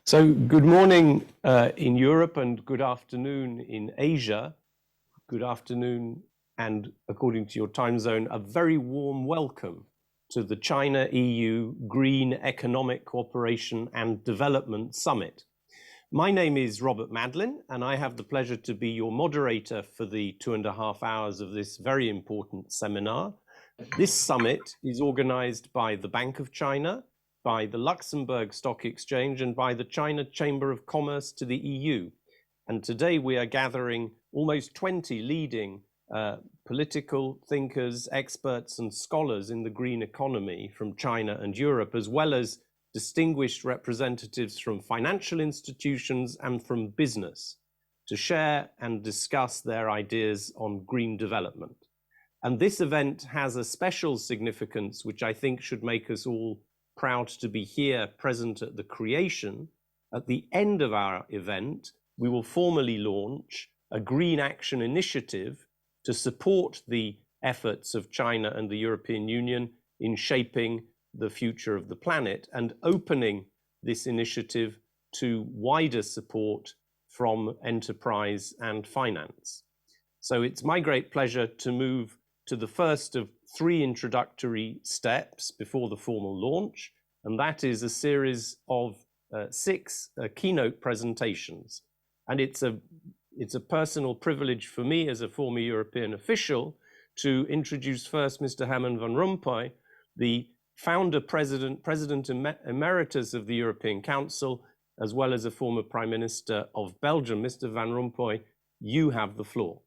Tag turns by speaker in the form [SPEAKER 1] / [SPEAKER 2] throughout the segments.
[SPEAKER 1] So good morning in Europe and good afternoon in Asia. Good afternoon, and according to your time zone, a very warm welcome to the China-EU Green Economic Cooperation and Development Summit. My name is Robert Madlin, and I have the pleasure to be your moderator for the 2.5 hours of this very important seminar. This summit is organized by the Bank of China, by the Luxembourg Stock Exchange, and by the China Chamber of Commerce to the EU. And today we are gathering almost 20 leading political thinkers, experts, and scholars in the green economy from China and Europe, as well as distinguished representatives from financial institutions and from business, to share and discuss their ideas on green development. And this event has a special significance, which I think should make us all proud to be here present at the creation. At the end of our event, we will formally launch a Green Action Initiative to support the efforts of China and the European Union in shaping the future of the planet and opening this initiative to wider support from enterprise and finance. So it's my great pleasure to move to the first of 3 introductory steps before the formal launch, and that is a series of 6 keynote presentations. And it's a personal privilege for me as a former European official to introduce first Mr. Herman Van Rompuy, the founder, President Emeritus of the European Council, as well as a former Prime Minister of Belgium. Mr. Van Rompuy, you have the floor.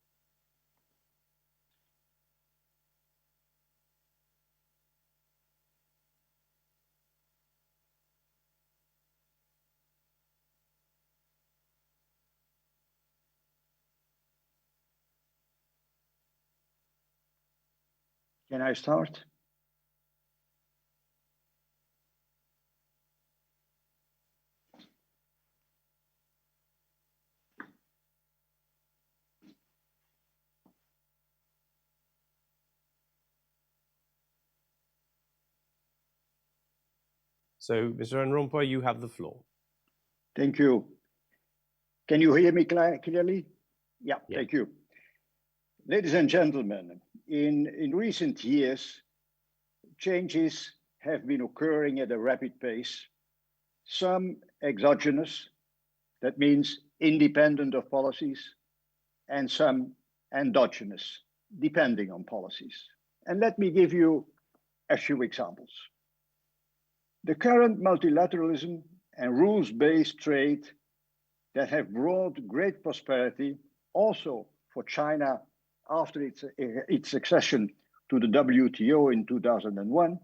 [SPEAKER 2] Can I start?
[SPEAKER 1] So, Mr. Van Rompuy, you have the floor.
[SPEAKER 2] Thank you. Can you hear me clearly? Yeah, thank you. Ladies and gentlemen, in recent years, changes have been occurring at a rapid pace. Some exogenous, that means independent of policies, and some endogenous, depending on policies. And let me give you a few examples. The current multilateralism and rules-based trade that have brought great prosperity also for China after its accession to the WTO in 2001,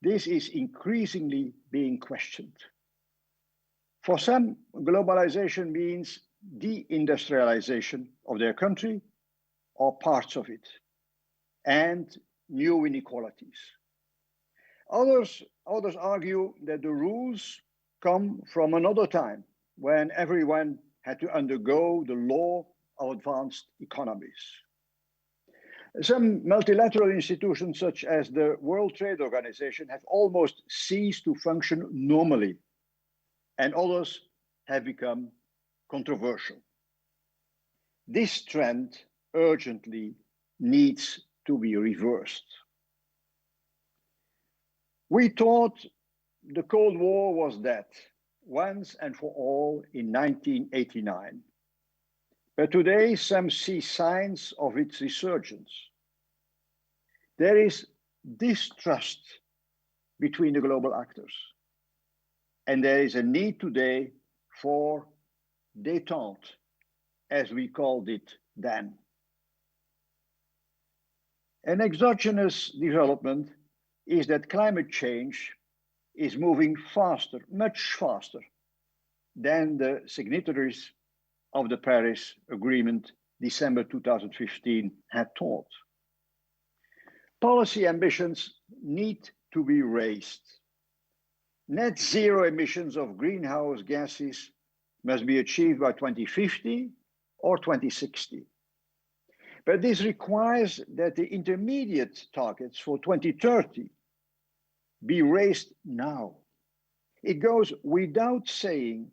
[SPEAKER 2] this is increasingly being questioned. For some, globalization means deindustrialization of their country or parts of it, and new inequalities. Others argue that the rules come from another time when everyone had to undergo the law of advanced economies. Some multilateral institutions, such as the World Trade Organization, have almost ceased to function normally, and others have become controversial. This trend urgently needs to be reversed. We thought the Cold War was dead once and for all in 1989. But today, some see signs of its resurgence. There is distrust between the global actors, and there is a need today for détente, as we called it then. An exogenous development is that climate change is moving faster, much faster, than the signatories of the Paris Agreement, December 2015, had thought. Policy ambitions need to be raised. Net zero emissions of greenhouse gases must be achieved by 2050 or 2060. But this requires that the intermediate targets for 2030 be raised now. It goes without saying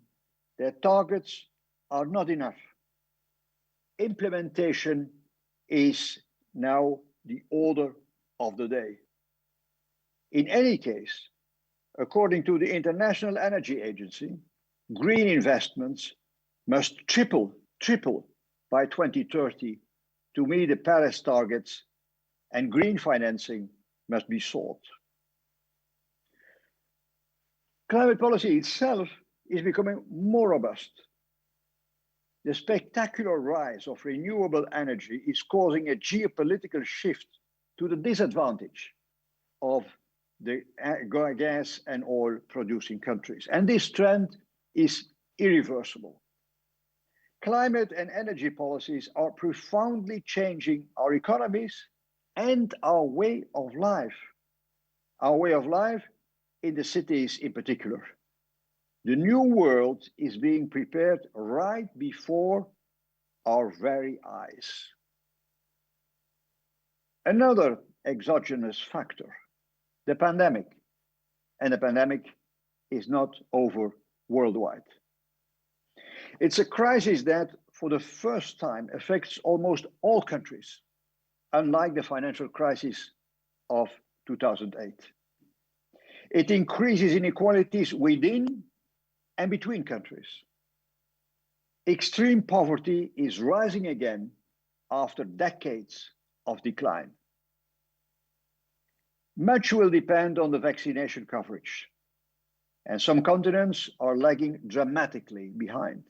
[SPEAKER 2] their targets are not enough. Implementation is now the order of the day. In any case, according to the International Energy Agency, green investments must triple by 2030 to meet the Paris targets, and green financing must be sought. Climate policy itself is becoming more robust. The spectacular rise of renewable energy is causing a geopolitical shift to the disadvantage of the gas and oil producing countries. And this trend is irreversible. Climate and energy policies are profoundly changing our economies and our way of life. Our way of life in the cities in particular. The new world is being prepared right before our very eyes. Another exogenous factor, the pandemic. And the pandemic is not over worldwide. It's a crisis that, for the first time, affects almost all countries, unlike the financial crisis of 2008. It increases inequalities within and between countries. Extreme poverty is rising again after decades of decline. Much will depend on the vaccination coverage, and some continents are lagging dramatically behind.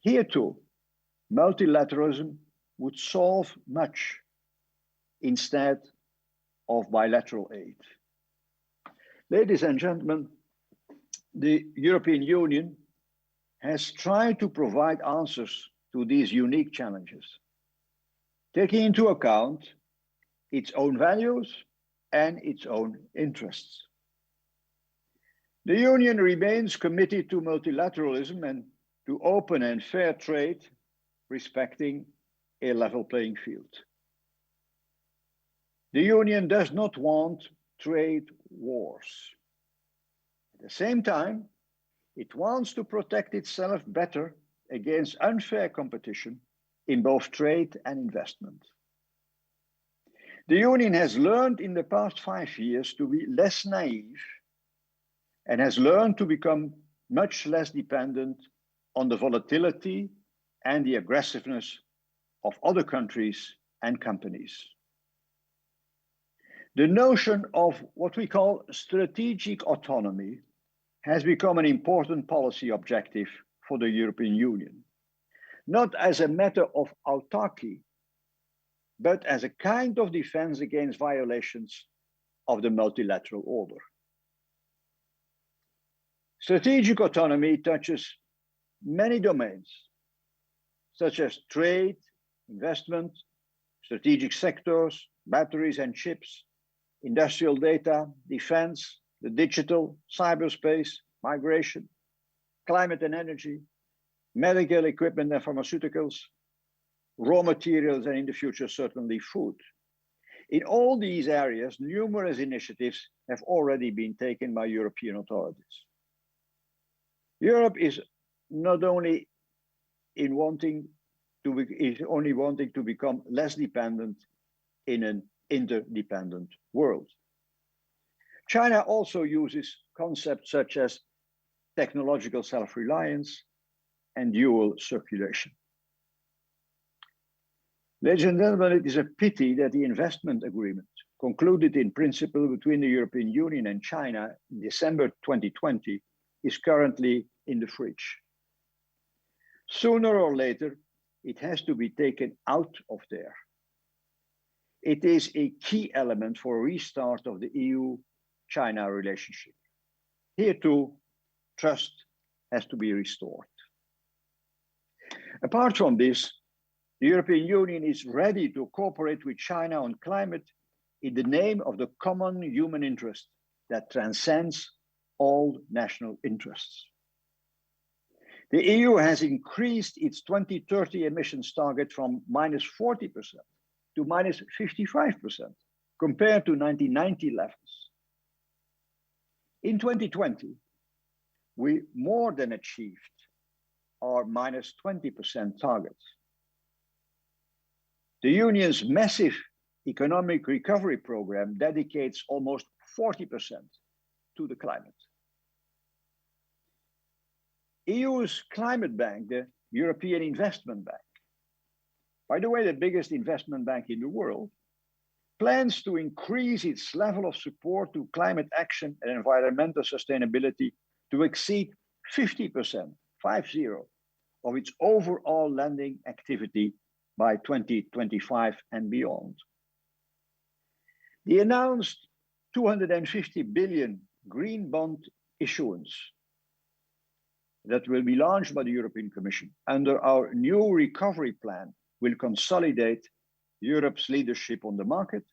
[SPEAKER 2] Here too, multilateralism would solve much instead of bilateral aid. Ladies and gentlemen, the European Union has tried to provide answers to these unique challenges, taking into account its own values and its own interests. The Union remains committed to multilateralism and to open and fair trade, respecting a level playing field. The Union does not want trade wars. At the same time, it wants to protect itself better against unfair competition in both trade and investment. The Union has learned in the past 5 years to be less naive and has learned to become much less dependent on the volatility and the aggressiveness of other countries and companies. The notion of what we call strategic autonomy has become an important policy objective for the European Union, not as a matter of autarky, but as a kind of defense against violations of the multilateral order. Strategic autonomy touches many domains, such as trade, investment, strategic sectors, batteries and chips, industrial data, defense, the digital, cyberspace, migration, climate and energy, medical equipment and pharmaceuticals, raw materials, and in the future, certainly food. In all these areas, numerous initiatives have already been taken by European authorities. Europe is not only wanting to become less dependent in an interdependent world. China also uses concepts such as technological self-reliance and dual circulation. Ladies and gentlemen, it is a pity that the investment agreement concluded in principle between the European Union and China in December 2020 is currently in the fridge. Sooner or later, it has to be taken out of there. It is a key element for a restart of the EU-China relationship. Here too, trust has to be restored. Apart from this, the European Union is ready to cooperate with China on climate in the name of the common human interest that transcends all national interests. The EU has increased its 2030 emissions target from -40% to -55% compared to 1990 levels. In 2020, we more than achieved our minus 20% targets. The Union's massive economic recovery program dedicates almost 40% to the climate. EU's climate bank, the European Investment Bank, by the way, the biggest investment bank in the world, plans to increase its level of support to climate action and environmental sustainability to exceed 50%, 50, of its overall lending activity by 2025 and beyond. The announced 250 billion green bond issuance that will be launched by the European Commission under our new recovery plan will consolidate Europe's leadership on the market,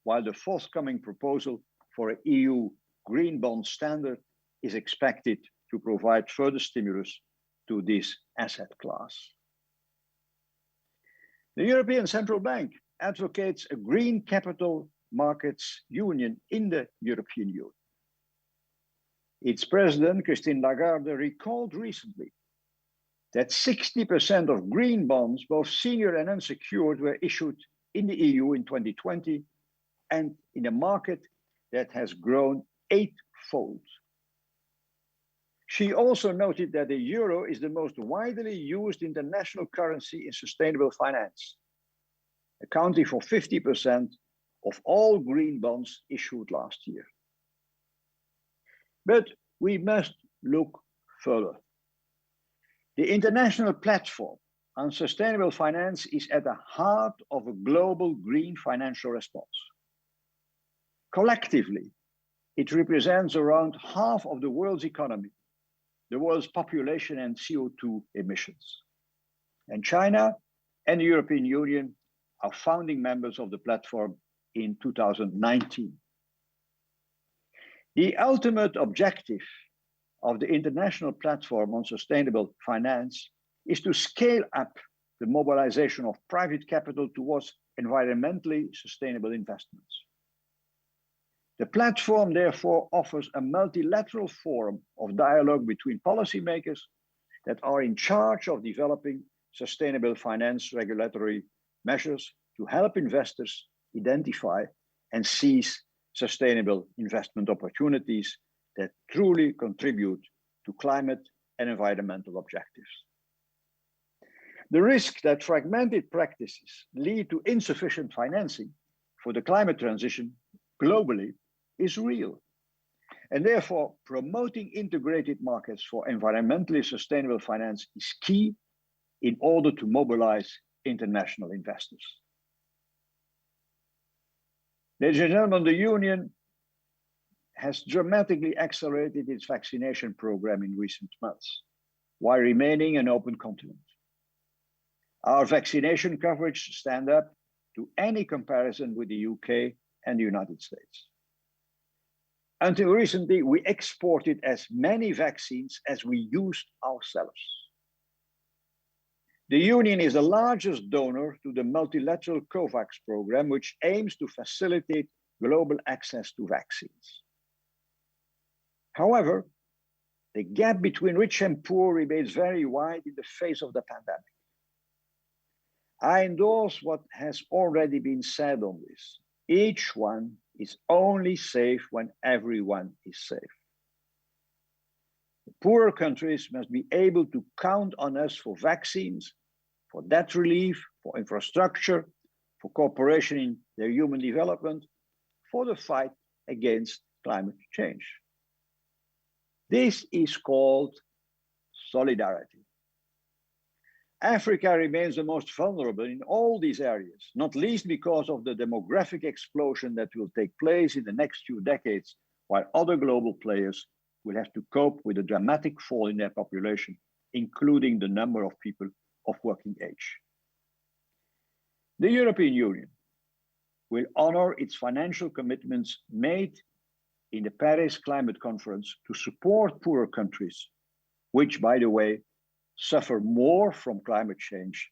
[SPEAKER 2] while the forthcoming proposal for an EU green bond standard is expected to provide further stimulus to this asset class. The European Central Bank advocates a green capital markets union in the European Union. Its president, Christine Lagarde, recalled recently that 60% of green bonds, both senior and unsecured, were issued in the EU in 2020 and in a market that has grown 8-fold. She also noted that the euro is the most widely used international currency in sustainable finance, accounting for 50% of all green bonds issued last year. But we must look further. The international platform on sustainable finance is at the heart of a global green financial response. Collectively, it represents around half of the world's economy, the world's population and CO2 emissions. And China and the European Union are founding members of the platform in 2019. The ultimate objective of the international platform on sustainable finance is to scale up the mobilization of private capital towards environmentally sustainable investments. The platform therefore offers a multilateral forum of dialogue between policymakers that are in charge of developing sustainable finance regulatory measures to help investors identify and seize sustainable investment opportunities that truly contribute to climate and environmental objectives. The risk that fragmented practices lead to insufficient financing for the climate transition globally is real. And therefore, promoting integrated markets for environmentally sustainable finance is key in order to mobilize international investors. Ladies and gentlemen, the Union has dramatically accelerated its vaccination program in recent months, while remaining an open continent. Our vaccination coverage stands up to any comparison with the UK and the United States. Until recently, we exported as many vaccines as we used ourselves. The Union is the largest donor to the multilateral COVAX program, which aims to facilitate global access to vaccines. However, the gap between rich and poor remains very wide in the face of the pandemic. I endorse what has already been said on this. Each one is only safe when everyone is safe. The poorer countries must be able to count on us for vaccines, for debt relief, for infrastructure, for cooperation in their human development, for the fight against climate change. This is called solidarity. Africa remains the most vulnerable in all these areas, not least because of the demographic explosion that will take place in the next few decades, while other global players will have to cope with a dramatic fall in their population, including the number of people of working age. The European Union will honor its financial commitments made in the Paris Climate Conference to support poorer countries, which, by the way, suffer more from climate change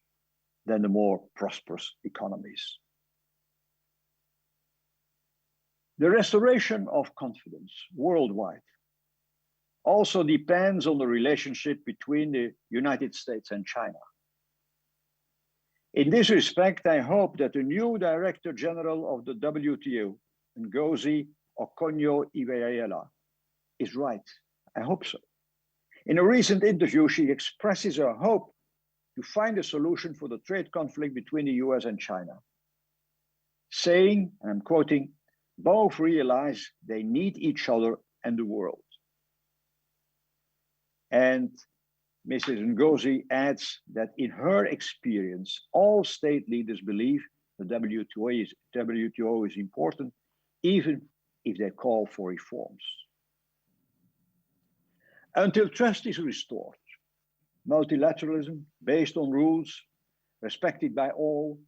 [SPEAKER 2] than the more prosperous economies. The restoration of confidence worldwide also depends on the relationship between the United States and China. In this respect, I hope that the new Director General of the WTO, Ngozi Okonjo-Iweala, is right. I hope so. In a recent interview, she expresses her hope to find a solution for the trade conflict between the US and China, saying, and I'm quoting, both realize they need each other and the world. And Mrs. Ngozi adds that in her experience, all state leaders believe the WTO is important, even if they call for reforms. Until trust is restored, multilateralism based on rules respected by all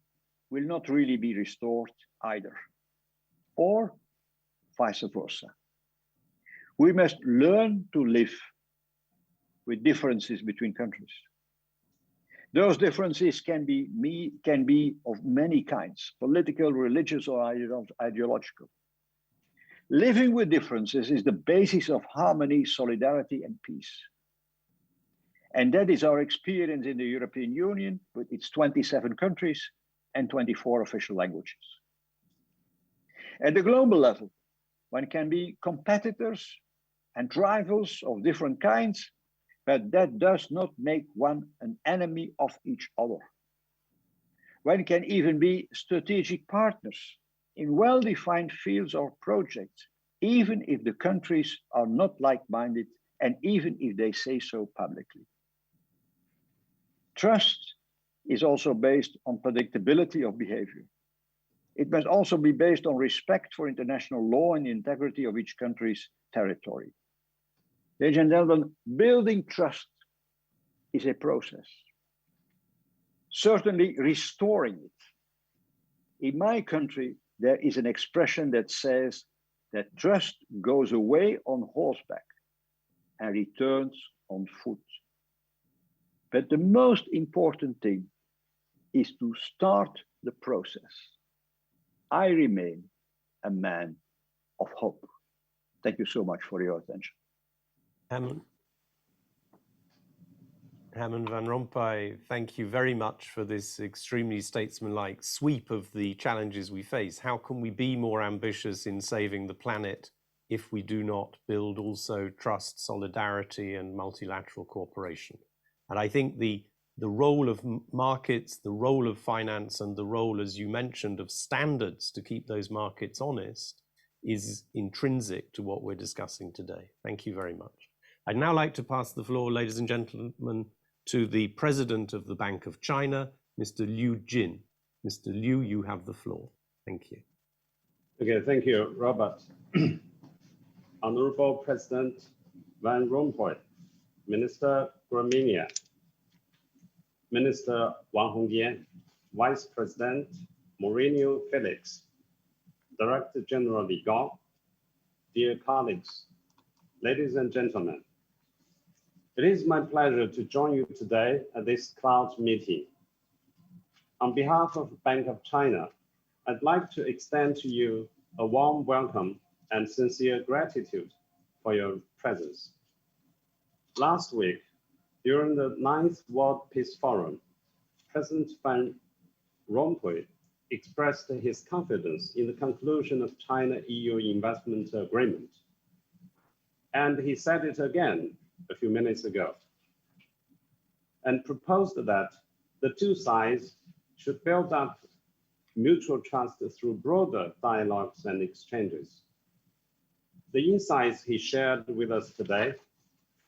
[SPEAKER 2] will not really be restored either, or vice versa. We must learn to live with differences between countries. Those differences can be of many kinds, political, religious, or ideological. Living with differences is the basis of harmony, solidarity, and peace. And that is our experience in the European Union with its 27 countries and 24 official languages. At the global level, one can be competitors and rivals of different kinds, but that does not make one an enemy of each other. One can even be strategic partners in well-defined fields or projects, even if the countries are not like-minded and even if they say so publicly. Trust is also based on predictability of behavior. It must also be based on respect for international law and the integrity of each country's territory. Ladies and gentlemen, building trust is a process. Certainly restoring it. In my country, there is an expression that says that trust goes away on horseback and returns on foot. But the most important thing is to start the process. I remain a man of hope. Thank you so much for your attention.
[SPEAKER 1] Herman Van Rompuy, thank you very much for this extremely statesmanlike sweep of the challenges we face. How can we be more ambitious in saving the planet if we do not build also trust, solidarity, and multilateral cooperation? And I think the role of markets, the role of finance, and the role, as you mentioned, of standards to keep those markets honest is intrinsic to what we're discussing today. Thank you very much. I'd now like to pass the floor, ladies and gentlemen, to the President of the Bank of China, Mr. Liu Jin. Mr. Liu, you have the floor. Thank you.
[SPEAKER 3] Okay, thank you, Robert. Honorable President Van Rompuy, Minister Gramegna, Minister Wang Hongjian, Vice President Mourinho Félix, Director General Li Gao, dear colleagues, ladies and gentlemen, it is my pleasure to join you today at this CLOUD meeting. On behalf of the Bank of China, I'd like to extend to you a warm welcome and sincere gratitude for your presence. Last week, during the 9th World Peace Forum, President Van Rompuy expressed his confidence in the conclusion of China-EU investment agreement. And he said it again a few minutes ago, and proposed that the two sides should build up mutual trust through broader dialogues and exchanges. The insights he shared with us today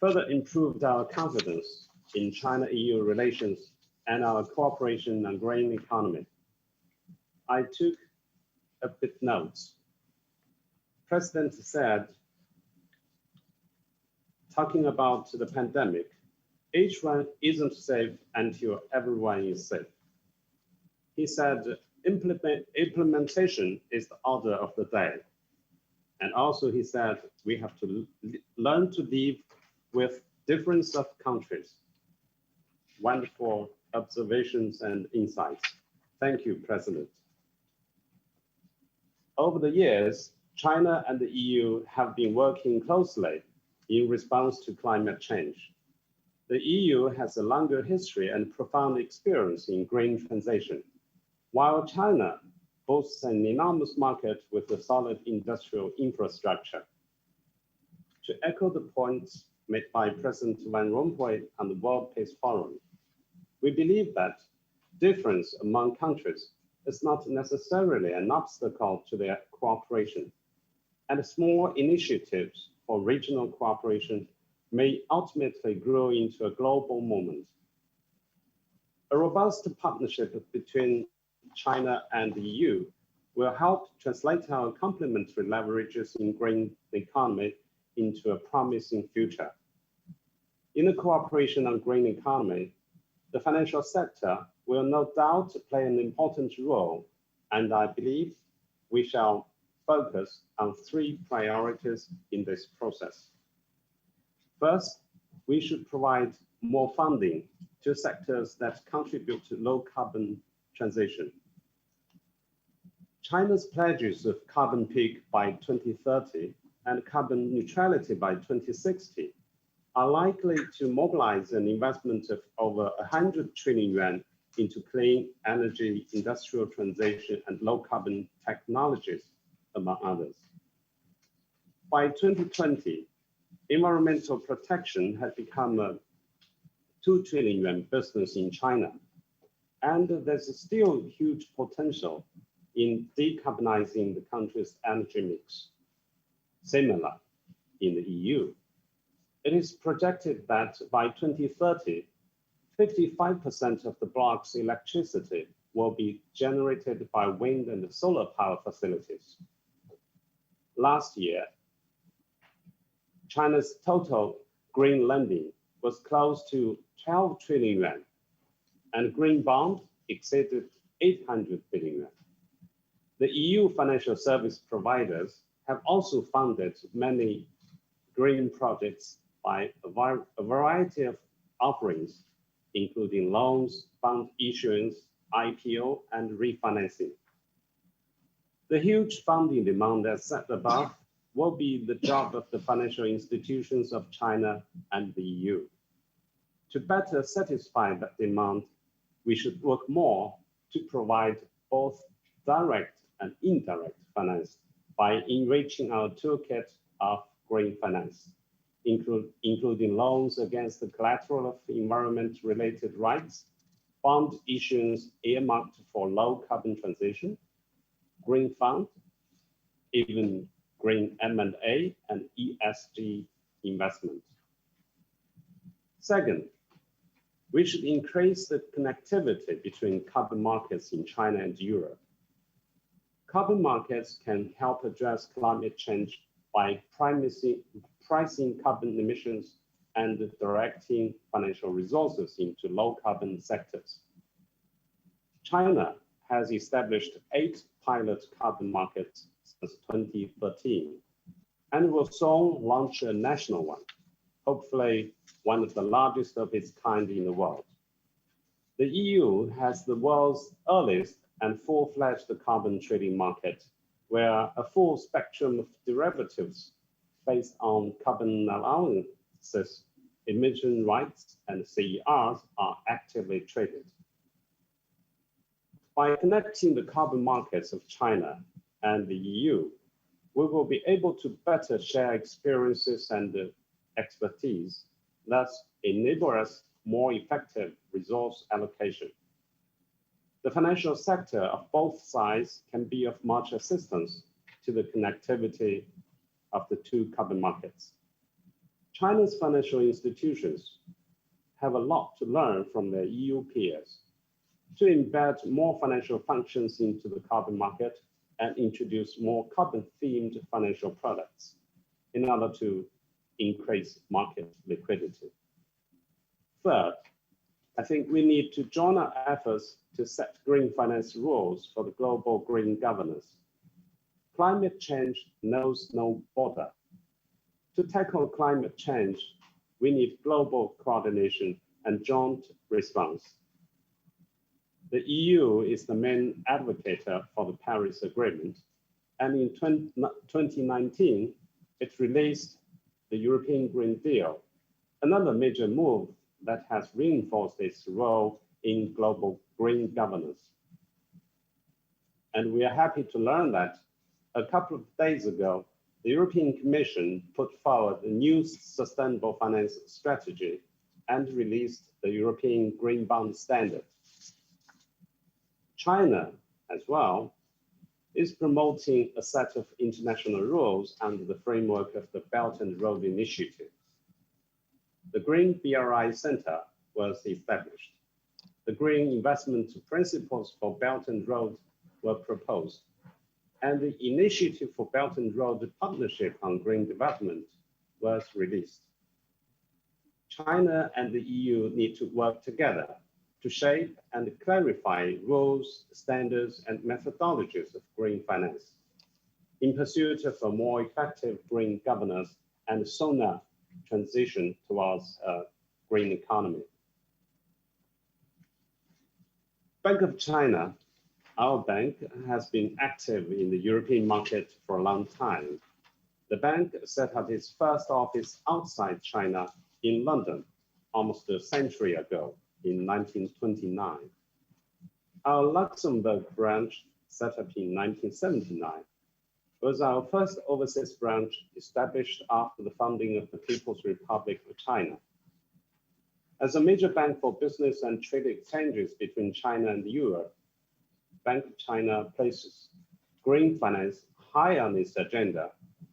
[SPEAKER 3] further improved our confidence in China-EU relations and our cooperation on green economy. I took a bit notes. President said, talking about the pandemic, each one isn't safe until everyone is safe. He said, implementation is the order of the day. And also he said, we have to learn to live with difference of countries. Wonderful observations and insights. Thank you, President. Over the years, China and the EU have been working closely in response to climate change. The EU has a longer history and profound experience in green transition, while China boasts an enormous market with a solid industrial infrastructure. To echo the points made by President Van Rompuy on the World Peace Forum, we believe that difference among countries is not necessarily an obstacle to their cooperation, and small initiatives for regional cooperation may ultimately grow into a global movement. A robust partnership between China and the EU will help translate our complementary leverages in green economy into a promising future. In the cooperation on green economy, the financial sector will no doubt play an important role, and I believe we shall focus on three priorities in this process. First, we should provide more funding to sectors that contribute to low carbon transition. China's pledges of carbon peak by 2030 and carbon neutrality by 2060 are likely to mobilize an investment of over 100 trillion yuan into clean energy, industrial transition, and low carbon technologies, among others. By 2020, environmental protection had become a 2 trillion yuan business in China, and there's still huge potential in decarbonizing the country's energy mix. Similar in the EU. It is projected that by 2030, 55% of the bloc's electricity will be generated by wind and solar power facilities. Last year, China's total green lending was close to 12 trillion yuan, and green bond exceeded 800 billion yuan. The EU financial service providers have also funded many green projects by a variety of offerings, including loans, bond issuance, IPO, and refinancing. The huge funding demand as set above will be the job of the financial institutions of China and the EU. To better satisfy that demand, we should work more to provide both direct and indirect finance by enriching our toolkit of green finance, including loans against the collateral of environment-related rights, bond issuance earmarked for low carbon transition, green fund, even green M&A and ESG investment. Second, we should increase the connectivity between carbon markets in China and Europe. Carbon markets can help address climate change by pricing carbon emissions and directing financial resources into low carbon sectors. China has established 8 pilot carbon markets since 2013 and will soon launch a national one, hopefully one of the largest of its kind in the world. The EU has the world's earliest and full-fledged carbon trading market, where a full spectrum of derivatives based on carbon allowances, emission rights, and CERs are actively traded. By connecting the carbon markets of China and the EU, we will be able to better share experiences and expertise, thus enable us more effective resource allocation. The financial sector of both sides can be of much assistance to the connectivity of the two carbon markets. China's financial institutions have a lot to learn from their EU peers to embed more financial functions into the carbon market and introduce more carbon-themed financial products in order to increase market liquidity. Third, I think we need to join our efforts to set green finance rules for the global green governance. Climate change knows no border. To tackle climate change, we need global coordination and joint response. The EU is the main advocate for the Paris Agreement, and in 2019, it released the European Green Deal, another major move that has reinforced its role in global green governance. And we are happy to learn that a couple of days ago, the European Commission put forward a new sustainable finance strategy and released the European Green Bond Standard. China, as well, is promoting a set of international rules under the framework of the Belt and Road Initiative. The Green BRI Center was established. The Green Investment Principles for Belt and Road were proposed, and the Initiative for Belt and Road Partnership on Green Development was released. China and the EU need to work together to shape and clarify rules, standards, and methodologies of green finance in pursuit of a more effective green governance and sooner transition towards a green economy. Bank of China, our bank, has been active in the European market for a long time. The bank set up its first office outside China in London almost a century ago in 1929. Our Luxembourg branch, set up in 1979, was our first overseas branch established after the founding of the People's Republic of China. As a major bank for business and trade exchanges between China and Europe, Bank of China places green finance high on its agenda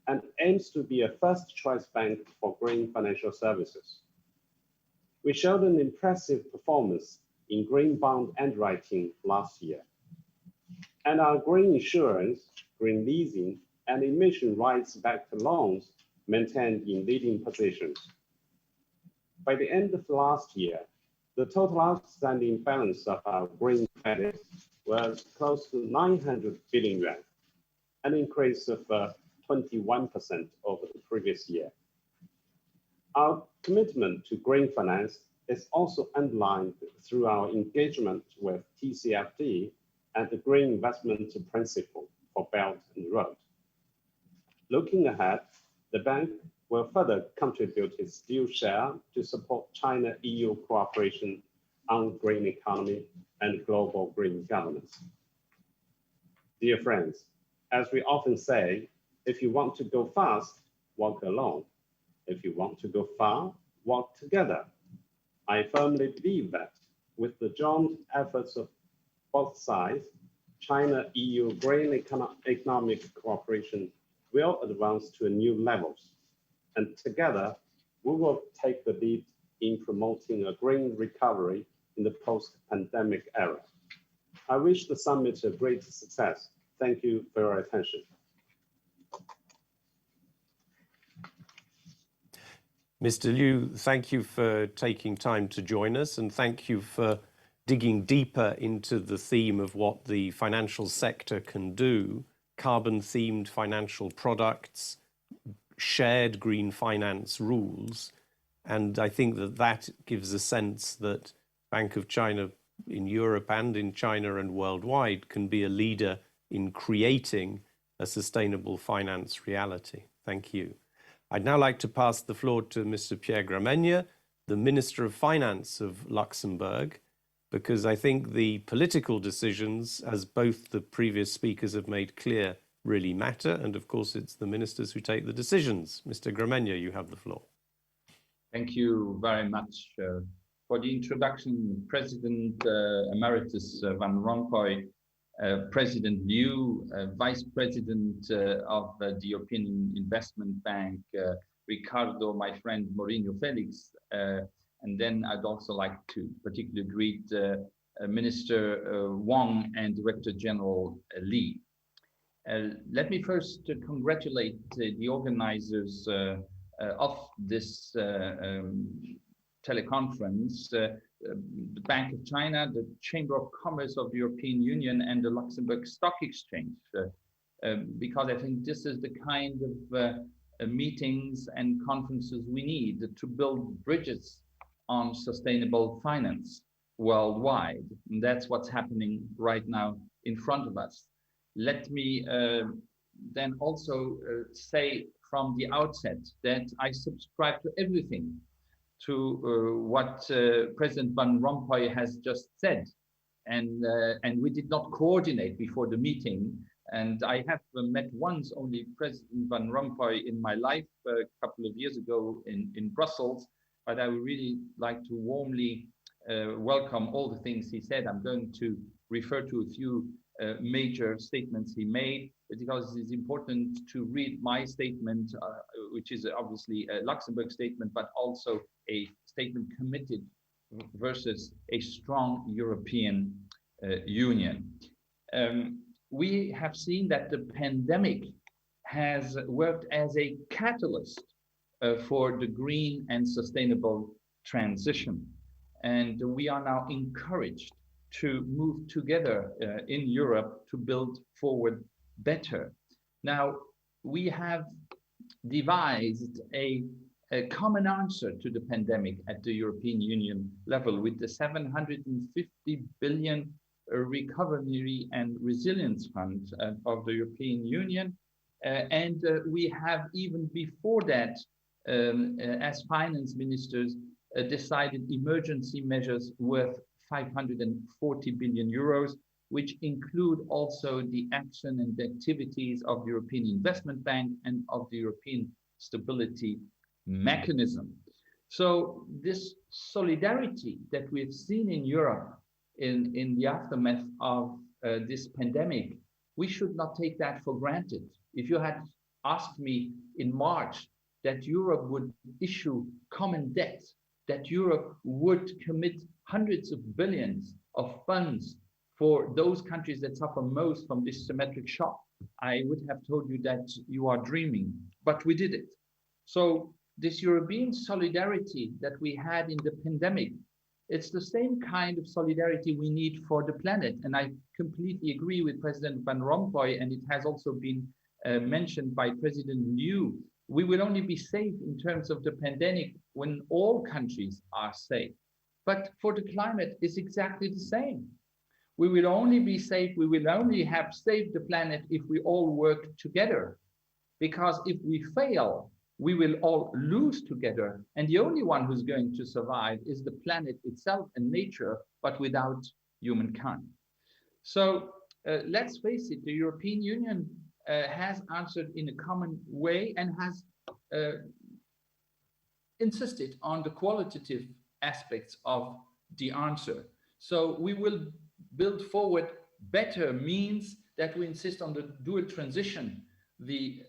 [SPEAKER 3] and aims to be a first choice bank for green financial services. We showed an impressive performance in green bond underwriting last year. And our green insurance, green leasing, and emission rights-backed loans maintained in leading positions. By the end of last year, the total outstanding balance of our green credit was close to 900 billion yuan, an increase of 21% over the previous year. Our commitment to green finance is also underlined through our engagement with TCFD and the Green Investment Principle for Belt and Road. Looking ahead, the bank will further contribute its due share to support China-EU cooperation on green economy and global green governance. Dear friends, as we often say, if you want to go fast, walk alone. If you want to go far, walk together. I firmly believe that with the joint efforts of both sides, China-EU green economic cooperation will advance to new levels. And together, we will take the lead in promoting a green recovery in the post-pandemic era. I wish the summit a great success. Thank you for your attention.
[SPEAKER 1] Mr. Liu, thank you for taking time to join us, and thank you for digging deeper into the theme of what the financial sector can do, carbon-themed financial products, shared green finance rules. And I think that that gives a sense that Bank of China in Europe and in China and worldwide can be a leader in creating a sustainable finance reality. Thank you. I'd now like to pass the floor to Mr. Pierre Gramegna, the Minister of Finance of Luxembourg, because I think the political decisions, as both the previous speakers have made clear, really matter. And of course, it's the ministers who take the decisions. Mr. Gramegna, you have the floor.
[SPEAKER 4] Thank you very much for the introduction, President Emeritus Van Rompuy, President Liu, Vice President of the European Investment Bank, Ricardo, my friend Mourinho Félix, and then I'd also like to particularly greet Minister Wang and Director General Li. Let me first congratulate the organizers of this teleconference, the Bank of China, the Chamber of Commerce of the European Union, and the Luxembourg Stock Exchange, because I think this is the kind of meetings and conferences we need to build bridges on sustainable finance worldwide. And that's what's happening right now in front of us. Let me then also say from the outset that I subscribe to everything to what President Van Rompuy has just said. And we did not coordinate before the meeting. And I have met once only President Van Rompuy in my life a couple of years ago in Brussels, but I would really like to warmly welcome all the things he said. I'm going to refer to a few major statements he made, because it's important to read my statement, which is obviously a Luxembourg statement, but also a statement committed versus a strong European Union. We have seen that the pandemic has worked as a catalyst for the green and sustainable transition. And we are now encouraged to move together in Europe to build forward better. Now, we have devised a common answer to the pandemic at the European Union level with the 750 billion Recovery and Resilience Fund of the European Union. And we have even before that, as finance ministers, decided emergency measures worth 540 billion euros, which include also the action and the activities of the European Investment Bank and of the European Stability Mechanism. So this solidarity that we've seen in Europe in the aftermath of this pandemic, we should not take that for granted. If you had asked me in March that Europe would issue common debt, that Europe would commit hundreds of billions of funds for those countries that suffer most from this symmetric shock, I would have told you that you are dreaming, but we did it. So this European solidarity that we had in the pandemic, it's the same kind of solidarity we need for the planet. And I completely agree with President Van Rompuy, and it has also been mentioned by President Liu. We will only be safe in terms of the pandemic when all countries are safe. But for the climate, it's exactly the same. We will only be safe, we will only have saved the planet if we all work together. Because if we fail, we will all lose together. And the only one who's going to survive is the planet itself and nature, but without humankind. So let's face it, the European Union has answered in a common way and has insisted on the qualitative aspects of the answer. So we will build forward better means that we insist on the dual transition, the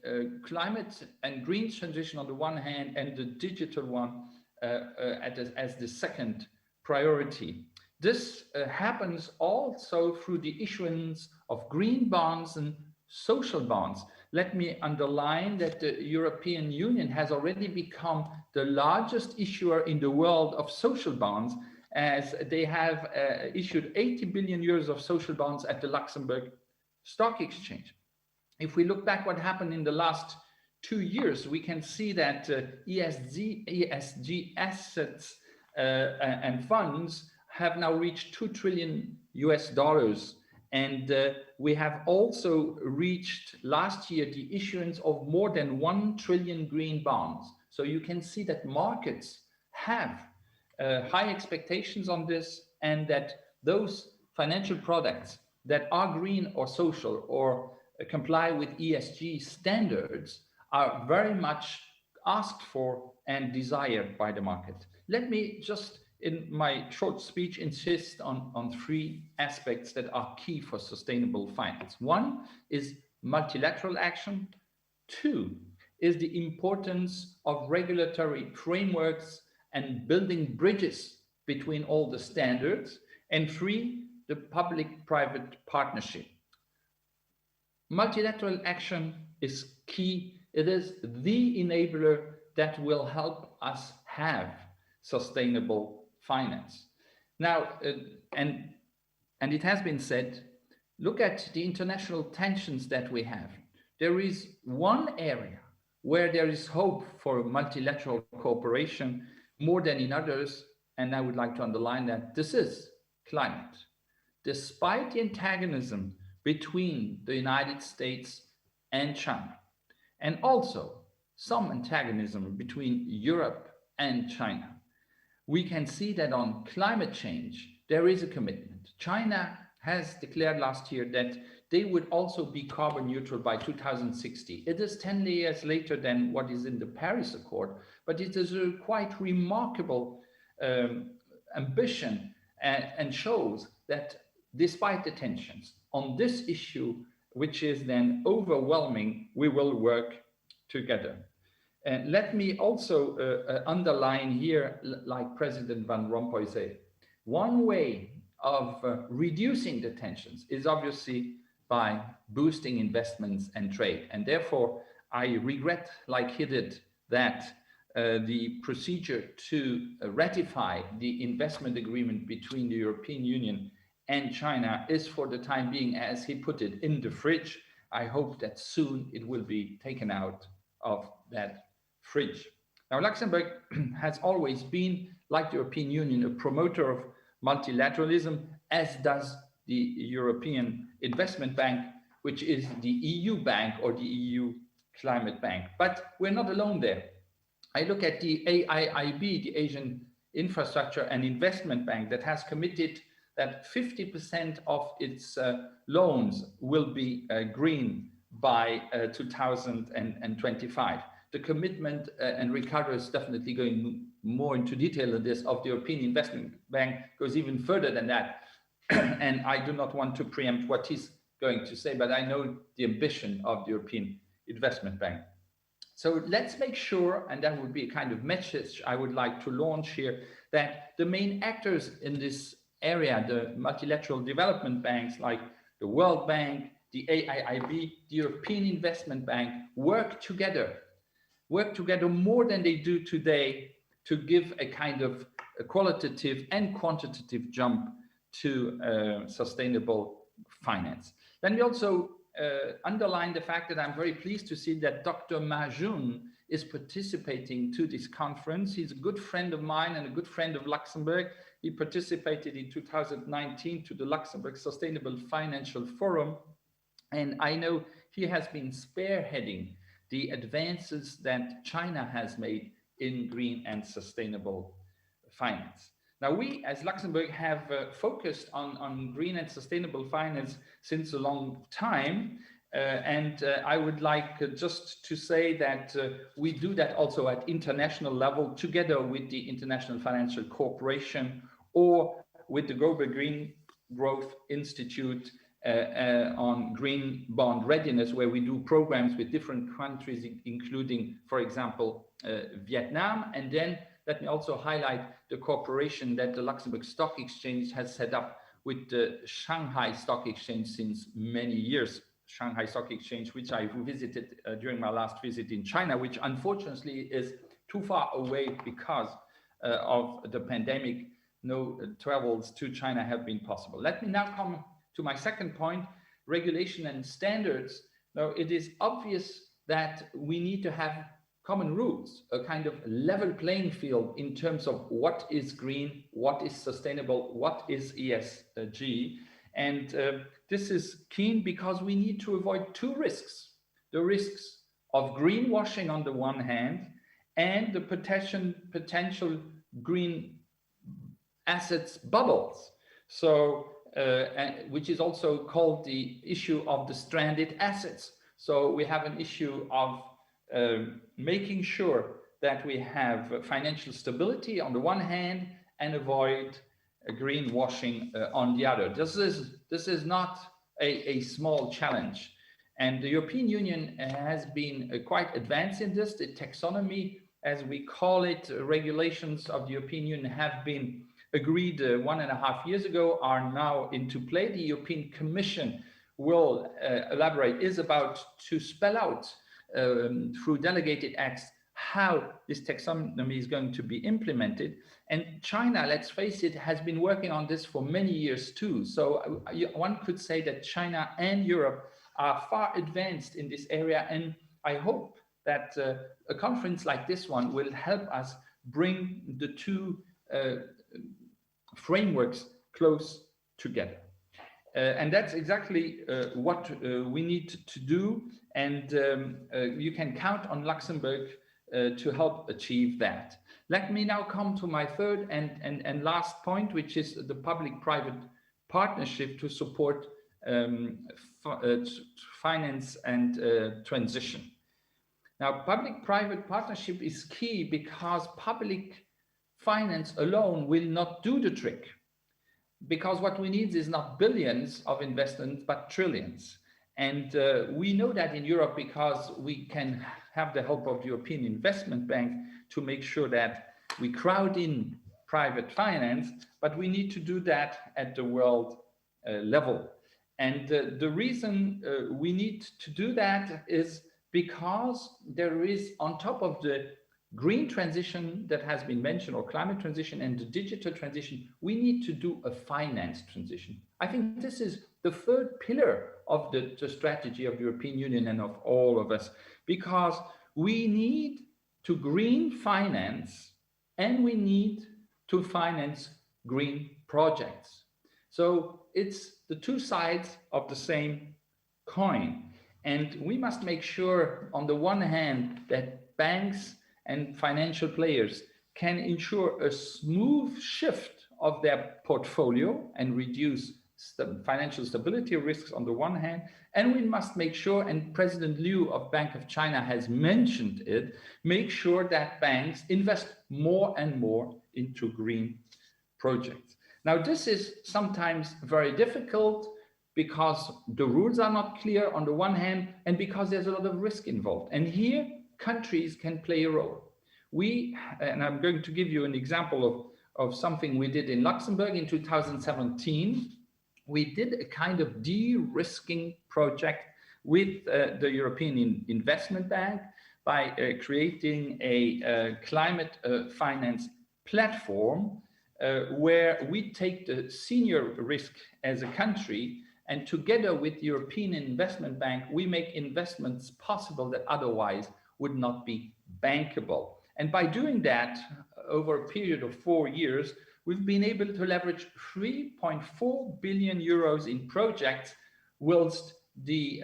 [SPEAKER 4] climate and green transition on the one hand, and the digital one as the second priority. This happens also through the issuance of green bonds and social bonds. Let me underline that the European Union has already become the largest issuer in the world of social bonds, as they have issued 80 billion euros of social bonds at the Luxembourg Stock Exchange. If we look back what happened in the last 2 years, we can see that ESG assets and funds have now reached $2 trillion US. And we have also reached last year the issuance of more than 1 trillion green bonds. So you can see that markets have high expectations on this, and that those financial products that are green or social or comply with ESG standards are very much asked for and desired by the market. Let me just, in my short speech, insist on 3 aspects that are key for sustainable finance. 1 is multilateral action. 2 is the importance of regulatory frameworks and building bridges between all the standards. And 3, the public-private partnership. Multilateral action is key. It is the enabler that will help us have sustainable finance. Now, and it has been said, look at the international tensions that we have. There is one area where there is hope for multilateral cooperation more than in others, and I would like to underline that this is climate. Despite the antagonism between the United States and China, and also some antagonism between Europe and China. We can see that on climate change, there is a commitment. China has declared last year that they would also be carbon neutral by 2060. It is 10 years later than what is in the Paris Accord, but it is a quite remarkable ambition and shows that despite the tensions on this issue, which is then overwhelming, we will work together. And let me also underline here, like President Van Rompuy said, one way of reducing the tensions is obviously by boosting investments and trade. And therefore, I regret, like he did, that the procedure to ratify the investment agreement between the European Union and China is for the time being, as he put it, in the fridge. I hope that soon it will be taken out of that fridge. Now, Luxembourg has always been, like the European Union, a promoter of multilateralism, as does the European Investment Bank, which is the EU bank or the EU climate bank. But we're not alone there. I look at the AIIB, the Asian Infrastructure and Investment Bank, that has committed that 50% of its loans will be green by 2025. The commitment, and Ricardo is definitely going more into detail on this, of the European Investment Bank goes even further than that. And I do not want to preempt what he's going to say, but I know the ambition of the European Investment Bank. So let's make sure, and that would be a kind of message I would like to launch here, that the main actors in this area, the multilateral development banks like the World Bank, the AIIB, the European Investment Bank, work together more than they do today to give a kind of a qualitative and quantitative jump to sustainable finance. Then we also underline the fact that I'm very pleased to see that Dr. Ma Jun is participating to this conference. He's a good friend of mine and a good friend of Luxembourg. He participated in 2019 to the Luxembourg Sustainable Financial Forum. And I know he has been spearheading the advances that China has made in green and sustainable finance. Now, we as Luxembourg have focused on green and sustainable finance since a long time. I would like just to say that we do that also at international level, together with the International Financial Corporation or with the Global Green Growth Institute on green bond readiness, where we do programs with different countries, including, for example, Vietnam. And then let me also highlight the cooperation that the Luxembourg Stock Exchange has set up with the Shanghai Stock Exchange since many years. Shanghai Stock Exchange, which I visited during my last visit in China, which unfortunately is too far away because of the pandemic. No travels to China have been possible. Let me now come to my second point, regulation and standards. Now, it is obvious that we need to have common rules, a kind of level playing field in terms of what is green, what is sustainable, what is ESG. And this is keen because we need to avoid two risks: the risks of greenwashing on the one hand, and the potential green assets bubbles. So, which is also called the issue of the stranded assets. So we have an issue of making sure that we have financial stability on the one hand and avoid greenwashing on the other. This is not a small challenge. And the European Union has been quite advanced in this. The taxonomy, as we call it, regulations of the European Union have been agreed 1.5 years ago, are now into play. The European Commission will is about to spell out through delegated acts how this taxonomy is going to be implemented. And China, let's face it, has been working on this for many years too. So one could say that China and Europe are far advanced in this area. And I hope that a conference like this one will help us bring the two frameworks close together. And that's exactly what we need to do. And you can count on Luxembourg to help achieve that. Let me now come to my third and last point, which is the public-private partnership to support finance and transition. Now, public-private partnership is key because public finance alone will not do the trick. Because what we need is not billions of investments, but trillions. And we know that in Europe because we can have the help of the European Investment Bank to make sure that we crowd in private finance, but we need to do that at the world level. And the reason we need to do that is because there is, on top of the green transition that has been mentioned, or climate transition and the digital transition, we need to do a finance transition. I think this is the third pillar of the strategy of the European Union and of all of us, because we need to green finance and we need to finance green projects. So it's the two sides of the same coin. And we must make sure, on the one hand, that banks and financial players can ensure a smooth shift of their portfolio and reduce financial stability risks on the one hand, and we must make sure, and President Liu of Bank of China has mentioned it, make sure that banks invest more and more into green projects. Now, this is sometimes very difficult because the rules are not clear on the one hand, and because there's a lot of risk involved. And here, countries can play a role. And I'm going to give you an example of something we did in Luxembourg in 2017. We did a kind of de-risking project with the European Investment Bank by creating a climate finance platform where we take the senior risk as a country, and together with the European Investment Bank, we make investments possible that otherwise would not be bankable. And by doing that, over a period of 4 years, we've been able to leverage 3.4 billion euros in projects, whilst the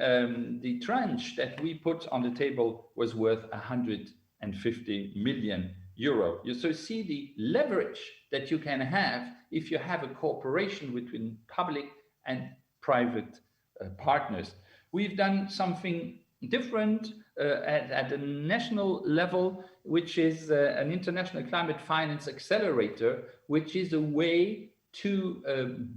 [SPEAKER 4] tranche that we put on the table was worth 150 million euro. You so see the leverage that you can have if you have a cooperation between public and private partners. We've done something different at the national level, which is an international climate finance accelerator, which is a way to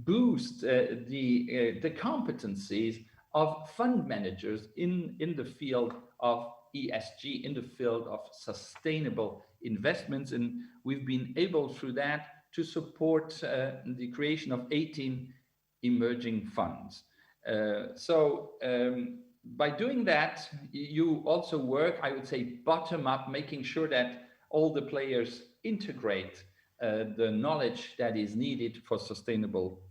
[SPEAKER 4] boost the competencies of fund managers in the field of ESG, in the field of sustainable investments. And we've been able through that to support the creation of 18 emerging funds. By doing that, you also work, I would say, bottom up, making sure that all the players integrate the knowledge that is needed for sustainable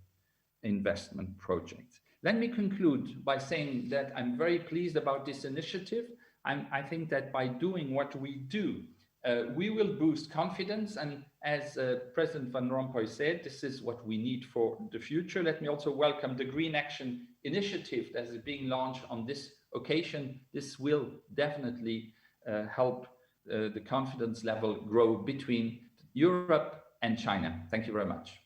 [SPEAKER 4] investment projects. Let me conclude by saying that I'm very pleased about this initiative. I think that by doing what we do, we will boost confidence. And as President Van Rompuy said, this is what we need for the future. Let me also welcome the Green Action Initiative that is being launched on this occasion. This will definitely help the confidence level grow between Europe and China. Thank you very much.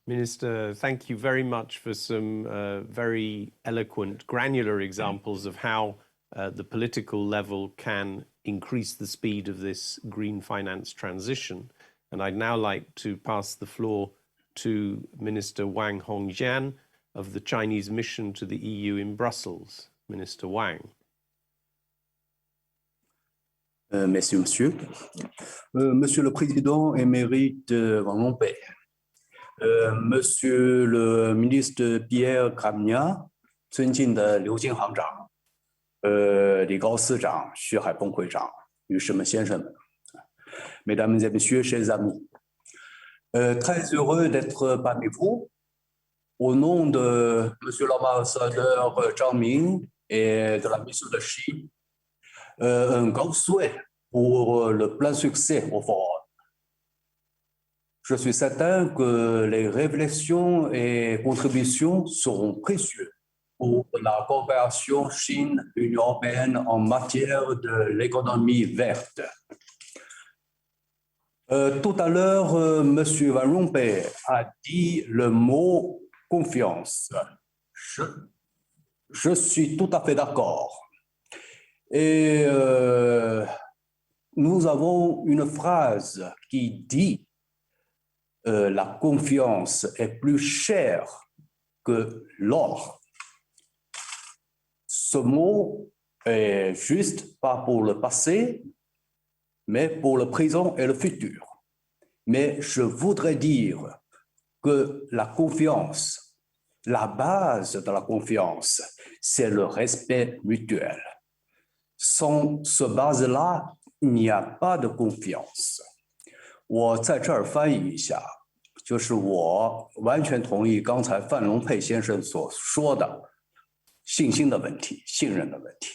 [SPEAKER 1] Minister, thank you very much for some very eloquent, granular examples of how the political level can increase the speed of this green finance transition. And I'd now like to pass the floor to Minister Wang Hongjian of the Chinese mission to the EU in Brussels. Minister Wang.
[SPEAKER 5] Merci, monsieur. Monsieur le Président émérite Van Rompuy, Monsieur le ministre Pierre Gramegna, 尊敬的刘金行长，李高司长、徐海峰会长、女士们、先生们 Mesdames et messieurs, chers amis, très heureux d'être parmi vous. Au nom de Monsieur l'ambassadeur Zhang Ming et de la mission de Xi, un grand souhait pour le plein succès au forum. Je suis certain que les révélations et contributions seront précieuses pour la coopération Chine-Union européenne en matière de l'économie verte. Tout à l'heure, M. Van Rompuy a dit le mot confiance. Je suis tout à fait d'accord. Et nous avons une phrase qui dit la confiance est plus chère que l'or. Ce mot est juste pas pour le passé, mais pour le présent et le futur. Mais je voudrais dire que la confiance, la base de la confiance, c'est le respect mutuel. Sans ce base-là, il n'y a pas de confiance. 我在这儿翻译一下，就是我完全同意刚才范龙佩先生所说的信心的问题、信任的问题。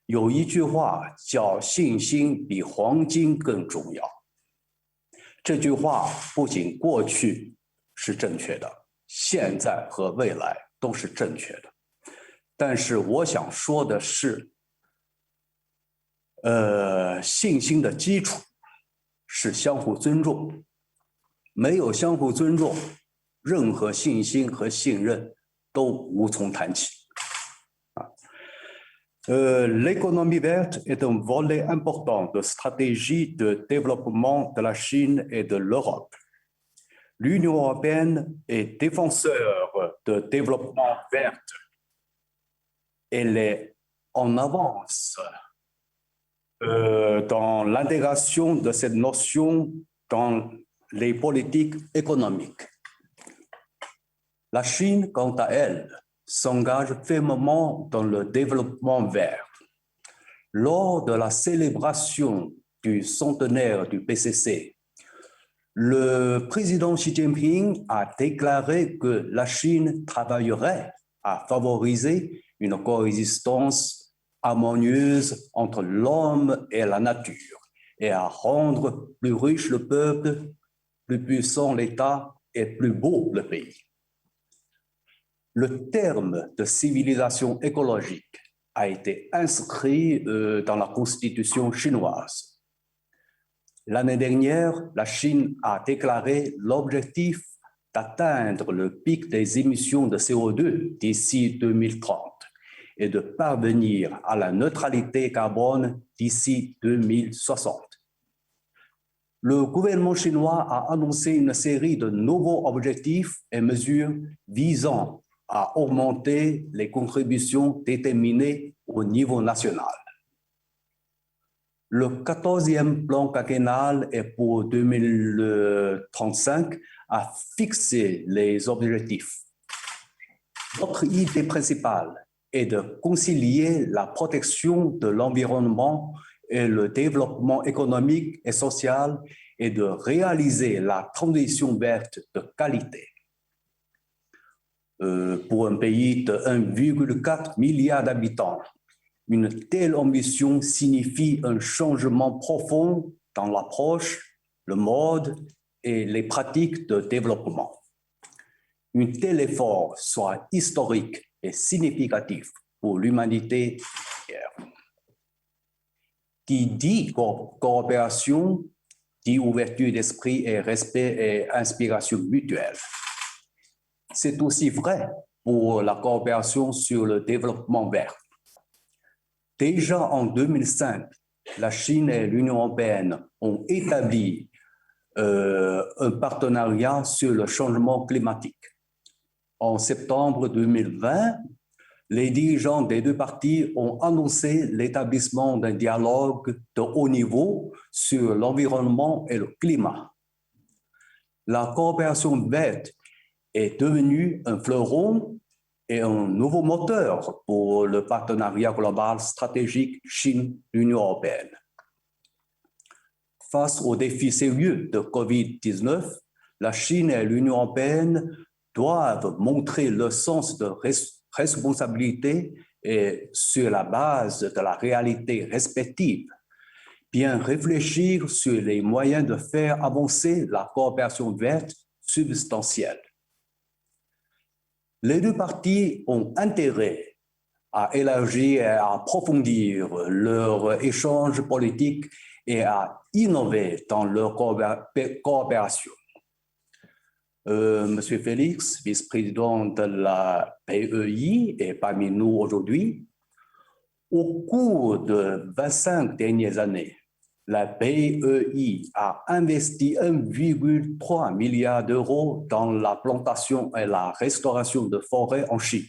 [SPEAKER 5] 有一句话叫"信心比黄金更重要"，这句话不仅过去是正确的，现在和未来都是正确的。但是我想说的是，信心的基础是相互尊重，没有相互尊重，任何信心和信任都无从谈起。L'économie verte est un volet important de stratégie de développement de la Chine et de l'Europe. L'Union européenne est défenseur de développement vert. Elle est en avance dans l'intégration de cette notion dans les politiques économiques. La Chine, quant à elle, s'engage fermement dans le développement vert. Lors de la célébration du centenaire du PCC, le président Xi Jinping a déclaré que la Chine travaillerait à favoriser une coexistence harmonieuse entre l'homme et la nature et à rendre plus riche le peuple, plus puissant l'État et plus beau le pays. Le terme de civilisation écologique a été inscrit dans la constitution chinoise. L'année dernière, la Chine a déclaré l'objectif d'atteindre le pic des émissions de CO2 d'ici 2030 et de parvenir à la neutralité carbone d'ici 2060. Le gouvernement chinois a annoncé une série de nouveaux objectifs et mesures visant à augmenter les contributions déterminées au niveau national. Le 14e plan quinquennal et pour 2035 a fixé les objectifs. Notre idée principale est de concilier la protection de l'environnement et le développement économique et social et de réaliser la transition verte de qualité. Pour un pays de 1,4 milliard d'habitants, une telle ambition signifie un changement profond dans l'approche, le mode et les pratiques de développement. Un tel effort soit historique et significatif pour l'humanité entière. Qui dit coopération, dit ouverture d'esprit et respect et inspiration mutuelle. C'est aussi vrai pour la coopération sur le développement vert. Déjà en 2005, la Chine et l'Union européenne ont établi un partenariat sur le changement climatique. En septembre 2020, les dirigeants des deux parties ont annoncé l'établissement d'un dialogue de haut niveau sur l'environnement et le climat. La coopération verte est devenue un fleuron et un nouveau moteur pour le partenariat global stratégique Chine-Union européenne. Face aux défis sérieux de COVID-19, la Chine et l'Union européenne doivent montrer leur sens de responsabilité et sur la base de la réalité respective, bien réfléchir sur les moyens de faire avancer la coopération verte substantielle. Les deux parties ont intérêt à élargir et à approfondir leur échange politique et à innover dans leur coopération. Monsieur Félix, vice-président de la PEI, est parmi nous aujourd'hui. Au cours de 25 dernières années, la PEI a investi 1,3 milliard d'euros dans la plantation et la restauration de forêts en Chine,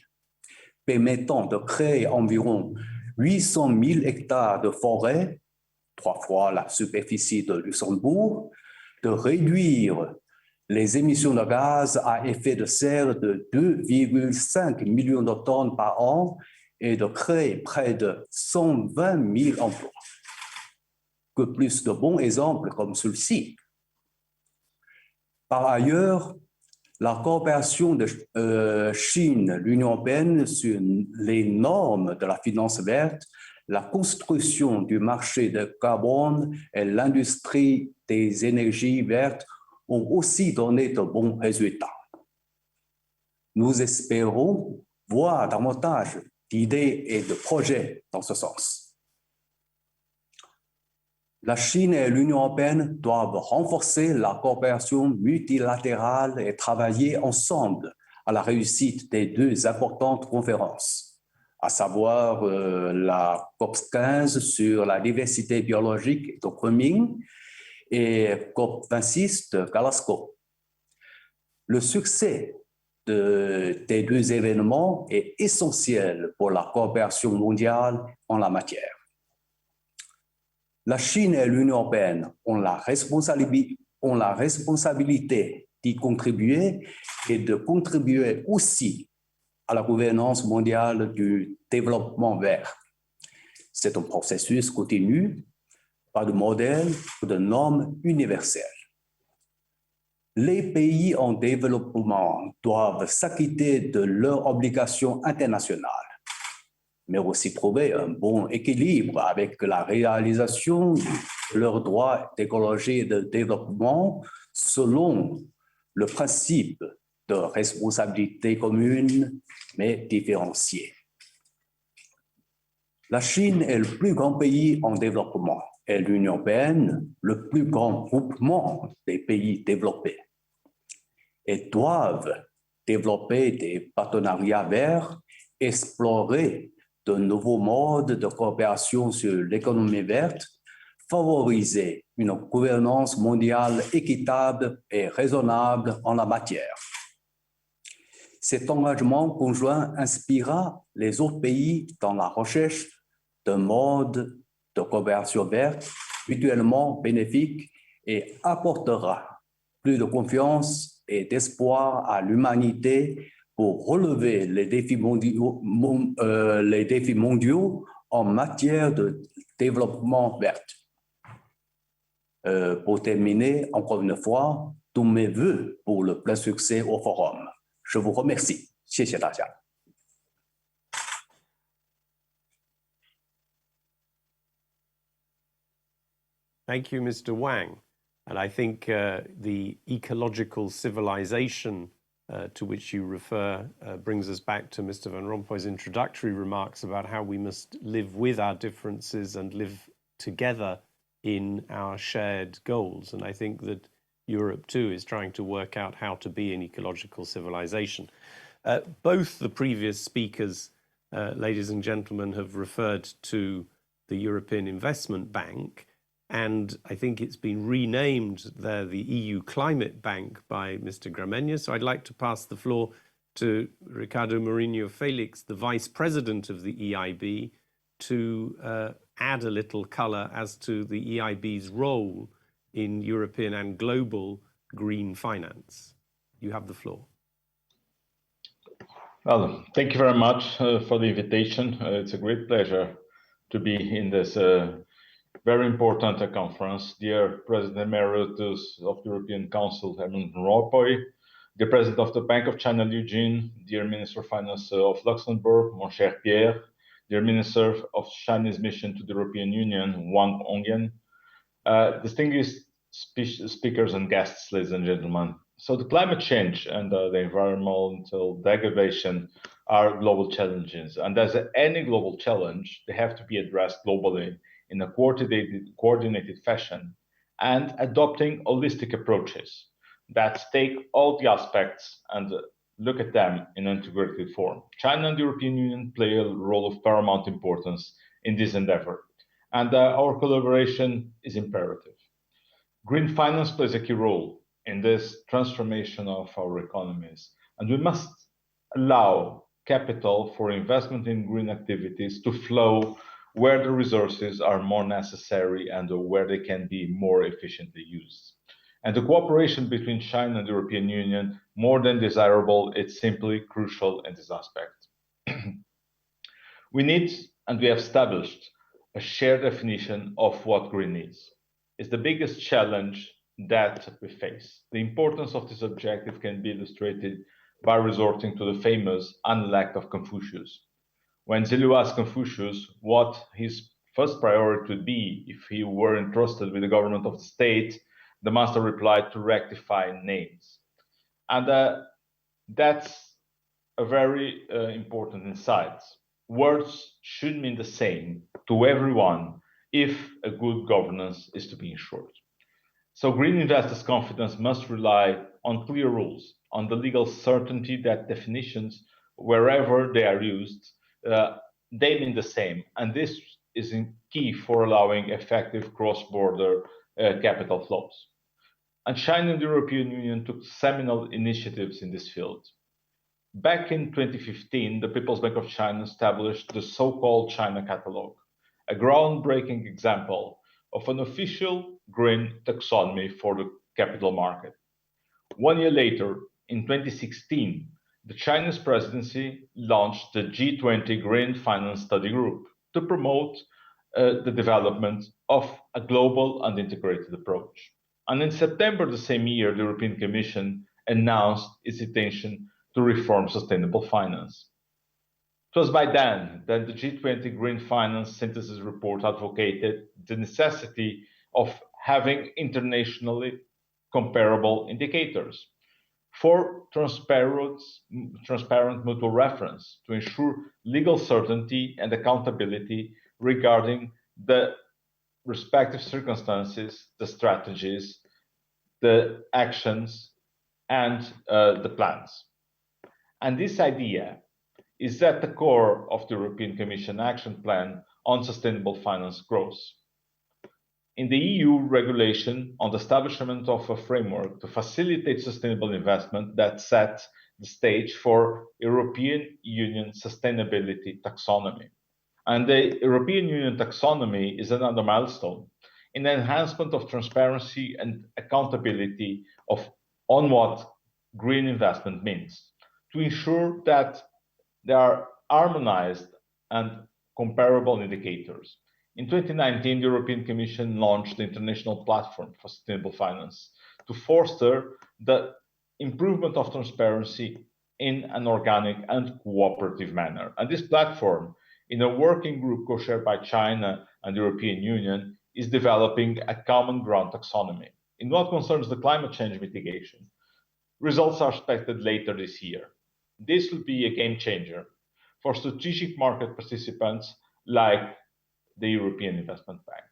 [SPEAKER 5] permettant de créer environ 800 000 hectares de forêts, 3 fois la superficie de Luxembourg, de réduire les émissions de gaz à effet de serre de 2,5 millions de tonnes par an et de créer près de 120 000 emplois. Que plus de bons exemples comme celui-ci. Par ailleurs, la coopération de Chine-l'Union européenne sur les normes de la finance verte, la construction du marché de carbone et l'industrie des énergies vertes ont aussi donné de bons résultats. Nous espérons voir davantage d'idées et de projets dans ce sens. La Chine et l'Union européenne doivent renforcer la coopération multilatérale et travailler ensemble à la réussite des deux importantes conférences, à savoir la COP15 sur la diversité biologique de Kunming et COP26 de Glasgow. Le succès des deux événements est essentiel pour la coopération mondiale en la matière. La Chine et l'Union européenne ont la responsabilité d'y contribuer et de contribuer aussi à la gouvernance mondiale du développement vert. C'est un processus continu, pas de modèle ou de normes universelles. Les pays en développement doivent s'acquitter de leurs obligations internationales, mais aussi trouver un bon équilibre avec la réalisation de leurs droits d'écologie et de développement selon le principe de responsabilité commune mais différenciée. La Chine est le plus grand pays en développement et l'Union européenne le plus grand groupement des pays développés. Et doivent développer des partenariats verts, explorer de nouveaux modes de coopération sur l'économie verte, favoriser une gouvernance mondiale équitable et raisonnable en la matière. Cet engagement conjoint inspirera les autres pays dans la recherche d'un mode de coopération verte mutuellement bénéfique et apportera plus de confiance et d'espoir à l'humanité pour relever les défis mondiaux en matière de développement vert. Pour terminer, encore une fois, tous mes vœux pour le plein succès au forum. Je vous remercie. 谢谢大家。
[SPEAKER 1] Thank you, Mr. Wang. And I think the ecological civilization to which you refer brings us back to Mr. Van Rompuy's introductory remarks about how we must live with our differences and live together in our shared goals. And I think that Europe too is trying to work out how to be an ecological civilization. Both the previous speakers, ladies and gentlemen, have referred to the European Investment Bank. And I think it's been renamed there the EU Climate Bank by Mr. Gramegna. So I'd like to pass the floor to Ricardo Mourinho Félix, the Vice President of the EIB, to add a little colour as to the EIB's role in European and global green finance. You have the floor.
[SPEAKER 6] Well, thank you very much for the invitation. It's a great pleasure to be in this very important conference. Dear President Emeritus of the European Council, Herman Van Rompuy, the President of the Bank of China, Liu Jin, dear Minister of Finance of Luxembourg, mon cher Pierre, dear Minister of Chinese Mission to the European Union, Wang Hongjian, Distinguished speakers and guests, ladies and gentlemen. So the climate change and the environmental degradation are global challenges. And as any global challenge, they have to be addressed globally in a coordinated fashion and adopting holistic approaches that take all the aspects and look at them in an integrated form. China and the European Union play a role of paramount importance in this endeavor, and our collaboration is imperative. Green finance plays a key role in this transformation of our economies, and we must allow capital for investment in green activities to flow where the resources are more necessary and where they can be more efficiently used. And the cooperation between China and the European Union, more than desirable, it's simply crucial in this aspect. We need, and we have established, a shared definition of what green is. It's the biggest challenge that we face. The importance of this objective can be illustrated by resorting to the famous Analect of Confucius. When Zelu asked Confucius what his first priority would be if he were entrusted with the government of the state, the master replied to rectify names. And that's a very important insight. Words should mean the same to everyone if a good governance is to be ensured. So green investors' confidence must rely on clear rules, on the legal certainty that definitions, wherever they are used, they mean the same. And this is key for allowing effective cross-border capital flows. And China and the European Union took seminal initiatives in this field. Back in 2015, the People's Bank of China established the so-called China Catalog, a groundbreaking example of an official green taxonomy for the capital market. 1 year later, in 2016, the Chinese presidency launched the G20 Green Finance Study Group to promote the development of a global and integrated approach. And in September the same year, the European Commission announced its intention to reform sustainable finance. It was by then that the G20 Green Finance Synthesis Report advocated the necessity of having internationally comparable indicators for transparent mutual reference to ensure legal certainty and accountability regarding the respective circumstances, the strategies, the actions, and the plans. And this idea is at the core of the European Commission Action Plan on Sustainable Finance Growth. In the EU regulation on the establishment of a framework to facilitate sustainable investment that sets the stage for European Union sustainability taxonomy. And the European Union taxonomy is another milestone in the enhancement of transparency and accountability on what green investment means, to ensure that there are harmonized and comparable indicators. In 2019, the European Commission launched the International Platform for Sustainable Finance to foster the improvement of transparency in an organic and cooperative manner. And this platform, in a working group co-chaired by China and the European Union, is developing a common ground taxonomy. In what concerns the climate change mitigation, results are expected later this year. This will be a game changer for strategic market participants like the European Investment Bank.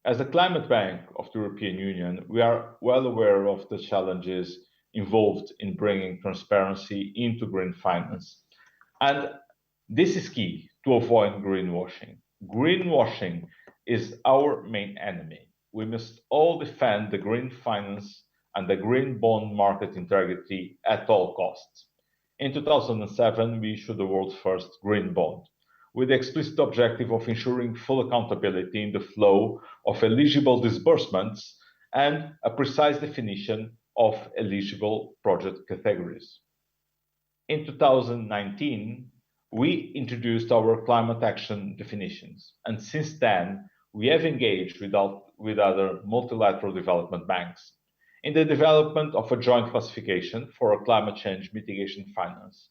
[SPEAKER 6] As the Climate Bank of the European Union, we are well aware of the challenges involved in bringing transparency into green finance. And this is key to avoid greenwashing. Greenwashing is our main enemy. We must all defend the green finance and the green bond market integrity at all costs. In 2007, we issued the world's first green bond, with the explicit objective of ensuring full accountability in the flow of eligible disbursements and a precise definition of eligible project categories. In 2019, we introduced our climate action definitions, and since then, we have engaged with other multilateral development banks in the development of a joint classification for a climate change mitigation finance,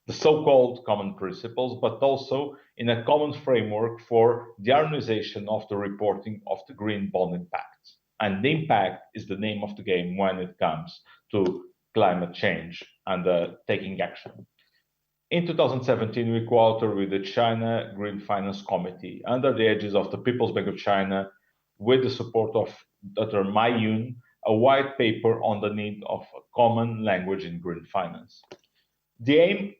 [SPEAKER 6] the so-called common principles, but also in a common framework for the harmonization of the reporting of the green bond impacts. and impact is the name of the game when it comes to climate change and taking action. In 2017, we co-authored with the China Green Finance Committee under the aegis of the People's Bank of China, with the support of Dr. Mai Yun, a white paper on the need of a common language in green finance. The aim,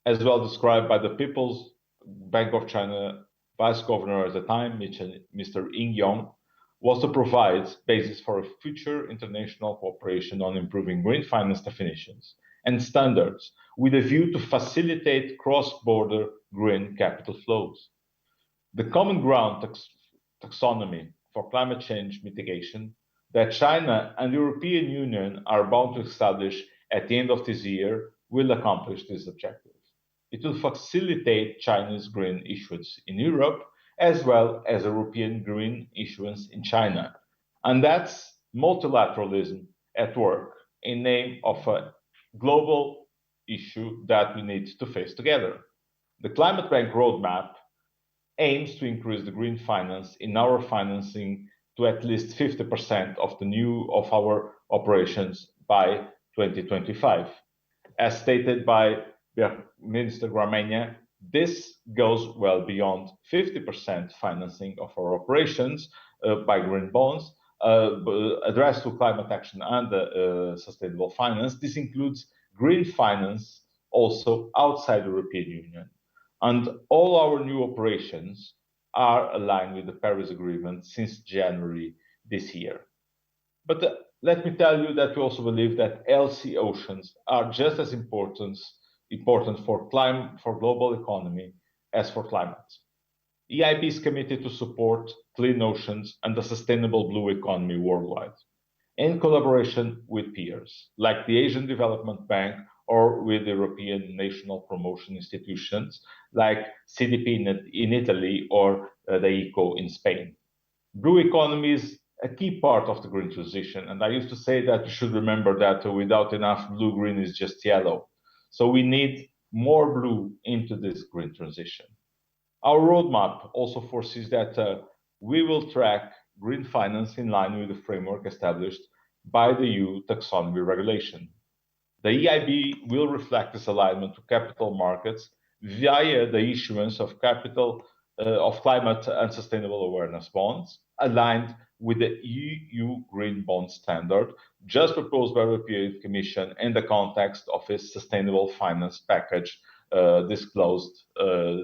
[SPEAKER 6] as well described by the People's Bank of China Vice Governor at the time, Mr. Ying Yong, was to provide basis for a future international cooperation on improving green finance definitions and standards with a view to facilitate cross-border green capital flows. The common ground taxonomy for climate change mitigation that China and the European Union are bound to establish at the end of this year will accomplish this objective. It will facilitate Chinese green issuance in Europe as well as European green issuance in China. And that's multilateralism at work in name of a global issue that we need to face together. The Climate Bank Roadmap aims to increase the green finance in our financing to at least 50% of our operations by 2025. As stated by Minister Gramegna, this goes well beyond 50% financing of our operations by green bonds addressed to climate action and sustainable finance. This includes green finance also outside the European Union. And all our new operations are aligned with the Paris Agreement since January this year. But let me tell you that we also believe that healthy oceans are just as important for global economy as for climate. EIB is committed to support clean oceans and the sustainable blue economy worldwide, in collaboration with peers like the Asian Development Bank or with the European national promotion institutions like CDP in Italy or the ECO in Spain. Blue economy is a key part of the green transition, and I used to say that you should remember that without enough blue, green is just yellow. So we need more blue into this green transition. Our roadmap also foresees that we will track green finance in line with the framework established by the EU taxonomy regulation. The EIB will reflect this alignment to capital markets via the issuance of climate and sustainable awareness bonds, aligned with the EU Green Bond Standard, just proposed by the European Commission in the context of its sustainable finance package disclosed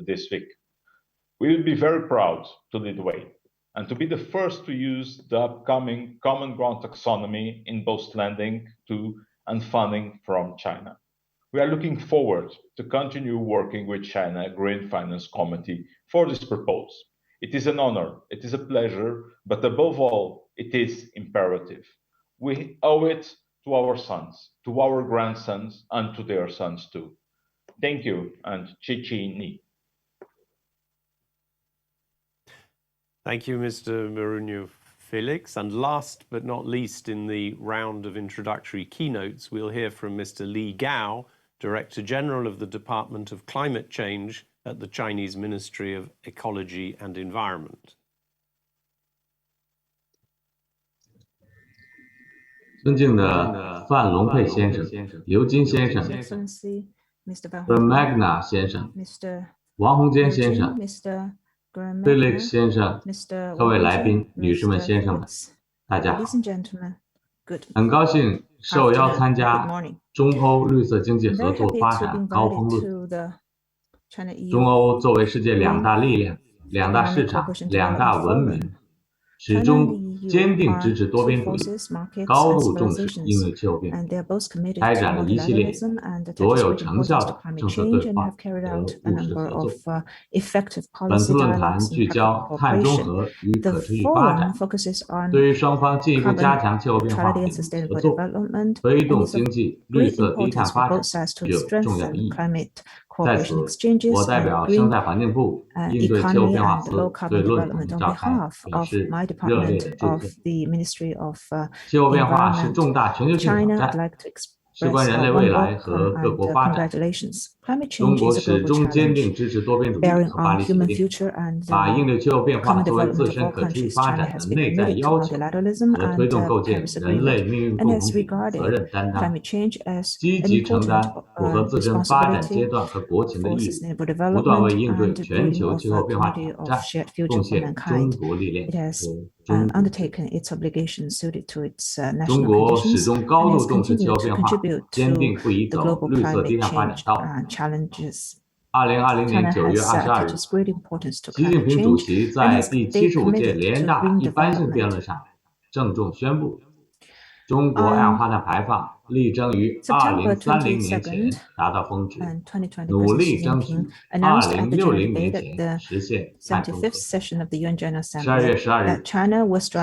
[SPEAKER 6] this week. We will be very proud to lead the way and to be the first to use the upcoming common ground taxonomy in both lending to and funding from China. We are looking forward to continue working with China Green Finance Committee for this proposal. It is an honor, it is a pleasure, but above all, it is imperative. We owe it to our sons, to our grandsons, and to their sons too. Thank you, and Chi Chi Ni.
[SPEAKER 1] Thank you, Mr. Mourinho Félix. And last but not least in the round of introductory keynotes, we'll hear from Mr. Li Gao, Director General of the Department of Climate Change at the Chinese Ministry of Ecology and Environment.
[SPEAKER 7] 尊敬的范龙佩先生、刘金先生、Gramegna 先生、王洪坚先生、Felix 先生、各位来宾、女士们、先生们，大家好！很高兴受邀参加中欧绿色经济合作发展高峰论。中欧作为世界两大力量、两大市场、两大文明，始终坚定支持多边主义，高度重视应对气候变化，开展了一系列卓有成效的政策对话和务实合作。本次论坛聚焦碳中和与可持续发展，对于双方进一步加强气候变化领域合作，推动经济绿色低碳发展具有重要意义。在此，我代表生态环境部应对气候变化司对论坛召开表示热烈的祝贺。气候变化是重大全球性挑战，事关人类未来和各国发展。中国始终坚定支持多边主义和巴黎协定，把应对气候变化作为自身可持续发展的内在要求，和推动构建人类命运共同体责任担当，积极承担符合自身发展阶段和国情的义务，不断为应对全球气候变化挑战贡献中国力量和中国中国始终高度重视气候变化，坚定不移走绿色低碳发展道路。2020年9月22日，习近平主席在第75届联人大一般性辩论上郑重宣布，中国二氧化碳排放力争于2030年前达到峰值，努力争取2060年前实现碳中和。12月12日，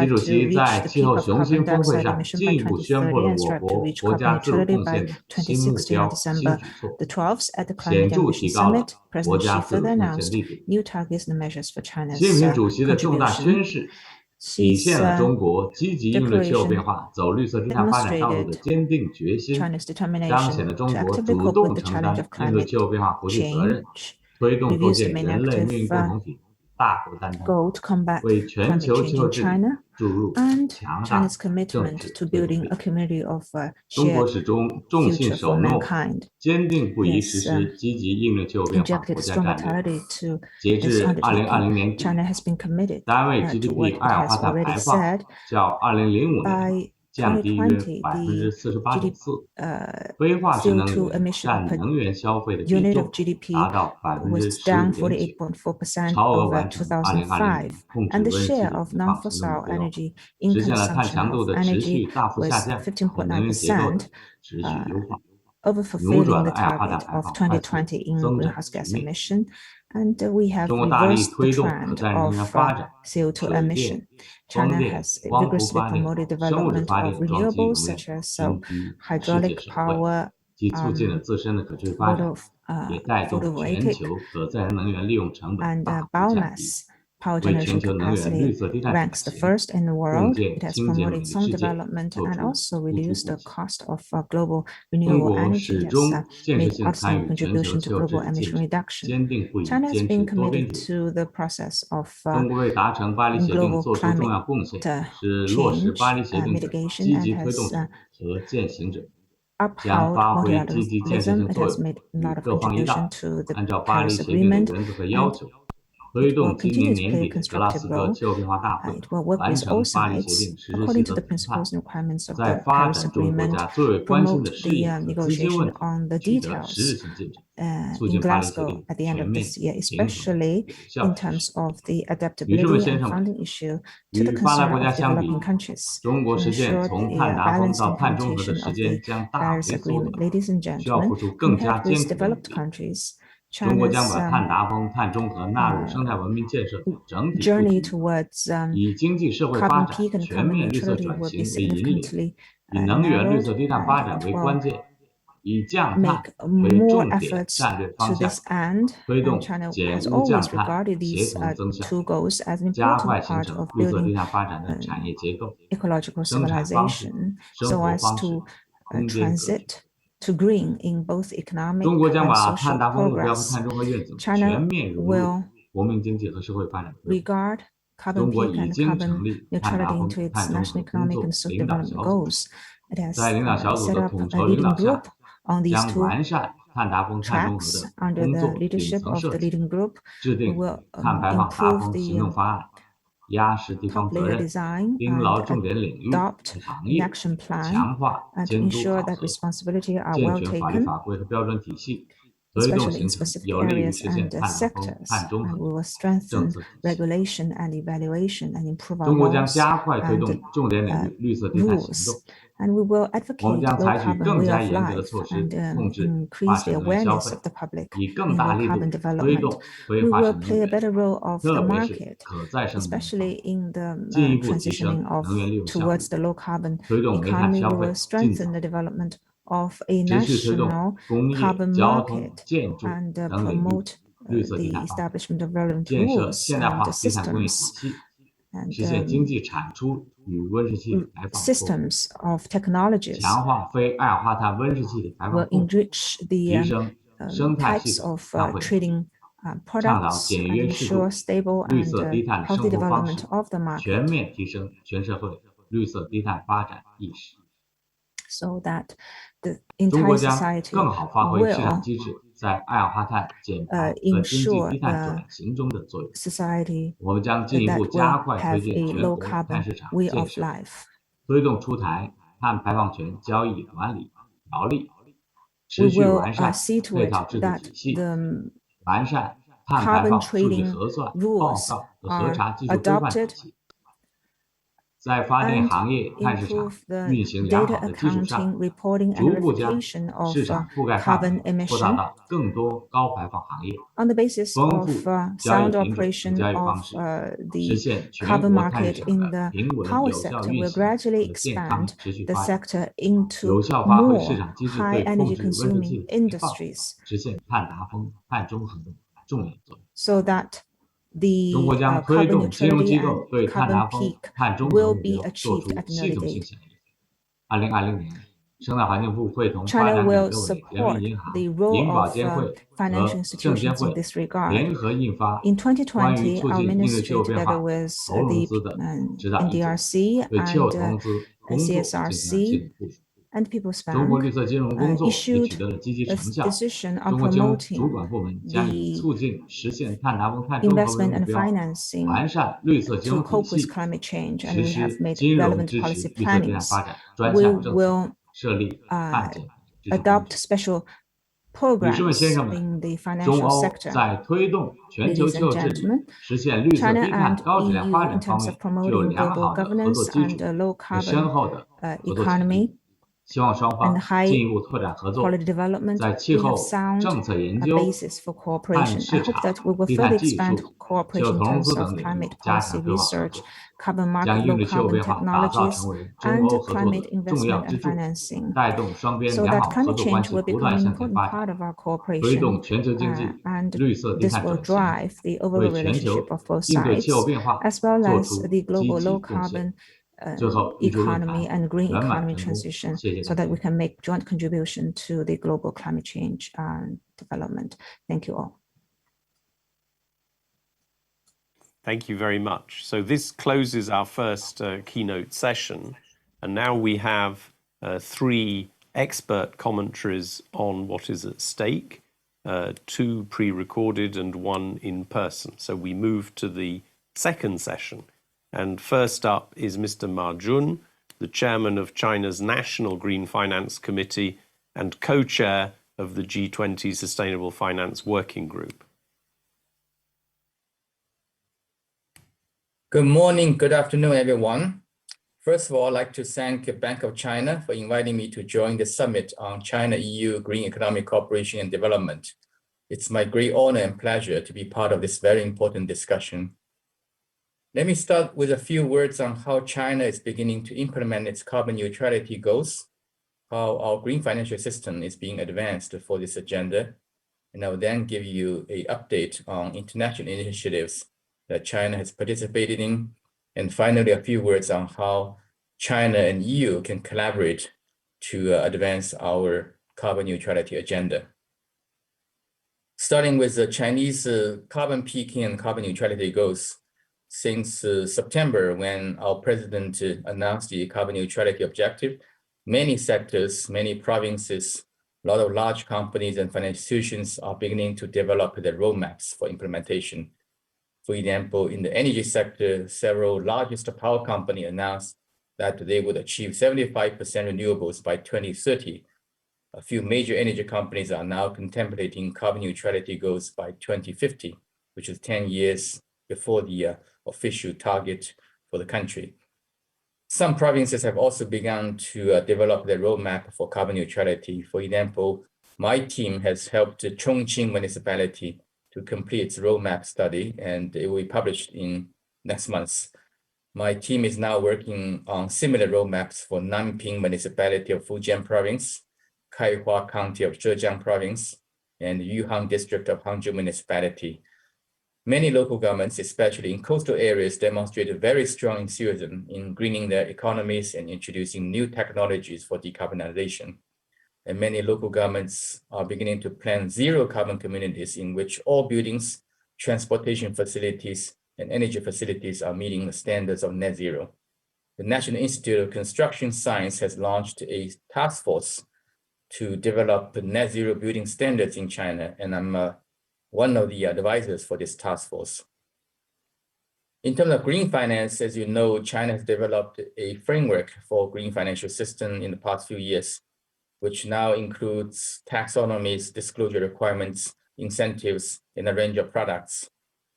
[SPEAKER 7] 习主席在气候雄心峰会上进一步宣布了我国国家自主贡献的新目标、新举措，显著提高了国家自主贡献力度。习近平主席的重大宣示体现了中国积极应对气候变化、走绿色低碳发展道路的坚定决心，彰显了中国主动承担应对气候变化国际责任，推动构建人类命运共同体大国担当，为全球气候治理注入强大政治推动力。中国始终重信守诺，坚定不移实施积极应对气候变化国家战略。截至2020年底，单位 GDP 二氧化碳排放较2005年降低约 48.4%， 非化石能源占能源消费的比重达到 15.9%， 超额完成2020年控制温室气体放生的目标，实现了碳强度的持续大幅下降和能源结构的持续优化，扭转了二氧化碳排放快速增长局面。中国大力推动可再生能源发展，水电、风电、光伏发电、生物质发电装机容量均居世界首位，既促进了自身的可持续发展，也带动全球可再生能源利用成本大幅降低，为全球能源绿色低碳转型、共建清洁美丽世界做出突出贡献。中国始终建设性参与全球气候治理进程，坚定不移坚持多边主义。中国为达成巴黎协定做出重要贡献，是落实巴黎协定的积极推动者和践行者，将发挥积极建设性作用，与各方一道，按照巴黎协定的原则和要求，推动今年年底的格拉斯哥气候变化大会完成巴黎协定实施细则谈判，在发展中国家最为关心的事业和资金问题取得实质性进展，促进巴黎协定全面、平衡、有效实施。女士们、先生们，与发达国家相比，中国实现从碳达峰到碳中和的时间将大幅缩短，需要付出更加艰苦的努力。中国将把碳达峰、碳中和纳入生态文明建设的整体布局，以经济社会发展全面绿色转型为引领，以能源绿色低碳发展为关键，以降碳为重点战略方向，推动减污降碳协同增效，加快形成绿色低碳发展的产业结构、生产方式、生活方式、空间格局。中国将把碳达峰目标和碳中和愿景全面融入国民经济和社会发展规划。中国已经成立碳达峰、碳中和工作领导小组，在领导小组的统筹领导下，将完善碳达峰、碳中和的工作顶层设计，制定碳排放达峰行动方案，压实地方责任，盯牢重点领域和行业，强化监督考核，健全法律法规和标准体系，推动形成有利于实现碳达峰、碳中和的政策体系。中国将加快推动重点领域绿色低碳行动。我们将采取更加严格的措施控制化石能源消费，以更大力度推动非化石能源，特别是可再生能源方面，进一步提升能源利用效率，推动煤炭消费进展，持续推动工业、交通、建筑等领域绿色低碳化，建设现代化低碳工业体系， and
[SPEAKER 5] 实现经济产出与温室气体排放
[SPEAKER 7] systems of technologies
[SPEAKER 5] 强化非二氧化碳温室气体排
[SPEAKER 7] will
[SPEAKER 5] 放控制，
[SPEAKER 7] enrich the
[SPEAKER 5] 提升生态系
[SPEAKER 7] types
[SPEAKER 5] 统
[SPEAKER 7] of
[SPEAKER 5] 碳汇能力，
[SPEAKER 7] trading
[SPEAKER 5] 倡导
[SPEAKER 7] products
[SPEAKER 5] 简
[SPEAKER 7] and
[SPEAKER 5] 约适度、
[SPEAKER 7] ensure stable
[SPEAKER 5] 绿
[SPEAKER 7] and
[SPEAKER 5] 色低碳的
[SPEAKER 7] healthy
[SPEAKER 5] 生活方
[SPEAKER 7] development
[SPEAKER 5] 式，
[SPEAKER 7] of the
[SPEAKER 5] 全
[SPEAKER 7] market
[SPEAKER 5] 面提升全社会绿色低碳发展意识。
[SPEAKER 7] so that the
[SPEAKER 5] 中国
[SPEAKER 7] entire
[SPEAKER 5] 将
[SPEAKER 7] society
[SPEAKER 5] 更好发挥市场
[SPEAKER 7] will
[SPEAKER 5] 机制在二氧化碳减排和经济
[SPEAKER 7] ensure
[SPEAKER 5] 低碳
[SPEAKER 7] the
[SPEAKER 5] 转型中的作用。
[SPEAKER 7] society
[SPEAKER 5] 我们将进一
[SPEAKER 7] that
[SPEAKER 5] 步
[SPEAKER 7] will
[SPEAKER 5] 加快推
[SPEAKER 7] have
[SPEAKER 5] 进
[SPEAKER 7] a
[SPEAKER 5] 全
[SPEAKER 7] low
[SPEAKER 5] 国
[SPEAKER 7] carbon
[SPEAKER 5] 碳市场
[SPEAKER 7] way
[SPEAKER 5] 建
[SPEAKER 7] of
[SPEAKER 5] 设，
[SPEAKER 7] life.
[SPEAKER 5] 推动出台碳排放权交易管理条例，
[SPEAKER 7] We
[SPEAKER 5] 持续
[SPEAKER 7] will
[SPEAKER 5] 完善
[SPEAKER 7] see to
[SPEAKER 5] 配
[SPEAKER 7] it
[SPEAKER 5] 套制度
[SPEAKER 7] that
[SPEAKER 5] 体系，
[SPEAKER 7] the
[SPEAKER 5] 完善碳排
[SPEAKER 7] carbon
[SPEAKER 5] 放数据
[SPEAKER 7] trading
[SPEAKER 5] 核算、报
[SPEAKER 7] rules
[SPEAKER 5] 告和核
[SPEAKER 7] are
[SPEAKER 5] 查技术规范体
[SPEAKER 7] adopted
[SPEAKER 5] 系， 在发电
[SPEAKER 7] and
[SPEAKER 5] 行业碳市场
[SPEAKER 7] improve the
[SPEAKER 5] 运行良
[SPEAKER 7] data
[SPEAKER 5] 好的基础
[SPEAKER 7] accounting,
[SPEAKER 5] 上，
[SPEAKER 7] reporting, and
[SPEAKER 5] 逐步将
[SPEAKER 7] verification of
[SPEAKER 5] 市场覆盖范
[SPEAKER 7] carbon
[SPEAKER 5] 围扩大
[SPEAKER 7] emission
[SPEAKER 5] 到更多高排放行业，
[SPEAKER 7] on the basis
[SPEAKER 5] 丰
[SPEAKER 7] of
[SPEAKER 5] 富交易
[SPEAKER 7] sound
[SPEAKER 5] 品种和
[SPEAKER 7] operation
[SPEAKER 5] 交易
[SPEAKER 7] of
[SPEAKER 5] 方式， 实
[SPEAKER 7] the
[SPEAKER 5] 现全
[SPEAKER 7] carbon
[SPEAKER 5] 国碳市
[SPEAKER 7] market
[SPEAKER 5] 场
[SPEAKER 7] in
[SPEAKER 5] 的
[SPEAKER 7] the
[SPEAKER 5] 平稳
[SPEAKER 7] power
[SPEAKER 5] 有效
[SPEAKER 7] sector
[SPEAKER 5] 运
[SPEAKER 7] will
[SPEAKER 5] 行
[SPEAKER 7] gradually
[SPEAKER 5] 和健康
[SPEAKER 7] expand
[SPEAKER 5] 持续
[SPEAKER 7] the
[SPEAKER 5] 发展，
[SPEAKER 7] sector into
[SPEAKER 5] 有效发挥市
[SPEAKER 7] more
[SPEAKER 5] 场机制
[SPEAKER 7] high
[SPEAKER 5] 对控
[SPEAKER 7] energy
[SPEAKER 5] 制温室气
[SPEAKER 7] consuming
[SPEAKER 5] 体排放，
[SPEAKER 7] industries
[SPEAKER 5] 实现碳达峰、碳中和的重要作用。
[SPEAKER 7] so that the
[SPEAKER 5] 中国将推
[SPEAKER 7] carbon
[SPEAKER 5] 动金融
[SPEAKER 7] neutrality
[SPEAKER 5] 机
[SPEAKER 7] and
[SPEAKER 5] 构对碳
[SPEAKER 7] carbon
[SPEAKER 5] 达峰、
[SPEAKER 7] peak
[SPEAKER 5] 碳中和
[SPEAKER 7] will
[SPEAKER 5] 目
[SPEAKER 7] be
[SPEAKER 5] 标做
[SPEAKER 7] achieved
[SPEAKER 5] 出
[SPEAKER 7] at an
[SPEAKER 5] 系
[SPEAKER 7] early
[SPEAKER 5] 统性
[SPEAKER 7] date.
[SPEAKER 5] 响应。2020年，生态环境部会同发
[SPEAKER 7] China
[SPEAKER 5] 展改
[SPEAKER 7] will
[SPEAKER 5] 革委、人民
[SPEAKER 7] support
[SPEAKER 5] 银行、
[SPEAKER 7] the role
[SPEAKER 5] 银保
[SPEAKER 7] of
[SPEAKER 5] 监会
[SPEAKER 7] financial
[SPEAKER 5] 和证监
[SPEAKER 7] institutions in
[SPEAKER 5] 会
[SPEAKER 7] this regard.
[SPEAKER 5] 联合印发
[SPEAKER 7] In
[SPEAKER 5] 关于
[SPEAKER 7] 2020,
[SPEAKER 5] 促
[SPEAKER 7] our
[SPEAKER 5] 进应对气
[SPEAKER 7] ministry,
[SPEAKER 5] 候变
[SPEAKER 7] together
[SPEAKER 5] 化
[SPEAKER 7] with
[SPEAKER 5] 投融
[SPEAKER 7] the
[SPEAKER 5] 资的指导意见，
[SPEAKER 7] NDRC
[SPEAKER 5] 对气候
[SPEAKER 7] and
[SPEAKER 5] 投融资工作进行了系
[SPEAKER 7] CSRC
[SPEAKER 5] 统部署。
[SPEAKER 7] and People's
[SPEAKER 5] 中国
[SPEAKER 7] Bank
[SPEAKER 5] 绿色金融工作已
[SPEAKER 7] issued
[SPEAKER 5] 取得了积极
[SPEAKER 7] a
[SPEAKER 5] 成效。
[SPEAKER 7] decision on
[SPEAKER 5] 中国金融主
[SPEAKER 7] promoting
[SPEAKER 5] 管部门将以
[SPEAKER 7] the
[SPEAKER 5] 促进实现碳达峰、碳中和为
[SPEAKER 7] investment
[SPEAKER 5] 目
[SPEAKER 7] and
[SPEAKER 5] 标，
[SPEAKER 7] financing
[SPEAKER 5] 完善绿色金
[SPEAKER 7] to
[SPEAKER 5] 融体
[SPEAKER 7] cope with
[SPEAKER 5] 系，
[SPEAKER 7] climate change, and
[SPEAKER 5] 实
[SPEAKER 7] we have
[SPEAKER 5] 施
[SPEAKER 7] made
[SPEAKER 5] 金融
[SPEAKER 7] relevant
[SPEAKER 5] 支持
[SPEAKER 7] policy
[SPEAKER 5] 绿色低碳
[SPEAKER 7] plannings.
[SPEAKER 5] 发展专
[SPEAKER 7] We
[SPEAKER 5] 项政策，
[SPEAKER 7] will
[SPEAKER 5] 设立半减支持工
[SPEAKER 7] adopt
[SPEAKER 5] 具。
[SPEAKER 7] special
[SPEAKER 5] 女士们、先
[SPEAKER 7] programs
[SPEAKER 5] 生们，
[SPEAKER 7] in the
[SPEAKER 5] 中
[SPEAKER 7] financial
[SPEAKER 5] 欧
[SPEAKER 7] sector.
[SPEAKER 5] 在推动全球
[SPEAKER 7] Ladies
[SPEAKER 5] 气
[SPEAKER 7] and
[SPEAKER 5] 候治理、
[SPEAKER 7] gentlemen,
[SPEAKER 5] 实现绿色
[SPEAKER 7] China
[SPEAKER 5] 低碳
[SPEAKER 7] and
[SPEAKER 5] 高质量
[SPEAKER 7] EU
[SPEAKER 5] 发
[SPEAKER 7] in
[SPEAKER 5] 展方
[SPEAKER 7] terms
[SPEAKER 5] 面
[SPEAKER 7] of
[SPEAKER 5] 具有
[SPEAKER 7] promoting
[SPEAKER 5] 良
[SPEAKER 7] global
[SPEAKER 5] 好的合作
[SPEAKER 7] governance
[SPEAKER 5] 基
[SPEAKER 7] and
[SPEAKER 5] 础
[SPEAKER 7] a low
[SPEAKER 5] 和深
[SPEAKER 7] carbon
[SPEAKER 5] 厚的合作潜力。
[SPEAKER 7] economy
[SPEAKER 5] 希望双
[SPEAKER 7] and
[SPEAKER 5] 方
[SPEAKER 7] high
[SPEAKER 5] 进一步拓展合作，
[SPEAKER 7] quality development,
[SPEAKER 5] 在气
[SPEAKER 7] we have
[SPEAKER 5] 候
[SPEAKER 7] sound
[SPEAKER 5] 政策研
[SPEAKER 7] a
[SPEAKER 5] 究、
[SPEAKER 7] basis for
[SPEAKER 5] 碳
[SPEAKER 7] cooperation. I
[SPEAKER 5] 市
[SPEAKER 7] hope
[SPEAKER 5] 场、
[SPEAKER 7] that we will
[SPEAKER 5] 低
[SPEAKER 7] further
[SPEAKER 5] 碳技
[SPEAKER 7] expand
[SPEAKER 5] 术、气候
[SPEAKER 7] cooperation in
[SPEAKER 5] 投融资
[SPEAKER 7] terms of
[SPEAKER 5] 等领域
[SPEAKER 7] climate
[SPEAKER 5] 加
[SPEAKER 7] policy
[SPEAKER 5] 强对话合
[SPEAKER 7] research,
[SPEAKER 5] 作，
[SPEAKER 7] carbon
[SPEAKER 5] 将
[SPEAKER 7] market,
[SPEAKER 5] 应
[SPEAKER 7] low
[SPEAKER 5] 对气候
[SPEAKER 7] carbon
[SPEAKER 5] 变化打造
[SPEAKER 7] technologies,
[SPEAKER 5] 成为中
[SPEAKER 7] and
[SPEAKER 5] 欧合作
[SPEAKER 7] climate
[SPEAKER 5] 的重要
[SPEAKER 7] investment
[SPEAKER 5] 支
[SPEAKER 7] and
[SPEAKER 5] 柱，
[SPEAKER 7] financing,
[SPEAKER 5] 带动双边
[SPEAKER 7] so
[SPEAKER 5] 良
[SPEAKER 7] that
[SPEAKER 5] 好合
[SPEAKER 7] climate
[SPEAKER 5] 作关
[SPEAKER 7] change
[SPEAKER 5] 系
[SPEAKER 7] will
[SPEAKER 5] 不断
[SPEAKER 7] become an
[SPEAKER 5] 向前
[SPEAKER 7] important
[SPEAKER 5] 发
[SPEAKER 7] part
[SPEAKER 5] 展，
[SPEAKER 7] of our
[SPEAKER 5] 推
[SPEAKER 7] cooperation,
[SPEAKER 5] 动全球经济
[SPEAKER 7] and
[SPEAKER 5] 绿色低
[SPEAKER 7] this
[SPEAKER 5] 碳
[SPEAKER 7] will
[SPEAKER 5] 转型，
[SPEAKER 7] drive the
[SPEAKER 5] 为
[SPEAKER 7] overall
[SPEAKER 5] 全球
[SPEAKER 7] relationship of both
[SPEAKER 5] 应对气候
[SPEAKER 7] sides,
[SPEAKER 5] 变化
[SPEAKER 7] as well
[SPEAKER 5] 做
[SPEAKER 7] as
[SPEAKER 5] 出
[SPEAKER 7] the
[SPEAKER 5] 积
[SPEAKER 7] global
[SPEAKER 5] 极
[SPEAKER 7] low
[SPEAKER 5] 贡献。
[SPEAKER 7] carbon
[SPEAKER 5] 最后，预祝论
[SPEAKER 7] economy
[SPEAKER 5] 坛
[SPEAKER 7] and green
[SPEAKER 5] 圆满
[SPEAKER 7] economy
[SPEAKER 5] 成功。
[SPEAKER 7] transition,
[SPEAKER 5] 谢谢
[SPEAKER 7] so
[SPEAKER 5] 大
[SPEAKER 7] that
[SPEAKER 5] 家。
[SPEAKER 7] we can make joint contribution to the global climate change and development. Thank you all.
[SPEAKER 1] Thank you very much. So this closes our first keynote session. And now we have 3 expert commentaries on what is at stake, 2 pre-recorded and 1 in person. So we move to the second session. And first up is Mr. Ma Jun, the chairman of China's National Green Finance Committee and co-chair of the G20 Sustainable Finance Working Group.
[SPEAKER 8] Good morning, good afternoon, everyone. First of all, I'd like to thank Bank of China for inviting me to join the summit on China-EU Green Economic Cooperation and Development. It's my great honor and pleasure to be part of this very important discussion. Let me start with a few words on how China is beginning to implement its carbon neutrality goals, how our green financial system is being advanced for this agenda, and I will then give you an update on international initiatives that China has participated in, and finally, a few words on how China and EU can collaborate to advance our carbon neutrality agenda. Starting with the Chinese carbon peaking and carbon neutrality goals, since September, when our president announced the carbon neutrality objective, many sectors, many provinces, a lot of large companies and financial institutions are beginning to develop their roadmaps for implementation. For example, in the energy sector, several largest power companies announced that they would achieve 75% renewables by 2030. A few major energy companies are now contemplating carbon neutrality goals by 2050, which is 10 years before the official target for the country. Some provinces have also begun to develop their roadmap for carbon neutrality. For example, my team has helped Chongqing municipality to complete its roadmap study, and it will be published in next month. My team is now working on similar roadmaps for Nanping municipality of Fujian province, Kaihua County of Zhejiang province, and Yuhang district of Hangzhou municipality. many local governments, especially in coastal areas, demonstrated very strong enthusiasm in greening their economies and introducing new technologies for decarbonization. And many local governments are beginning to plan zero carbon communities in which all buildings, transportation facilities, and energy facilities are meeting the standards of net zero. The National Institute of Construction Science has launched a task force to develop net zero building standards in China, and I'm one of the advisors for this task force. In terms of green finance, as you know, China has developed a framework for green financial system in the past few years, which now includes taxonomies, disclosure requirements, incentives in a range of products.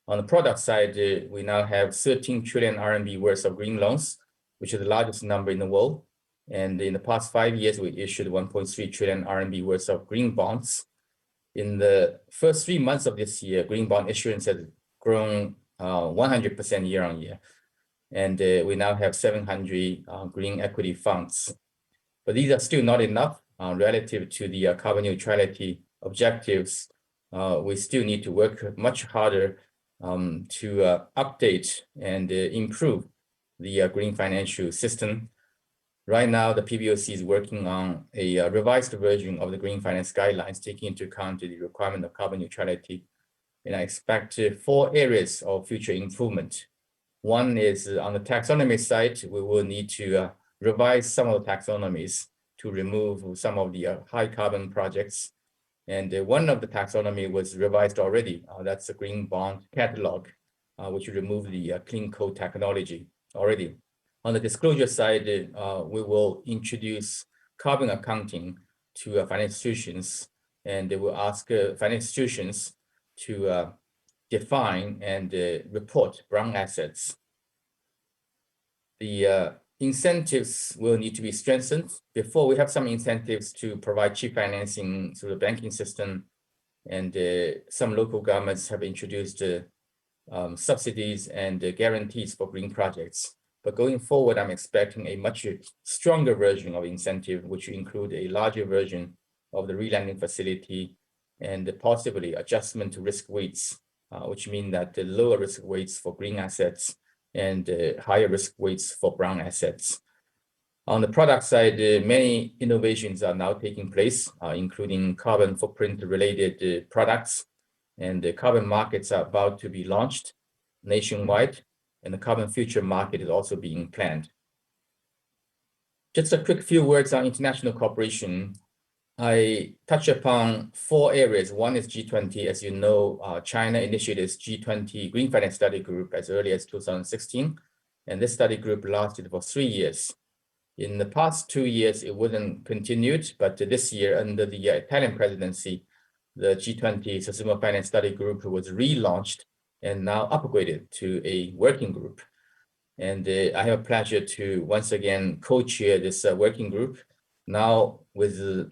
[SPEAKER 8] On the product side, we now have 13 trillion RMB worth of green loans, which is the largest number in the world. And in the past 5 years, we issued 1.3 trillion RMB worth of green bonds. In the first 3 months of this year, green bond issuance has grown 100% year on year. And we now have 700 green equity funds. But these are still not enough relative to the carbon neutrality objectives. We still need to work much harder to update and improve the green financial system. Right now, the PBOC is working on a revised version of the green finance guidelines, taking into account the requirement of carbon neutrality. And I expect 4 areas of future improvement. One is on the taxonomy side, we will need to revise some of the taxonomies to remove some of the high carbon projects. And one of the taxonomy was revised already. That's the green bond catalog, which removed the clean coal technology already. On the disclosure side, we will introduce carbon accounting to financial institutions, and they will ask financial institutions to define and report brown assets. The incentives will need to be strengthened. Before, we have some incentives to provide cheap financing through the banking system, and some local governments have introduced subsidies and guarantees for green projects. But going forward, I'm expecting a much stronger version of incentive, which will include a larger version of the relending facility and possibly adjustment to risk weights, which mean that the lower risk weights for green assets and higher risk weights for brown assets. On the product side, many innovations are now taking place, including carbon footprint related products, and the carbon markets are about to be launched nationwide, and the carbon future market is also being planned. Just a quick few words on international cooperation. I touch upon 4 areas. One is G20. As you know, China initiated its G20 Green Finance Study Group as early as 2016, and this study group lasted for 3 years. In the past 2 years, it wasn't continued, but this year, under the Italian presidency, the G20 Sustainable Finance Study Group was relaunched and now upgraded to a working group. And I have a pleasure to once again co-chair this working group, now with the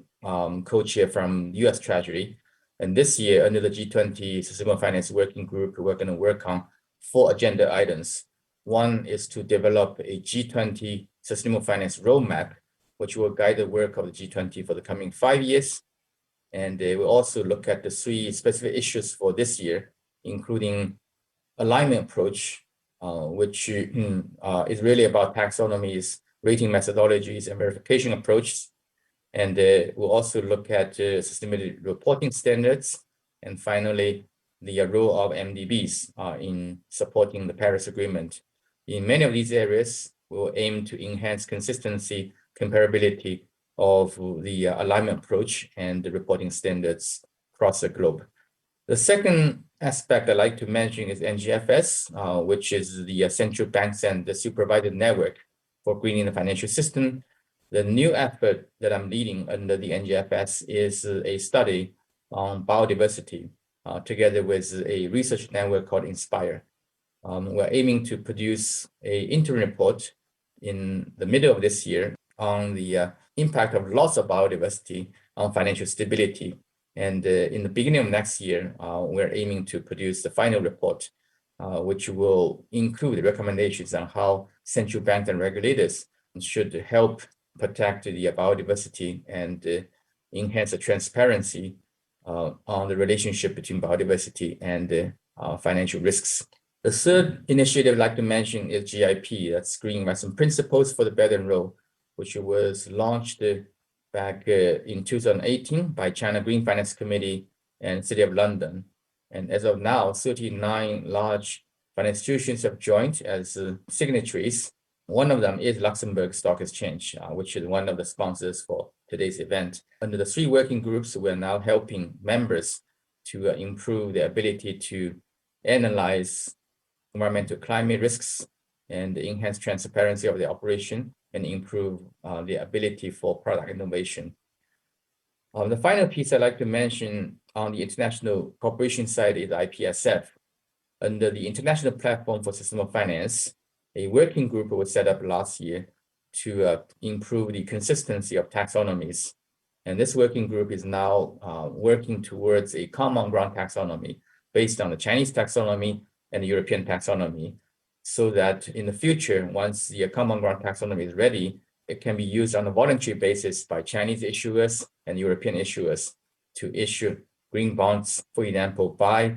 [SPEAKER 8] co-chair from US Treasury. And this year, under the G20 Sustainable Finance Working Group, we're going to work on 4 agenda items. One is to develop a G20 Sustainable Finance Roadmap, which will guide the work of the G20 for the coming 5 years. And we'll also look at the 3 specific issues for this year, including alignment approach, which is really about taxonomies, rating methodologies, and verification approaches. And we'll also look at sustainability reporting standards. And finally, the role of MDBs in supporting the Paris Agreement. In many of these areas, we'll aim to enhance consistency, comparability of the alignment approach and the reporting standards across the globe. The second aspect I'd like to mention is NGFS, which is the central banks and the supervisor network for greening the financial system. The new effort that I'm leading under the NGFS is a study on biodiversity, together with a research network called Inspire. We're aiming to produce an interim report in the middle of this year on the impact of loss of biodiversity on financial stability. And in the beginning of next year, we're aiming to produce the final report, which will include recommendations on how central banks and regulators should help protect the biodiversity and enhance the transparency on the relationship between biodiversity and financial risks. The third initiative I'd like to mention is GIP, that's Green Investment Principles for the Belt and Road, which was launched back in 2018 by China Green Finance Committee and City of London. And as of now, 39 large financial institutions have joined as signatories. One of them is Luxembourg Stock Exchange, which is one of the sponsors for today's event. Under the 3 working groups, we're now helping members to improve their ability to analyze environmental climate risks and enhance transparency of the operation and improve the ability for product innovation. The final piece I'd like to mention on the international cooperation side is IPSF. Under the International Platform for Sustainable Finance, a working group was set up last year to improve the consistency of taxonomies. And this working group is now working towards a common ground taxonomy based on the Chinese taxonomy and the European taxonomy, so that in the future, once the common ground taxonomy is ready, it can be used on a voluntary basis by Chinese issuers and European issuers to issue green bonds, for example, by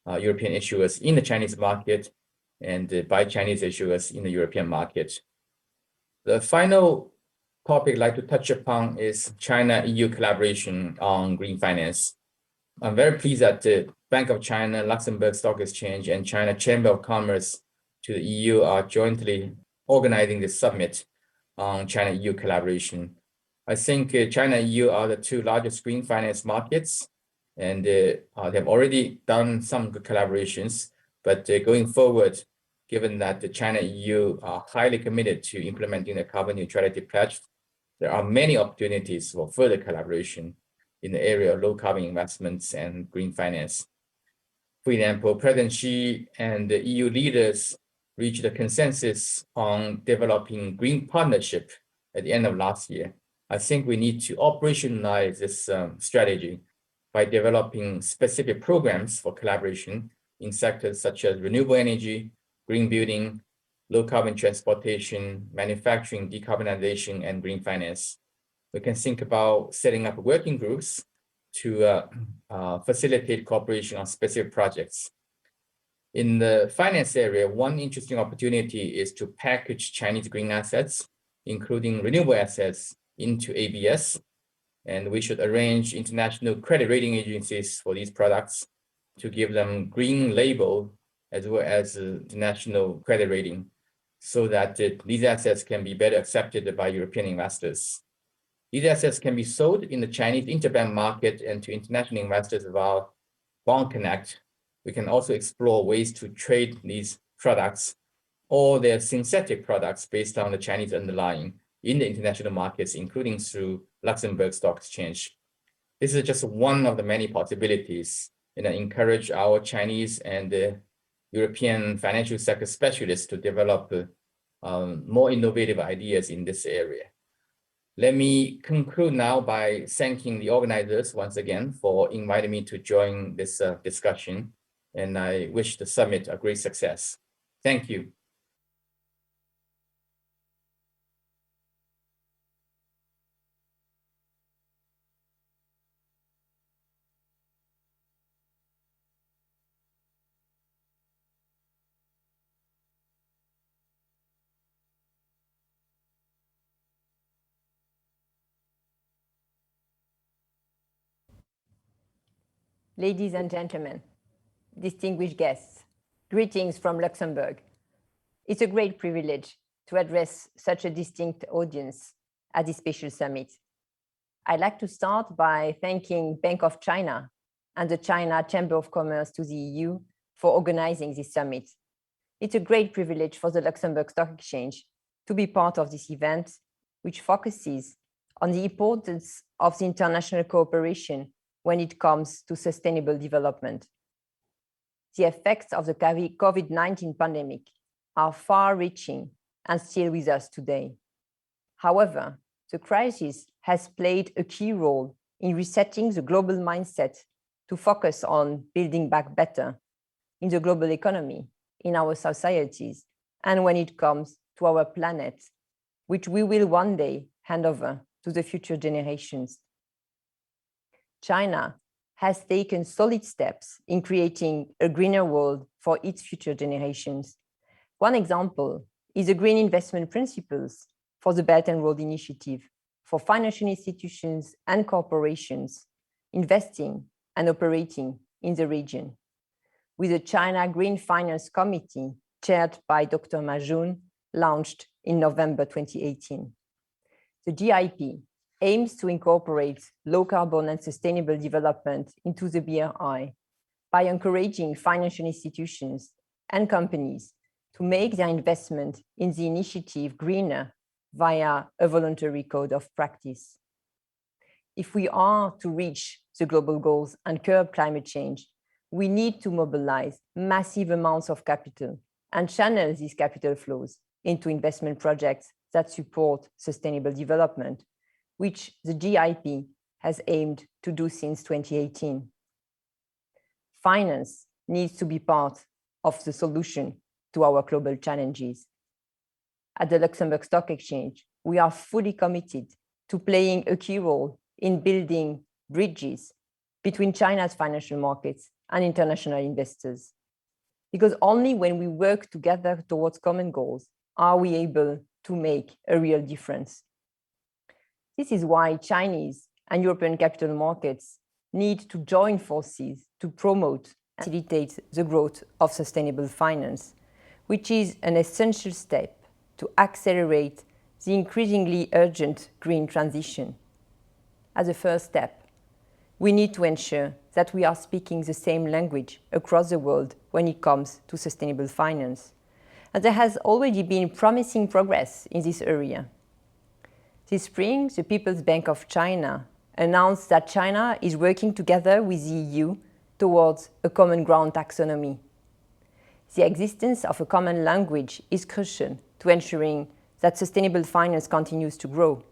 [SPEAKER 8] European issuers in the Chinese market and by Chinese issuers in the European market. The final topic I'd like to touch upon is China-EU collaboration on green finance. I'm very pleased that the Bank of China, Luxembourg Stock Exchange, and China Chamber of Commerce to the EU are jointly organizing this summit on China-EU collaboration. I think China and EU are the 2 largest green finance markets, and they have already done some good collaborations. But going forward, given that the China and EU are highly committed to implementing the carbon neutrality pledge, there are many opportunities for further collaboration in the area of low carbon investments and green finance. For example, President Xi and the EU leaders reached a consensus on developing green partnership at the end of last year. I think we need to operationalize this strategy by developing specific programs for collaboration in sectors such as renewable energy, green building, low carbon transportation, manufacturing, decarbonization, and green finance. We can think about setting up working groups to facilitate cooperation on specific projects. In the finance area, one interesting opportunity is to package Chinese green assets, including renewable assets, into ABS. And we should arrange international credit rating agencies for these products to give them green label as well as international credit rating, so that these assets can be better accepted by European investors. These assets can be sold in the Chinese interbank market and to international investors via Bond Connect. We can also explore ways to trade these products or their synthetic products based on the Chinese underlying in the international markets, including through Luxembourg Stock Exchange. This is just one of the many possibilities, and I encourage our Chinese and European financial sector specialists to develop more innovative ideas in this area. Let me conclude now by thanking the organizers once again for inviting me to join this discussion, and I wish the summit a great success. Thank you.
[SPEAKER 9] Ladies and gentlemen, distinguished guests, greetings from Luxembourg. It's a great privilege to address such a distinct audience at this special summit. I'd like to start by thanking Bank of China and the China Chamber of Commerce to the EU for organizing this summit. It's a great privilege for the Luxembourg Stock Exchange to be part of this event, which focuses on the importance of the international cooperation when it comes to sustainable development. The effects of the COVID-19 pandemic are far-reaching and still with us today. However, the crisis has played a key role in resetting the global mindset to focus on building back better in the global economy, in our societies, and when it comes to our planet, which we will one day hand over to the future generations. China has taken solid steps in creating a greener world for its future generations. One example is the Green Investment Principles for the Belt and Road Initiative for financial institutions and corporations investing and operating in the region, with the China Green Finance Committee chaired by Dr. Ma Jun, launched in November 2018. The GIP aims to incorporate low carbon and sustainable development into the BRI by encouraging financial institutions and companies to make their investment in the initiative greener via a voluntary code of practice. If we are to reach the global goals and curb climate change, we need to mobilize massive amounts of capital and channel these capital flows into investment projects that support sustainable development, which the GIP has aimed to do since 2018. Finance needs to be part of the solution to our global challenges. At the Luxembourg Stock Exchange, we are fully committed to playing a key role in building bridges between China's financial markets and international investors. Because only when we work together towards common goals are we able to make a real difference. This is why Chinese and European capital markets need to join forces to promote and facilitate the growth of sustainable finance, which is an essential step to accelerate the increasingly urgent green transition. As a first step, we need to ensure that we are speaking the same language across the world when it comes to sustainable finance. And there has already been promising progress in this area. This spring, the People's Bank of China announced that China is working together with the EU towards a common ground taxonomy. The existence of a common language is crucial to ensuring that sustainable finance continues to grow.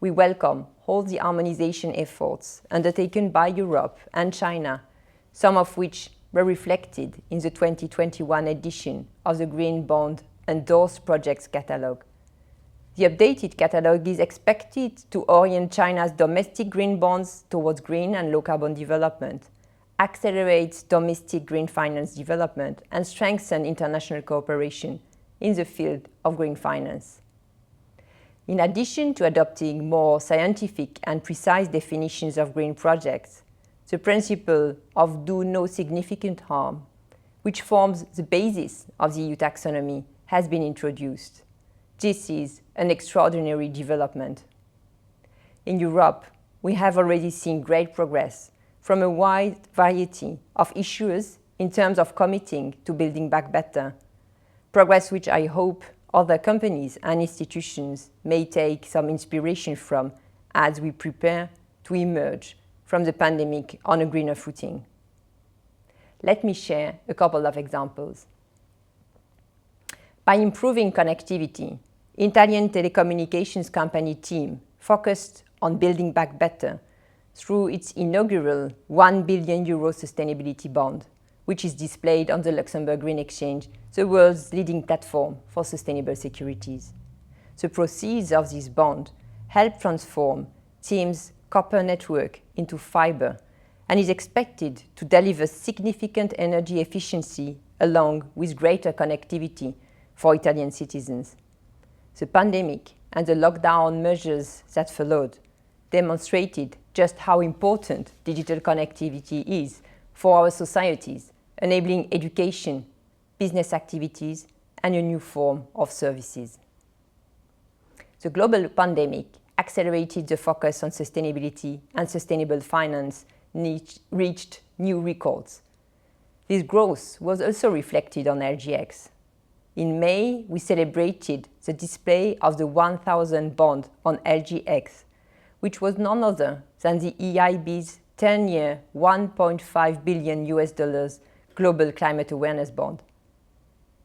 [SPEAKER 9] We welcome all the harmonization efforts undertaken by Europe and China, some of which were reflected in the 2021 edition of the Green Bond Endorsed Projects Catalogue. The updated catalogue is expected to orient China's domestic green bonds towards green and low carbon development, accelerate domestic green finance development, and strengthen international cooperation in the field of green finance. In addition to adopting more scientific and precise definitions of green projects, the principle of do no significant harm, which forms the basis of the EU taxonomy, has been introduced. This is an extraordinary development. In Europe, we have already seen great progress from a wide variety of issuers in terms of committing to building back better, progress which I hope other companies and institutions may take some inspiration from as we prepare to emerge from the pandemic on a greener footing. Let me share a couple of examples. By improving connectivity, Italian telecommunications company TIM focused on building back better through its inaugural €1 billion sustainability bond, which is displayed on the Luxembourg Green Exchange, the world's leading platform for sustainable securities. The proceeds of this bond help transform TIM's copper network into fiber and is expected to deliver significant energy efficiency along with greater connectivity for Italian citizens. The pandemic and the lockdown measures that followed demonstrated just how important digital connectivity is for our societies, enabling education, business activities, and a new form of services. The global pandemic accelerated the focus on sustainability, and sustainable finance reached new records. This growth was also reflected on LGX. In May, we celebrated the display of the 1000 bond on LGX, which was none other than the EIB's 10-year $1.5 billion global climate awareness bond.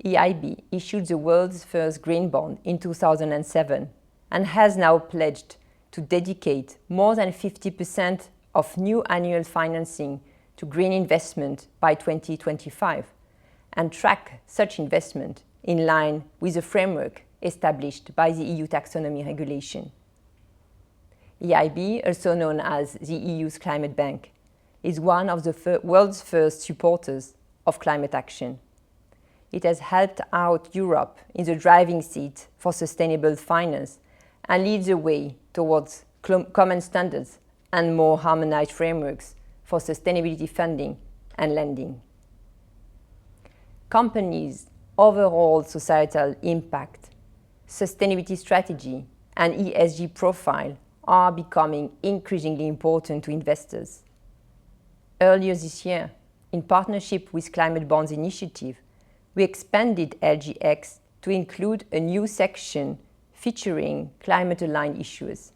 [SPEAKER 9] EIB issued the world's first green bond in 2007 and has now pledged to dedicate more than 50% of new annual financing to green investment by 2025 and track such investment in line with the framework established by the EU taxonomy regulation. EIB, also known as the EU's Climate Bank, is one of the world's first supporters of climate action. It has helped out Europe in the driving seat for sustainable finance and leads the way towards common standards and more harmonized frameworks for sustainability funding and lending. Companies' overall societal impact, sustainability strategy, and ESG profile are becoming increasingly important to investors. Earlier this year, in partnership with Climate Bonds Initiative, we expanded LGX to include a new section featuring climate-aligned issuers.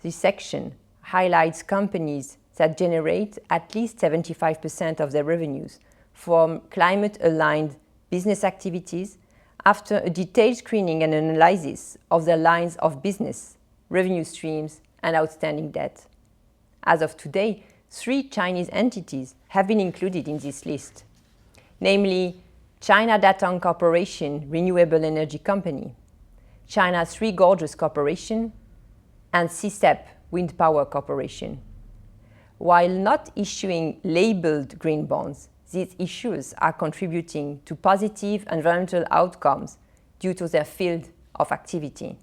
[SPEAKER 9] This section highlights companies that generate at least 75% of their revenues from climate-aligned business activities after a detailed screening and analysis of their lines of business, revenue streams, and outstanding debt. As of today, 3 Chinese entities have been included in this list, namely China Datong Corporation Renewable Energy Company, China Three Gorges Corporation, and CSEP Wind Power Corporation. While not issuing labeled green bonds, these issuers are contributing to positive environmental outcomes due to their field of activity.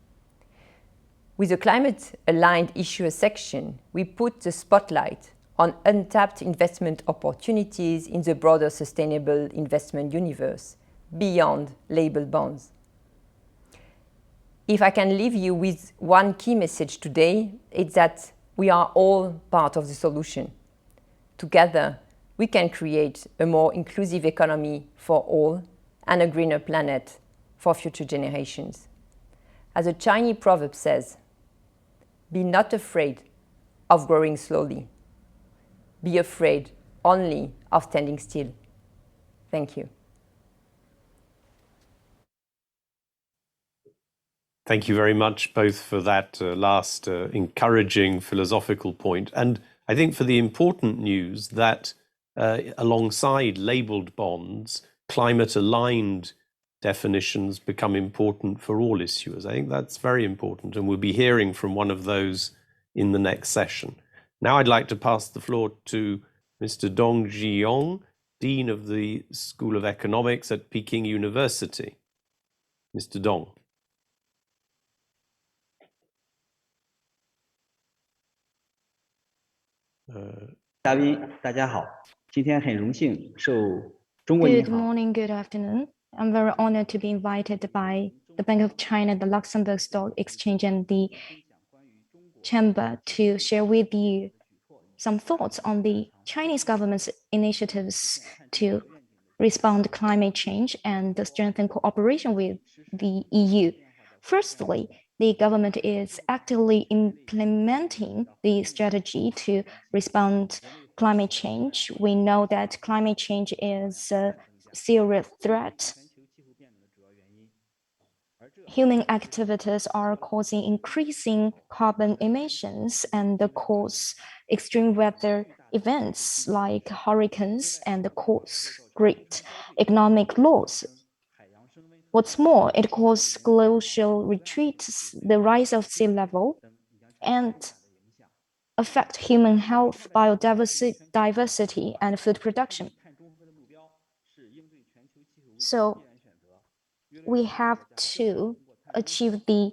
[SPEAKER 9] With the climate-aligned issuer section, we put the spotlight on untapped investment opportunities in the broader sustainable investment universe, beyond labeled bonds. If I can leave you with one key message today, it's that we are all part of the solution. Together, we can create a more inclusive economy for all and a greener planet for future generations. As a Chinese proverb says, be not afraid of growing slowly. Be afraid only of standing still. Thank you.
[SPEAKER 1] Thank you very much both for that last encouraging philosophical point, and I think for the important news that alongside labelled bonds, climate-aligned definitions become important for all issuers. I think that's very important, and we'll be hearing from one of those in the next session. Now I'd like to pass the floor to Mr. Dong Zhiyong, Dean of the School of Economics at Peking University. Mr. Dong.
[SPEAKER 10] 嘉宾大家好，今天很荣幸受中国银行。
[SPEAKER 11] Good morning, good afternoon. I'm very honored to be invited by the Bank of China, the Luxembourg Stock Exchange, and the Chamber to share with you some thoughts on the Chinese government's initiatives to respond to climate change and strengthen cooperation with the EU. Firstly, the government is actively implementing the strategy to respond to climate change. We know that climate change is a serious threat. Human activities are causing increasing carbon emissions and cause extreme weather events like hurricanes and cause great economic loss. What's more, it causes glacial retreats, the rise of sea level, and affect human health, biodiversity, and food production. So we have to achieve the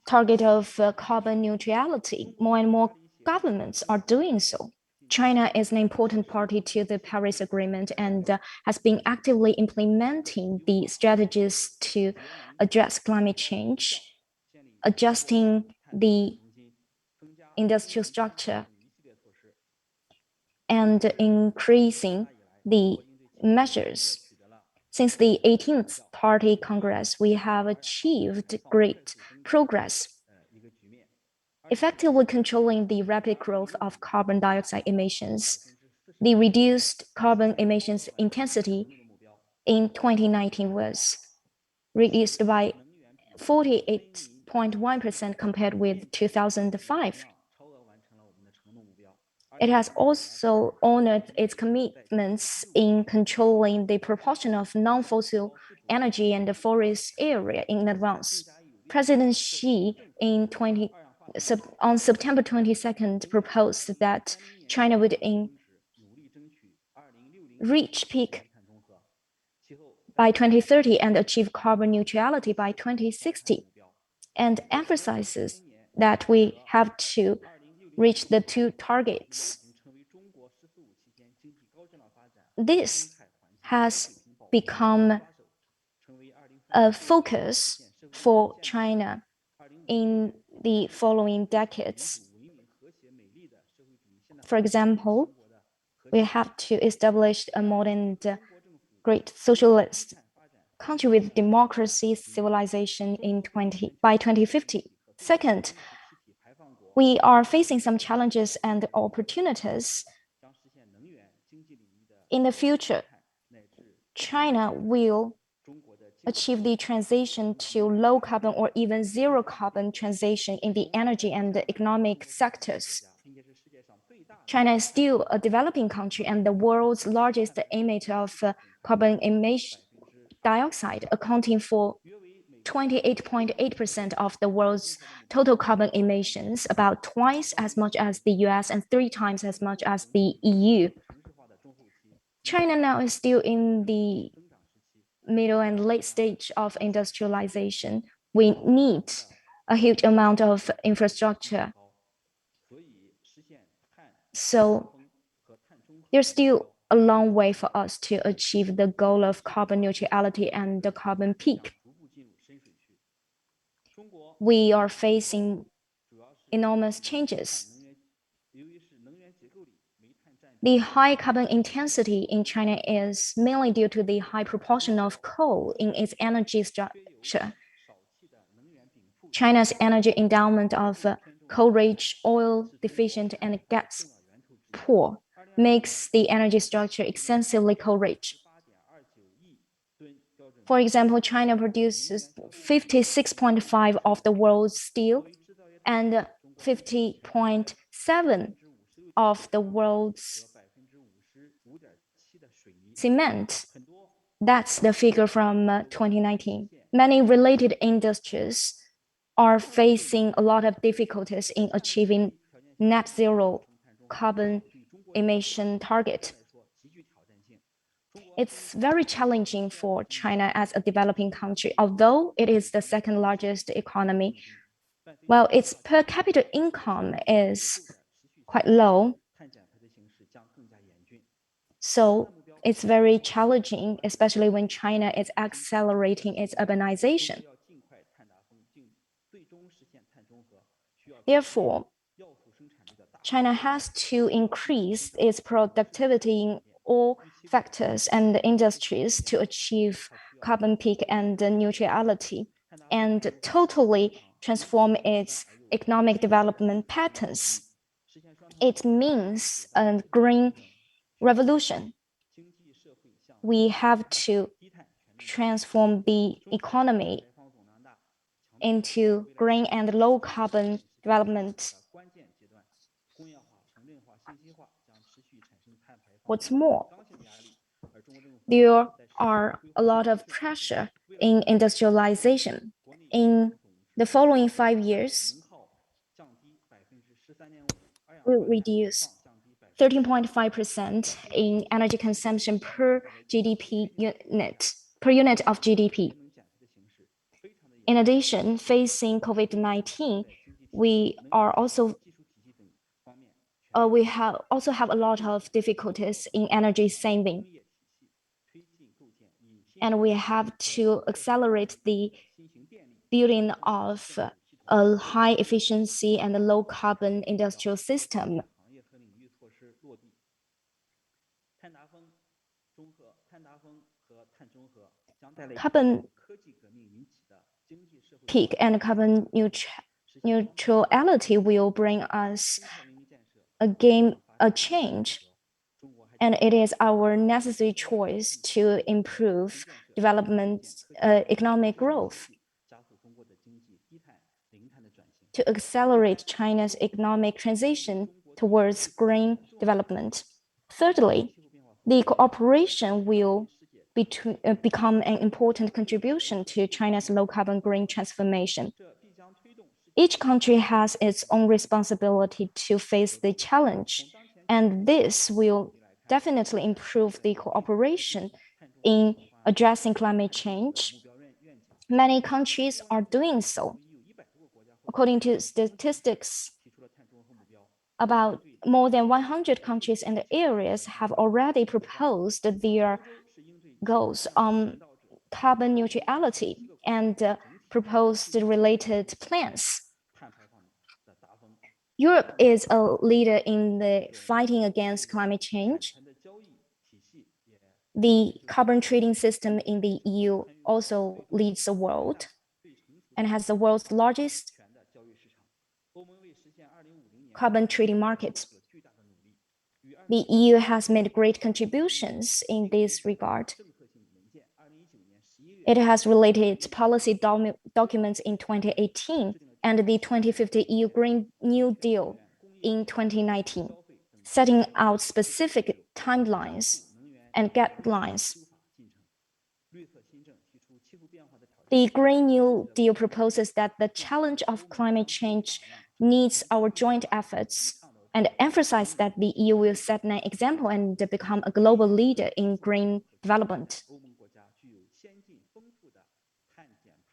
[SPEAKER 11] target of carbon neutrality. More and more governments are doing so. China is an important party to the Paris Agreement and has been actively implementing the strategies to address climate change, adjusting the industrial structure, and increasing the measures. Since the 18th Party Congress, we have achieved great progress, effectively controlling the rapid growth of carbon dioxide emissions. The reduced carbon emissions intensity in 2019 was reduced by 48.1% compared with 2005. It has also honored its commitments in controlling the proportion of non-fossil energy and the forest area in advance. President Xi in on September 22nd proposed that China would reach peak by 2030 and achieve carbon neutrality by 2060, and emphasizes that we have to reach the two targets. This has become a focus for China in the following decades. For example, we have to establish a modern, great socialist country with democracy, civilization by 2050. Second, we are facing some challenges and opportunities. In the future, China will achieve the transition to low carbon or even zero carbon transition in the energy and the economic sectors. China is still a developing country and the world's largest emitter of carbon dioxide, accounting for 28.8% of the world's total carbon emissions, about twice as much as the US and 3 times as much as the EU. China now is still in the middle and late stage of industrialization. We need a huge amount of infrastructure. So there's still a long way for us to achieve the goal of carbon neutrality and the carbon peak. We are facing enormous changes. The high carbon intensity in China is mainly due to the high proportion of coal in its energy structure. China's energy endowment of coal-rich, oil-deficient, and gas-poor makes the energy structure extensively coal-rich. For example, China produces 56.5% of the world's steel and 50.7% of the world's cement. That's the figure from 2019. Many related industries are facing a lot of difficulties in achieving net zero carbon emission target. It's very challenging for China as a developing country, although it is the second largest economy. Well, its per capita income is quite low. So it's very challenging, especially when China is accelerating its urbanization. Therefore, China has to increase its productivity in all factors and industries to achieve carbon peak and neutrality, and totally transform its economic development patterns. It means a green revolution. We have to transform the economy into green and low carbon development. What's more, there are a lot of pressure in industrialization. In the following 5 years, we'll reduce 13.5% in energy consumption per unit of GDP. In addition, facing COVID-19, we also have a lot of difficulties in energy saving. And we have to accelerate the building of a high efficiency and a low carbon industrial system. Carbon peak and carbon neutrality will bring us a change, and it is our necessary choice to improve development, economic growth, to accelerate China's economic transition towards green development. Thirdly, the cooperation will become an important contribution to China's low-carbon green transformation. Each country has its own responsibility to face the challenge, and this will definitely improve the cooperation in addressing climate change. Many countries are doing so. According to statistics, about more than 100 countries and areas have already proposed their goals on carbon neutrality and proposed related plans. Europe is a leader in the fighting against climate change. The carbon trading system in the EU also leads the world and has the world's largest carbon trading market. The EU has made great contributions in this regard. It has related its policy documents in 2018 and the 2050 EU Green New Deal in 2019, setting out specific timelines and guidelines. The Green New Deal proposes that the challenge of climate change needs our joint efforts and emphasize that the EU will set an example and become a global leader in green development.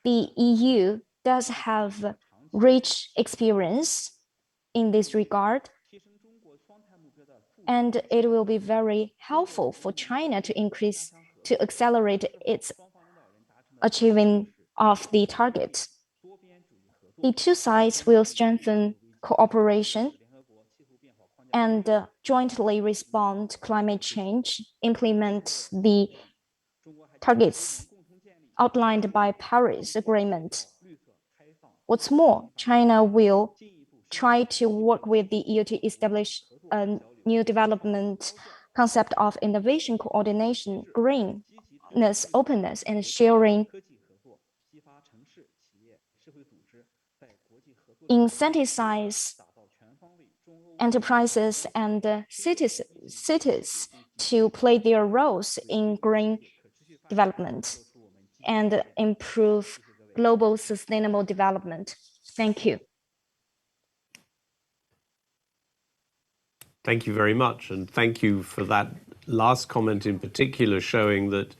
[SPEAKER 11] The EU does have rich experience in this regard, and it will be very helpful for China to accelerate its achieving of the target. The two sides will strengthen cooperation and jointly respond to climate change, implement the targets outlined by Paris Agreement. What's more, China will try to work with the EU to establish a new development concept of innovation, coordination, greenness, openness, and sharing. Incentivize enterprises and cities to play their roles in green development and improve global sustainable development. Thank you.
[SPEAKER 1] Thank you very much, and thank you for that last comment in particular, showing that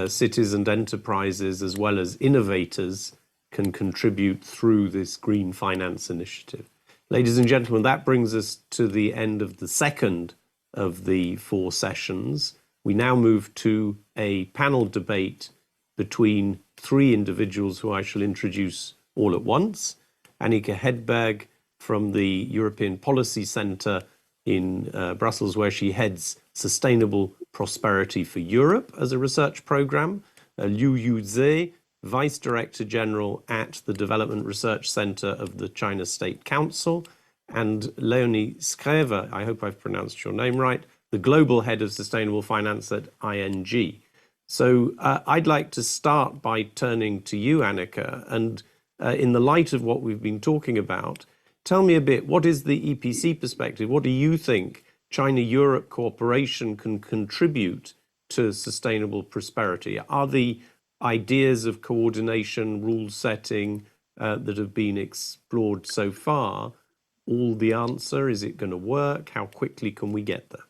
[SPEAKER 1] cities and enterprises as well as innovators can contribute through this green finance initiative. Ladies and gentlemen, that brings us to the end of the second of the 4 sessions. We now move to a panel debate between 3 individuals who I shall introduce all at once. Annika Hedberg from the European Policy Centre in Brussels, where she heads Sustainable Prosperity for Europe as a research programme. Liu Jin, Vice Director General at the Development Research Center of the China State Council, and Leonie Schreve, I hope I've pronounced your name right, the Global Head of Sustainable Finance at ING. So I'd like to start by turning to you, Annika, and in the light of what we've been talking about, tell me a bit, what is the EPC perspective? What do you think China-Europe cooperation can contribute to sustainable prosperity? Are the ideas of coordination, rule setting that have been explored so far all the answer? Is it going to work? How quickly can we get there?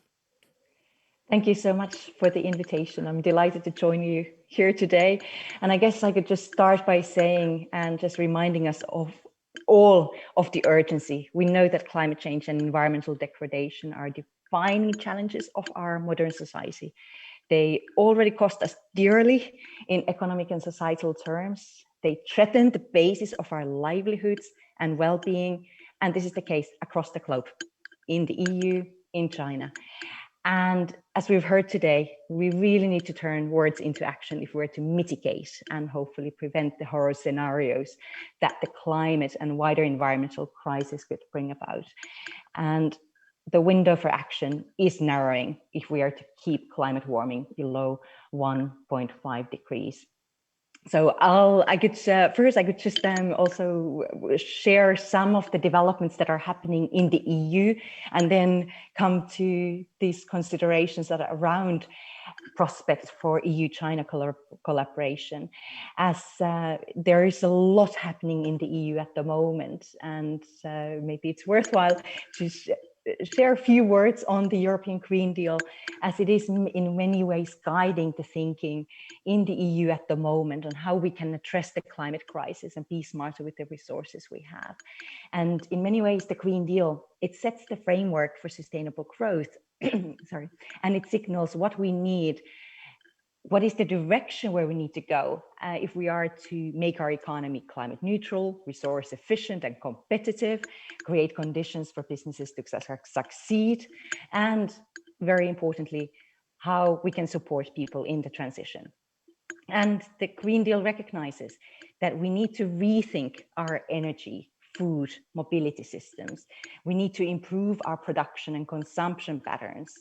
[SPEAKER 12] Thank you so much for the invitation. I'm delighted to join you here today. And I guess I could just start by saying and just reminding us of all of the urgency. We know that climate change and environmental degradation are defining challenges of our modern society. They already cost us dearly in economic and societal terms. They threaten the basis of our livelihoods and well-being. And this is the case across the globe, in the EU, in China. And as we've heard today, we really need to turn words into action if we're to mitigate and hopefully prevent the horror scenarios that the climate and wider environmental crisis could bring about. And the window for action is narrowing if we are to keep climate warming below 1.5 degrees. So I could just also share some of the developments that are happening in the EU, and then come to these considerations that are around prospects for EU-China collaboration, as there is a lot happening in the EU at the moment, and maybe it's worthwhile to share a few words on the European Green Deal, as it is in many ways guiding the thinking in the EU at the moment on how we can address the climate crisis and be smarter with the resources we have. And in many ways, the Green Deal, it sets the framework for sustainable growth, sorry, and it signals what we need, what is the direction where we need to go if we are to make our economy climate neutral, resource efficient and competitive, create conditions for businesses to succeed, and very importantly, how we can support people in the transition. And the Green Deal recognizes that we need to rethink our energy, food, mobility systems. We need to improve our production and consumption patterns,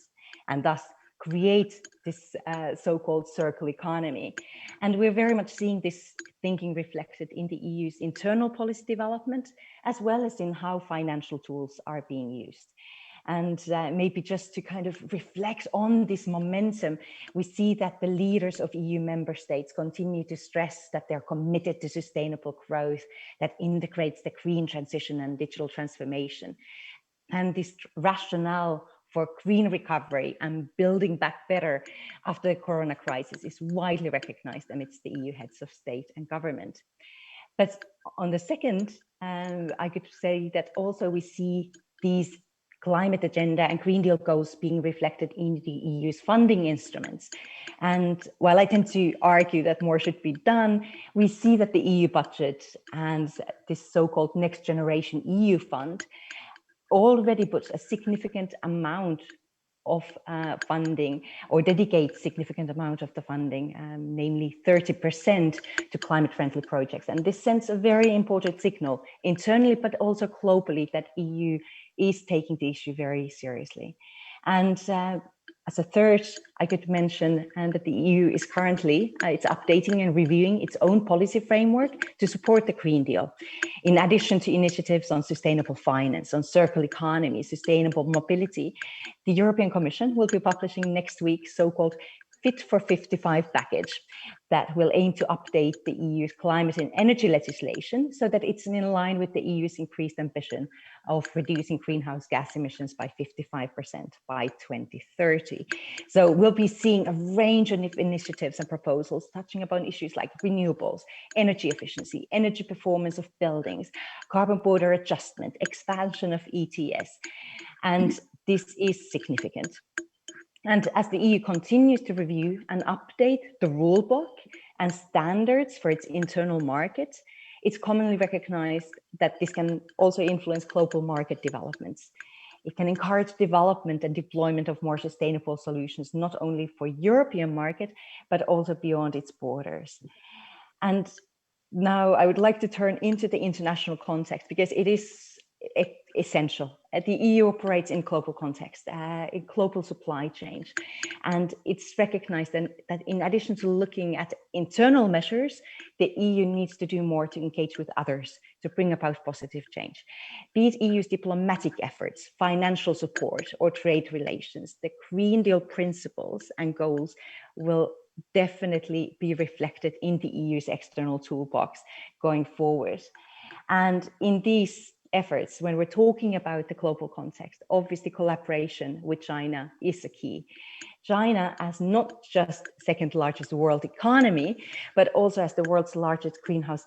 [SPEAKER 12] and thus create this so-called circular economy. And we're very much seeing this thinking reflected in the EU's internal policy development, as well as in how financial tools are being used. And maybe just to kind of reflect on this momentum, we see that the leaders of EU member states continue to stress that they're committed to sustainable growth that integrates the green transition and digital transformation. And this rationale for green recovery and building back better after the corona crisis is widely recognized amidst the EU heads of state and government. But on the second, I could say that also we see these climate agenda and Green Deal goals being reflected in the EU's funding instruments. And while I tend to argue that more should be done, we see that the EU budget and this so-called Next Generation EU Fund already puts a significant amount of funding, or dedicates significant amount of the funding, namely 30% to climate-friendly projects. And this sends a very important signal internally, but also globally, that EU is taking the issue very seriously. And as a third, I could mention that the EU is currently, it's updating and reviewing its own policy framework to support the Green Deal. In addition to initiatives on sustainable finance, on circular economy, sustainable mobility, the European Commission will be publishing next week so-called Fit for 55 package that will aim to update the EU's climate and energy legislation so that it's in line with the EU's increased ambition of reducing greenhouse gas emissions by 55% by 2030. So we'll be seeing a range of initiatives and proposals touching upon issues like renewables, energy efficiency, energy performance of buildings, carbon border adjustment, expansion of ETS. And this is significant. And as the EU continues to review and update the rulebook and standards for its internal market, it's commonly recognized that this can also influence global market developments. It can encourage development and deployment of more sustainable solutions, not only for European market, but also beyond its borders. And now I would like to turn into the international context, because it is essential. The EU operates in global context, in global supply chain, and it's recognized that in addition to looking at internal measures, the EU needs to do more to engage with others to bring about positive change. Be it EU's diplomatic efforts, financial support, or trade relations, the Green Deal principles and goals will definitely be reflected in the EU's external toolbox going forward. And in these efforts, when we're talking about the global context, obviously collaboration with China is a key. China as not just second largest world economy, but also as the world's largest greenhouse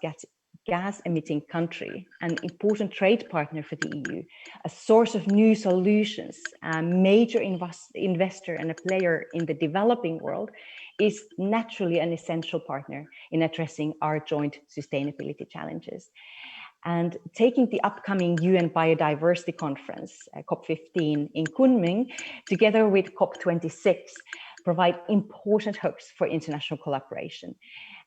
[SPEAKER 12] gas emitting country, an important trade partner for the EU, a source of new solutions, a major investor and a player in the developing world, is naturally an essential partner in addressing our joint sustainability challenges. And taking the upcoming UN Biodiversity Conference, COP15 in Kunming, together with COP26, provide important hopes for international collaboration.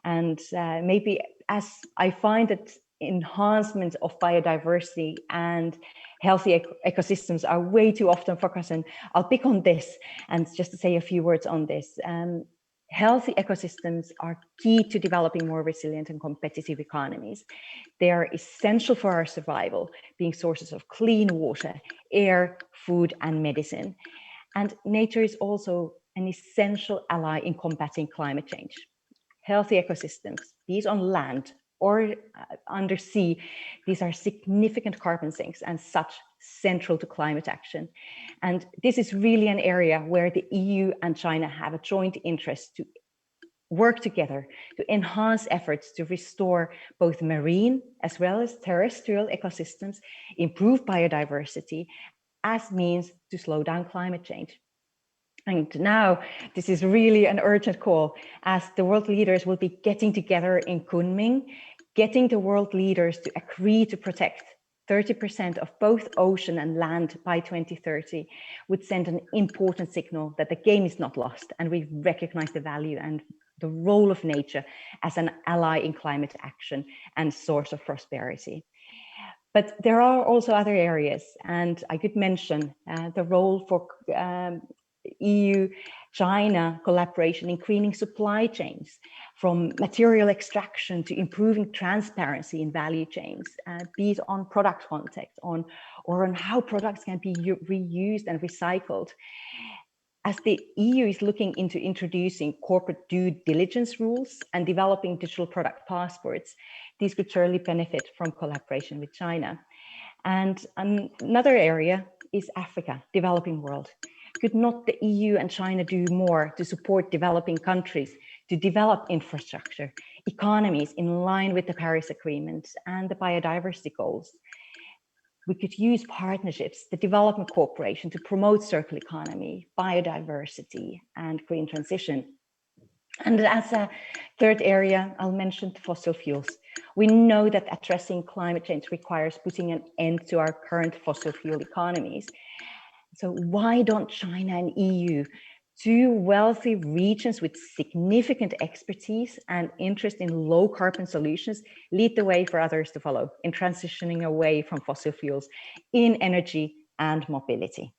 [SPEAKER 12] And maybe as I find that enhancement of biodiversity and healthy ecosystems are way too often focused on, I'll pick on this and just to say a few words on this. Healthy ecosystems are key to developing more resilient and competitive economies. They are essential for our survival, being sources of clean water, air, food, and medicine. And nature is also an essential ally in combating climate change. Healthy ecosystems, these on land or under sea, these are significant carbon sinks and such central to climate action. And this is really an area where the EU and China have a joint interest to work together to enhance efforts to restore both marine as well as terrestrial ecosystems, improve biodiversity as means to slow down climate change. And now this is really an urgent call, as the world leaders will be getting together in Kunming, getting the world leaders to agree to protect 30% of both ocean and land by 2030 would send an important signal that the game is not lost, and we recognize the value and the role of nature as an ally in climate action and source of prosperity. But there are also other areas, and I could mention the role for EU-China collaboration in greening supply chains, from material extraction to improving transparency in value chains, be it on product context, or on how products can be reused and recycled. As the EU is looking into introducing corporate due diligence rules and developing digital product passports, these could surely benefit from collaboration with China. And another area is Africa, developing world. Could not the EU and China do more to support developing countries to develop infrastructure, economies in line with the Paris Agreement and the biodiversity goals? We could use partnerships, the development cooperation to promote circular economy, biodiversity, and green transition. And as a third area, I'll mention fossil fuels. We know that addressing climate change requires putting an end to our current fossil fuel economies. So why don't China and EU, two wealthy regions with significant expertise and interest in low carbon solutions, lead the way for others to follow in transitioning away from fossil fuels in energy and mobility?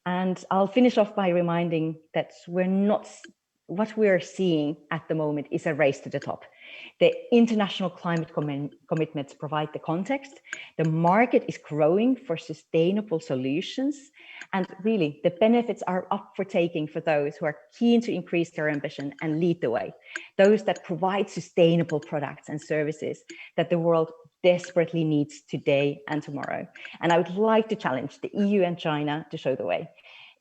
[SPEAKER 12] And I'll finish off by reminding that what we are seeing at the moment is a race to the top. The international climate commitments provide the context. The market is growing for sustainable solutions. And really, the benefits are up for taking for those who are keen to increase their ambition and lead the way. Those that provide sustainable products and services that the world desperately needs today and tomorrow. And I would like to challenge the EU and China to show the way.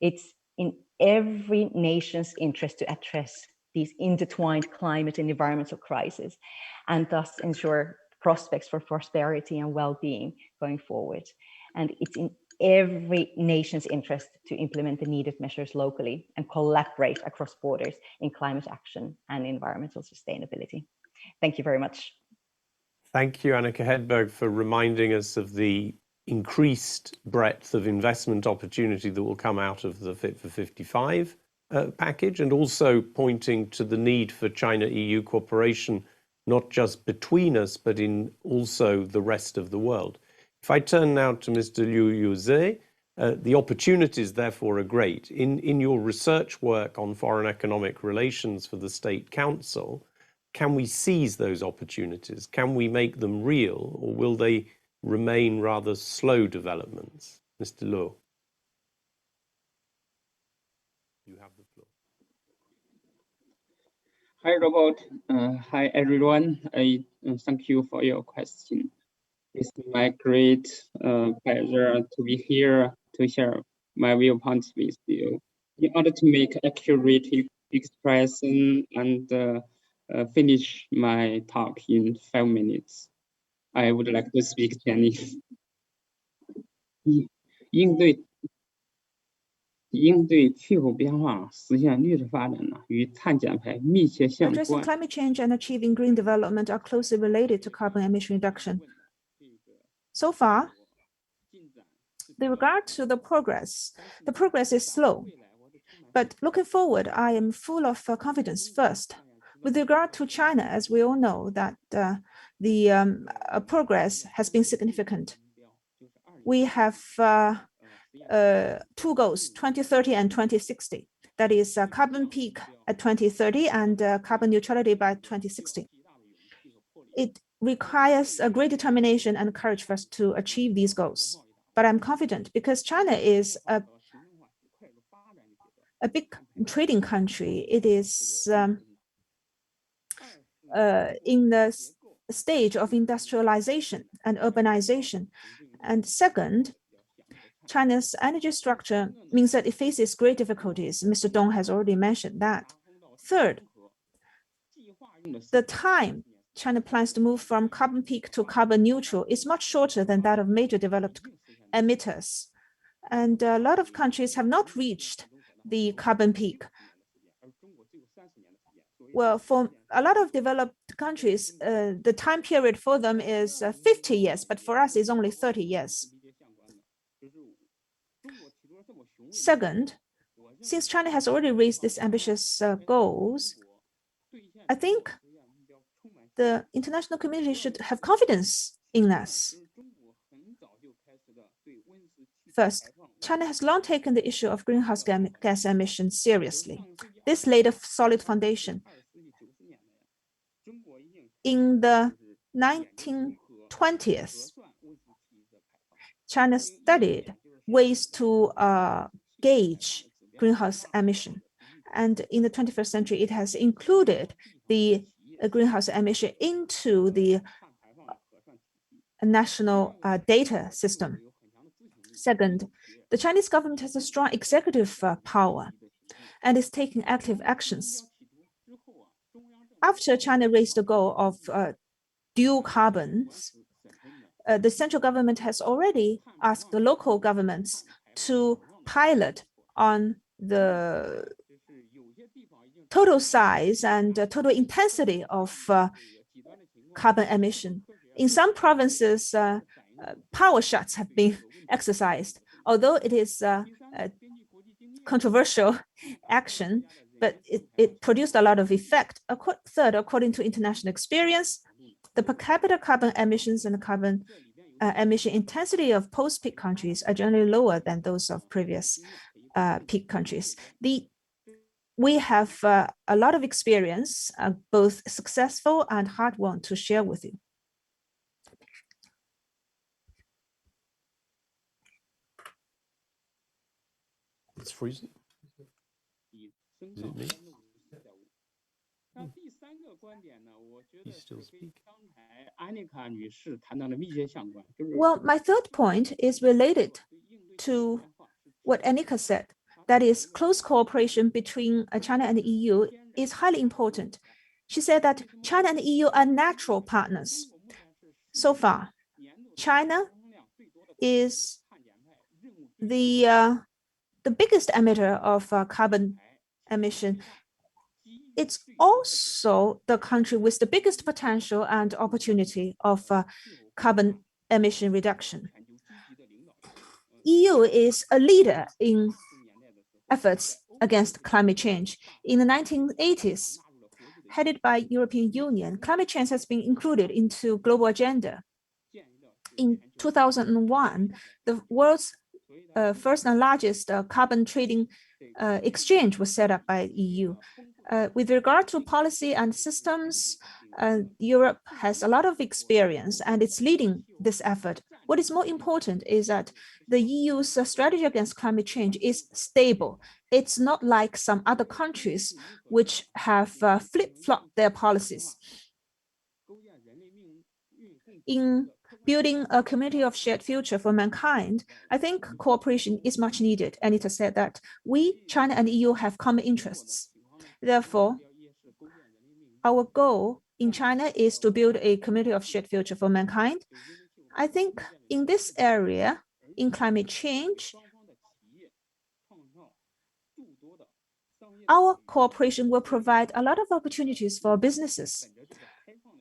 [SPEAKER 12] It's in every nation's interest to address these intertwined climate and environmental crises, and thus ensure prospects for prosperity and well-being going forward. And it's in every nation's interest to implement the needed measures locally and collaborate across borders in climate action and environmental sustainability. Thank you very much.
[SPEAKER 1] Thank you, Annika Hedberg, for reminding us of the increased breadth of investment opportunity that will come out of the Fit for 55 package, and also pointing to the need for China-EU cooperation, not just between us, but in also the rest of the world. If I turn now to Mr. Liu Jin, the opportunities therefore are great. In your research work on foreign economic relations for the State Council, can we seize those opportunities? Can we make them real, or will they remain rather slow developments? Mr. Liu. You have the floor.
[SPEAKER 13] Hi, Robert. Hi, everyone. Thank you for your question. It's my great pleasure to be here to share my viewpoints with you. In order to make accurate expression and finish my talk in 5 minutes, I would like to speak Chinese. 应对气候变化实现绿色发展呢，与碳减排密切相关。
[SPEAKER 14] Addressing climate change and achieving green development are closely related to carbon emission reduction. So far, with regard to the progress is slow. But looking forward, I am full of confidence. First, with regard to China, as we all know, that the progress has been significant. We have two goals, 2030 and 2060. That is carbon peak at 2030 and carbon neutrality by 2060. It requires a great determination and courage for us to achieve these goals. But I'm confident because China is a a big trading country. It is in the stage of industrialization and urbanization. And second, China's energy structure means that it faces great difficulties. Mr. Dong has already mentioned that. Third, the time China plans to move from carbon peak to carbon neutral is much shorter than that of major developed emitters. And a lot of countries have not reached the carbon peak. Well, for a lot of developed countries, the time period for them is 50 years, but for us, it's only 30 years. Second, since China has already raised these ambitious goals, I think the international community should have confidence in us. First, China has long taken the issue of greenhouse gas emissions seriously. This laid a solid foundation. In the 1920s, China studied ways to gauge greenhouse emission. And in the 21st century, it has included the greenhouse emission into the national data system. Second, the Chinese government has a strong executive power and is taking active actions. After China raised the goal of dual carbons, the central government has already asked the local governments to pilot on the total size and total intensity of carbon emission. In some provinces, power shuts have been exercised, although it is a controversial action, but it produced a lot of effect. Third, according to international experience, the per capita carbon emissions and the carbon emission intensity of post-peak countries are generally lower than those of previous peak countries. We have a lot of experience, both successful and hard-won, to share with you.
[SPEAKER 1] It's freezing. Is it me? He's still speaking.
[SPEAKER 14] Well, my third point is related to what Annika said. That is, close cooperation between China and the EU is highly important. She said that China and the EU are natural partners. So far, China is the biggest emitter of carbon emission. It's also the country with the biggest potential and opportunity of carbon emission reduction. EU is a leader in efforts against climate change. In the 1980s, headed by European Union, climate change has been included into global agenda. In 2001, the world's first and largest carbon trading exchange was set up by EU. With regard to policy and systems, Europe has a lot of experience and it's leading this effort. What is more important is that the EU's strategy against climate change is stable. It's not like some other countries which have flip-flopped their policies. In building a community of shared future for mankind, I think cooperation is much needed. Anita said that we, China and the EU, have common interests. Therefore, our goal in China is to build a community of shared future for mankind. I think in this area, in climate change, our cooperation will provide a lot of opportunities for businesses.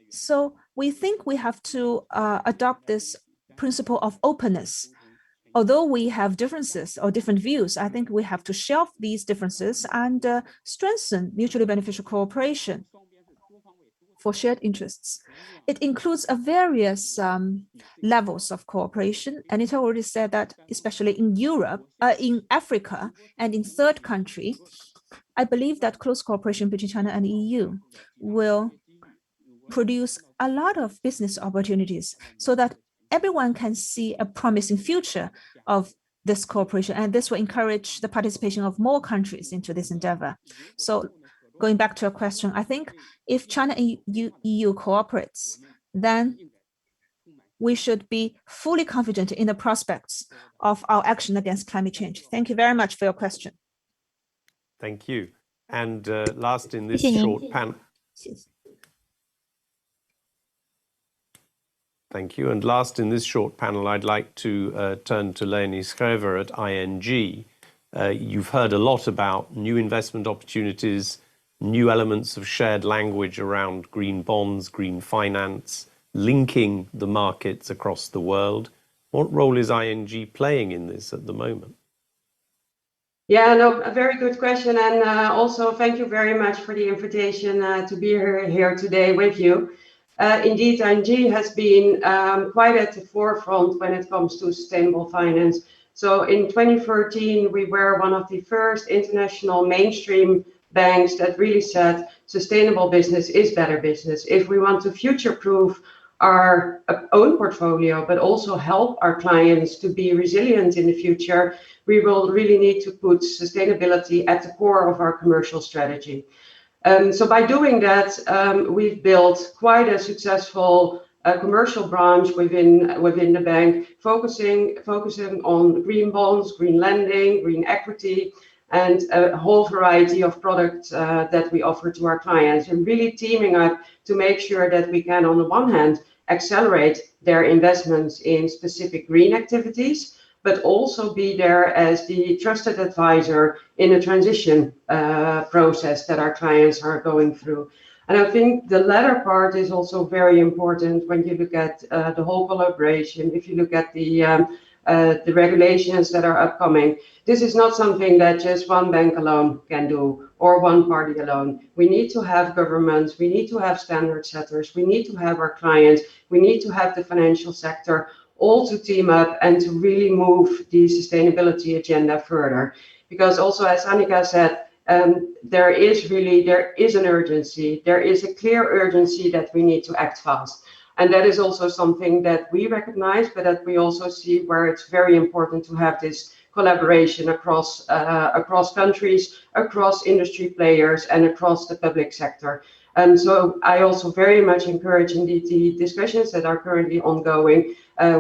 [SPEAKER 14] So we think we have to adopt this principle of openness. Although we have differences or different views, I think we have to shelve these differences and strengthen mutually beneficial cooperation for shared interests. It includes various levels of cooperation. And it already said that, especially in Europe, in Africa, and in third country, I believe that close cooperation between China and the EU will produce a lot of business opportunities so that everyone can see a promising future of this cooperation, and this will encourage the participation of more countries into this endeavor. So going back to your question, I think if China and EU cooperates, then we should be fully confident in the prospects of our action against climate change. Thank you very much for your question.
[SPEAKER 1] Thank you. And last in this short panel. Thank you. And last in this short panel, I'd like to turn to Leonie Schrijver at ING. You've heard a lot about new investment opportunities, new elements of shared language around green bonds, green finance, linking the markets across the world. What role is ING playing in this at the moment?
[SPEAKER 15] Yeah, no, a very good question. And also thank you very much for the invitation to be here today with you. Indeed, ING has been quite at the forefront when it comes to sustainable finance. So in 2013, we were one of the first international mainstream banks that really said sustainable business is better business. If we want to future-proof our own portfolio, but also help our clients to be resilient in the future, we will really need to put sustainability at the core of our commercial strategy. So by doing that, we've built quite a successful commercial branch within the bank, focusing on green bonds, green lending, green equity, and a whole variety of products that we offer to our clients, and really teaming up to make sure that we can, on the one hand, accelerate their investments in specific green activities, but also be there as the trusted advisor in a transition process that our clients are going through. And I think the latter part is also very important when you look at the whole collaboration. If you look at the regulations that are upcoming, this is not something that just one bank alone can do or one party alone. We need to have governments, we need to have standard setters, we need to have our clients, we need to have the financial sector, all to team up and to really move the sustainability agenda further. Because also, as Annika said, there is an urgency, there is a clear urgency that we need to act fast. And that is also something that we recognize, but that we also see where it's very important to have this collaboration across countries, across industry players, and across the public sector. So I also very much encourage indeed the discussions that are currently ongoing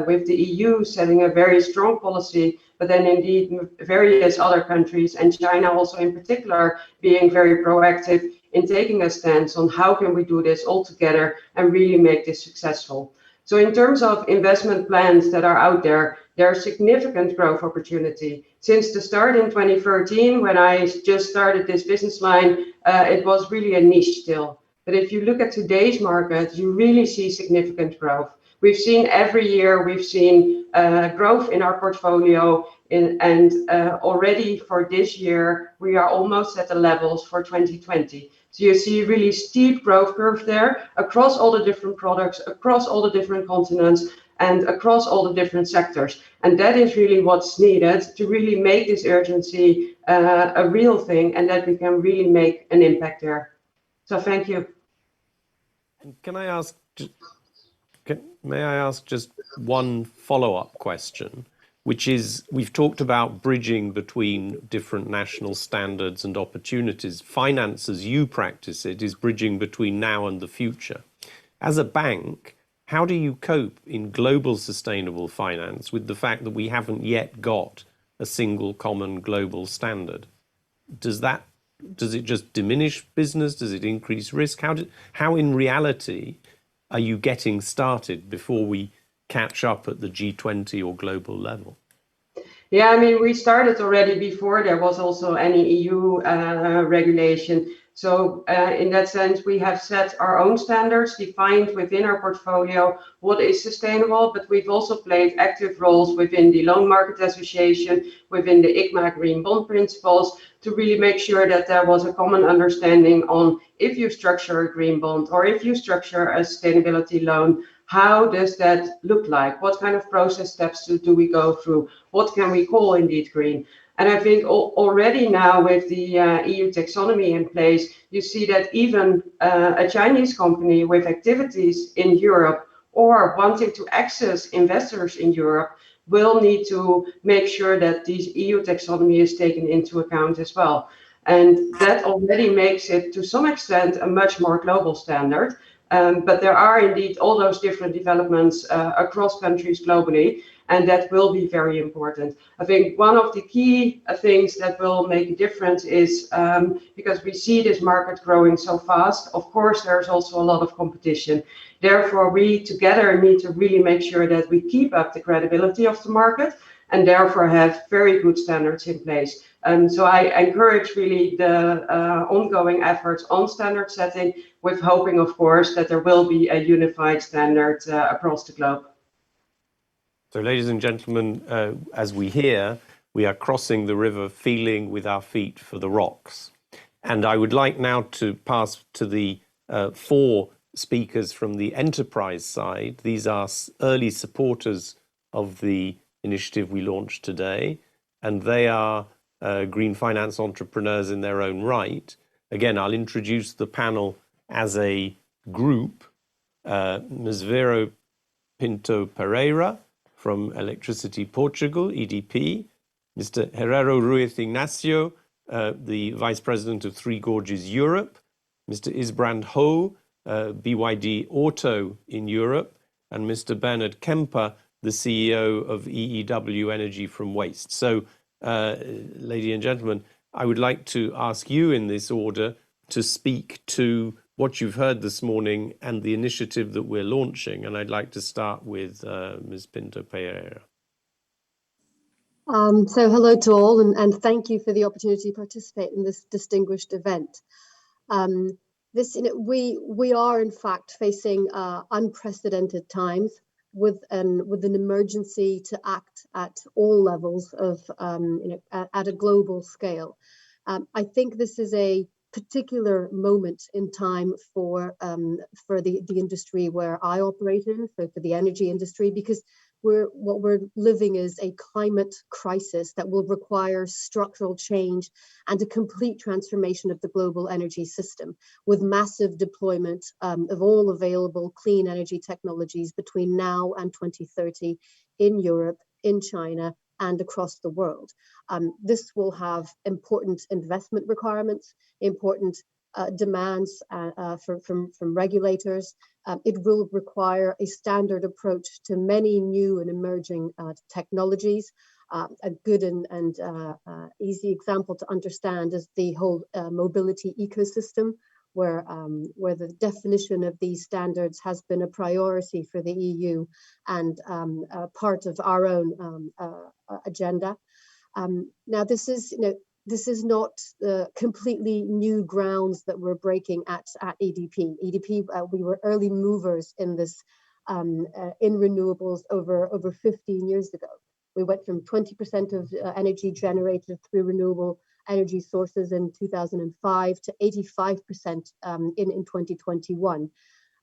[SPEAKER 15] with the EU setting a very strong policy, but then indeed various other countries, and China also in particular, being very proactive in taking a stance on how can we do this all together and really make this successful. So in terms of investment plans that are out there, there are significant growth opportunity. Since the start in 2013, when I just started this business line, it was really a niche still. But if you look at today's market, you really see significant growth. We've seen every year, we've seen growth in our portfolio, and already for this year, we are almost at the levels for 2020. So you see really steep growth curve there across all the different products, across all the different continents, and across all the different sectors. And that is really what's needed to really make this urgency a real thing, and that we can really make an impact there. So thank you.
[SPEAKER 1] Can I ask, may I ask just one follow-up question, which is, we've talked about bridging between different national standards and opportunities. Finance, as you practice it, is bridging between now and the future. As a bank, how do you cope in global sustainable finance with the fact that we haven't yet got a single common global standard? Does it just diminish business? Does it increase risk? How in reality are you getting started before we catch up at the G20 or global level?
[SPEAKER 15] Yeah, I mean, we started already before there was also any EU regulation. So in that sense, we have set our own standards, defined within our portfolio what is sustainable, but we've also played active roles within the Loan Market Association, within the ICMA Green Bond Principles, to really make sure that there was a common understanding on, if you structure a green bond or if you structure a sustainability loan, how does that look like? What kind of process steps do we go through? What can we call indeed green? And I think already now with the EU taxonomy in place, you see that even a Chinese company with activities in Europe or wanting to access investors in Europe will need to make sure that this EU taxonomy is taken into account as well. And that already makes it, to some extent, a much more global standard. But there are indeed all those different developments across countries globally, and that will be very important. I think one of the key things that will make a difference is because we see this market growing so fast, of course, there's also a lot of competition. Therefore, we together need to really make sure that we keep up the credibility of the market and therefore have very good standards in place. So I encourage really the ongoing efforts on standard setting, with hoping, of course, that there will be a unified standard across the globe.
[SPEAKER 1] So, ladies and gentlemen, as we hear, we are crossing the river feeling with our feet for the rocks. And I would like now to pass to the 4 speakers from the enterprise side. These are early supporters of the initiative we launched today, and they are green finance entrepreneurs in their own right. Again, I'll introduce the panel as a group. Ms. Vera Pinto Pereira from Electricity Portugal, EDP. Mr. Herrero Ruiz Ignacio, the Vice President of Three Gorges Europe. Mr. Isbrand Ho, BYD Auto in Europe. And Mr. Bernard Kemper, the CEO of EEW Energy from Waste. So, ladies and gentlemen, I would like to ask you in this order to speak to what you've heard this morning and the initiative that we're launching. And I'd like to start with Ms. Pinto Pereira.
[SPEAKER 16] So hello to all, and thank you for the opportunity to participate in this distinguished event. We are in fact facing unprecedented times with an emergency to act at all levels of at a global scale. I think this is a particular moment in time for the industry where I operate in, for the energy industry, because what we're living is a climate crisis that will require structural change and a complete transformation of the global energy system, with massive deployment of all available clean energy technologies between now and 2030 in Europe, in China, and across the world. This will have important investment requirements, important demands from regulators. It will require a standard approach to many new and emerging technologies. A good and easy example to understand is the whole mobility ecosystem, where the definition of these standards has been a priority for the EU and part of our own agenda. Now, this is not completely new grounds that we're breaking at EDP. EDP, we were early movers in this, in renewables over 15 years ago. We went from 20% of energy generated through renewable energy sources in 2005 to 85% in 2021.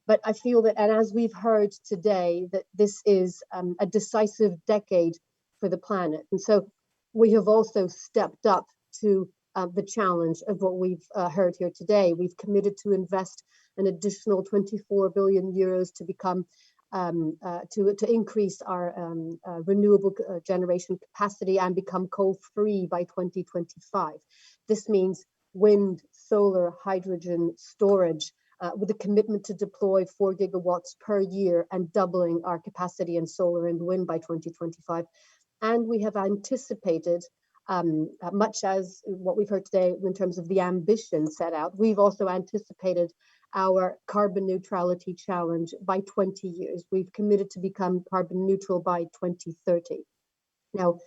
[SPEAKER 16] But I feel that, and as we've heard today, that this is a decisive decade for the planet. And so we have also stepped up to the challenge of what we've heard here today. We've committed to invest an additional 24 billion euros to become to increase our renewable generation capacity and become coal-free by 2025. This means wind, solar, hydrogen, storage, with a commitment to deploy 4 gigawatts per year and doubling our capacity in solar and wind by 2025. And we have anticipated, much as what we've heard today in terms of the ambition set out, we've also anticipated our carbon neutrality challenge by 20 years. We've committed to become carbon neutral by 2030. Now,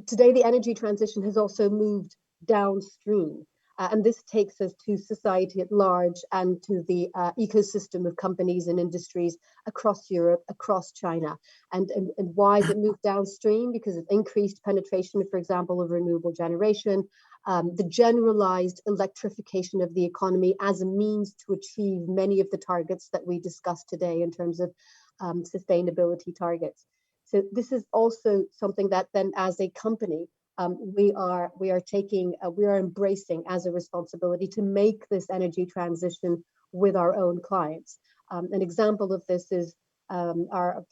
[SPEAKER 16] today the energy transition has also moved downstream, and this takes us to society at large and to the ecosystem of companies and industries across Europe, across China. And why has it moved downstream? Because of increased penetration, for example, of renewable generation, the generalized electrification of the economy as a means to achieve many of the targets that we discussed today in terms of sustainability targets. So this is also something that then as a company, we are embracing as a responsibility to make this energy transition with our own clients. An example of this is our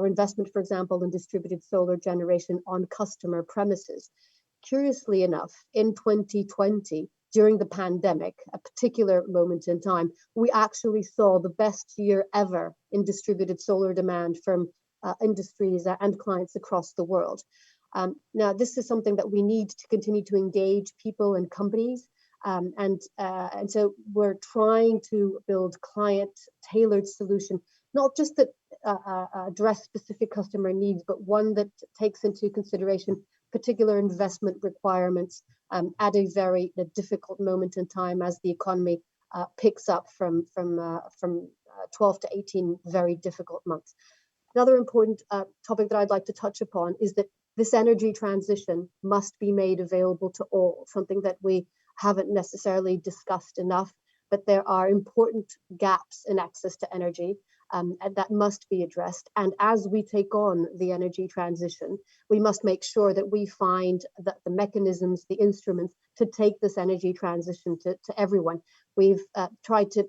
[SPEAKER 16] investment, for example, in distributed solar generation on customer premises. Curiously enough, in 2020, during the pandemic, a particular moment in time, we actually saw the best year ever in distributed solar demand from industries and clients across the world. Now, this is something that we need to continue to engage people and companies. And so we're trying to build client-tailored solution, not just that address specific customer needs, but one that takes into consideration particular investment requirements at a very difficult moment in time as the economy picks up from 12 to 18 very difficult months. Another important topic that I'd like to touch upon is that this energy transition must be made available to all, something that we haven't necessarily discussed enough, but there are important gaps in access to energy and that must be addressed. And as we take on the energy transition, we must make sure that we find that the mechanisms, the instruments to take this energy transition to everyone. We've tried to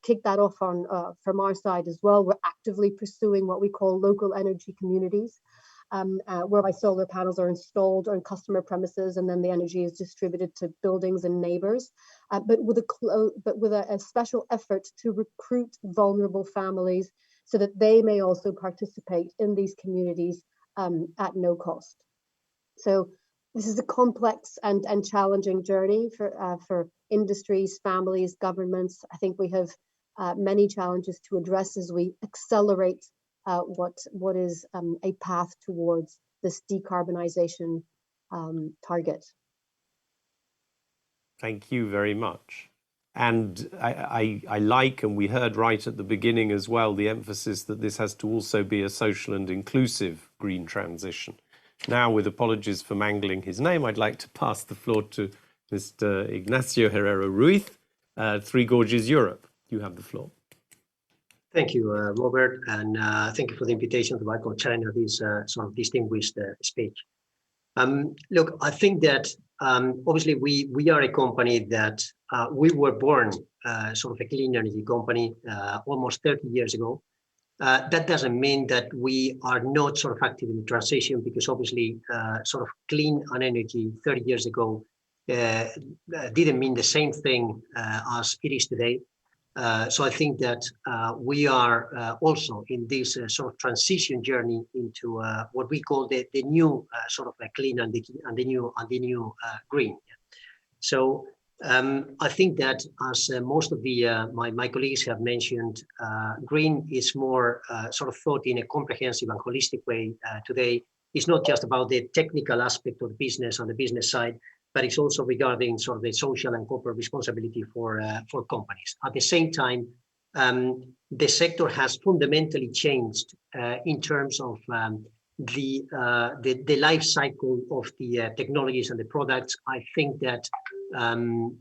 [SPEAKER 16] kick that off from our side as well. We're actively pursuing what we call local energy communities, whereby solar panels are installed on customer premises and then the energy is distributed to buildings and neighbors, but with a special effort to recruit vulnerable families so that they may also participate in these communities at no cost. So this is a complex and challenging journey for industries, families, governments. I think we have many challenges to address as we accelerate what is a path towards this decarbonization target.
[SPEAKER 1] Thank you very much. And I like, and we heard right at the beginning as well, the emphasis that this has to also be a social and inclusive green transition. Now, with apologies for mangling his name, I'd like to pass the floor to Mr. Ignacio Herrero Ruiz, Three Gorges Europe. You have the floor.
[SPEAKER 17] Thank you, Robert, and thank you for the invitation to Bank of China, this sort of distinguished speech. Look, I think that obviously we are a company that we were born sort of a clean energy company almost 30 years ago. That doesn't mean that we are not sort of active in the transition, because obviously sort of clean energy 30 years ago didn't mean the same thing as it is today. So I think that we are also in this sort of transition journey into what we call the new sort of clean and the new green. So I think that, as most of the my colleagues have mentioned, green is more sort of thought in a comprehensive and holistic way today. It's not just about the technical aspect of the business on the business side, but it's also regarding sort of the social and corporate responsibility for companies. At the same time, the sector has fundamentally changed in terms of the life cycle of the technologies and the products. I think that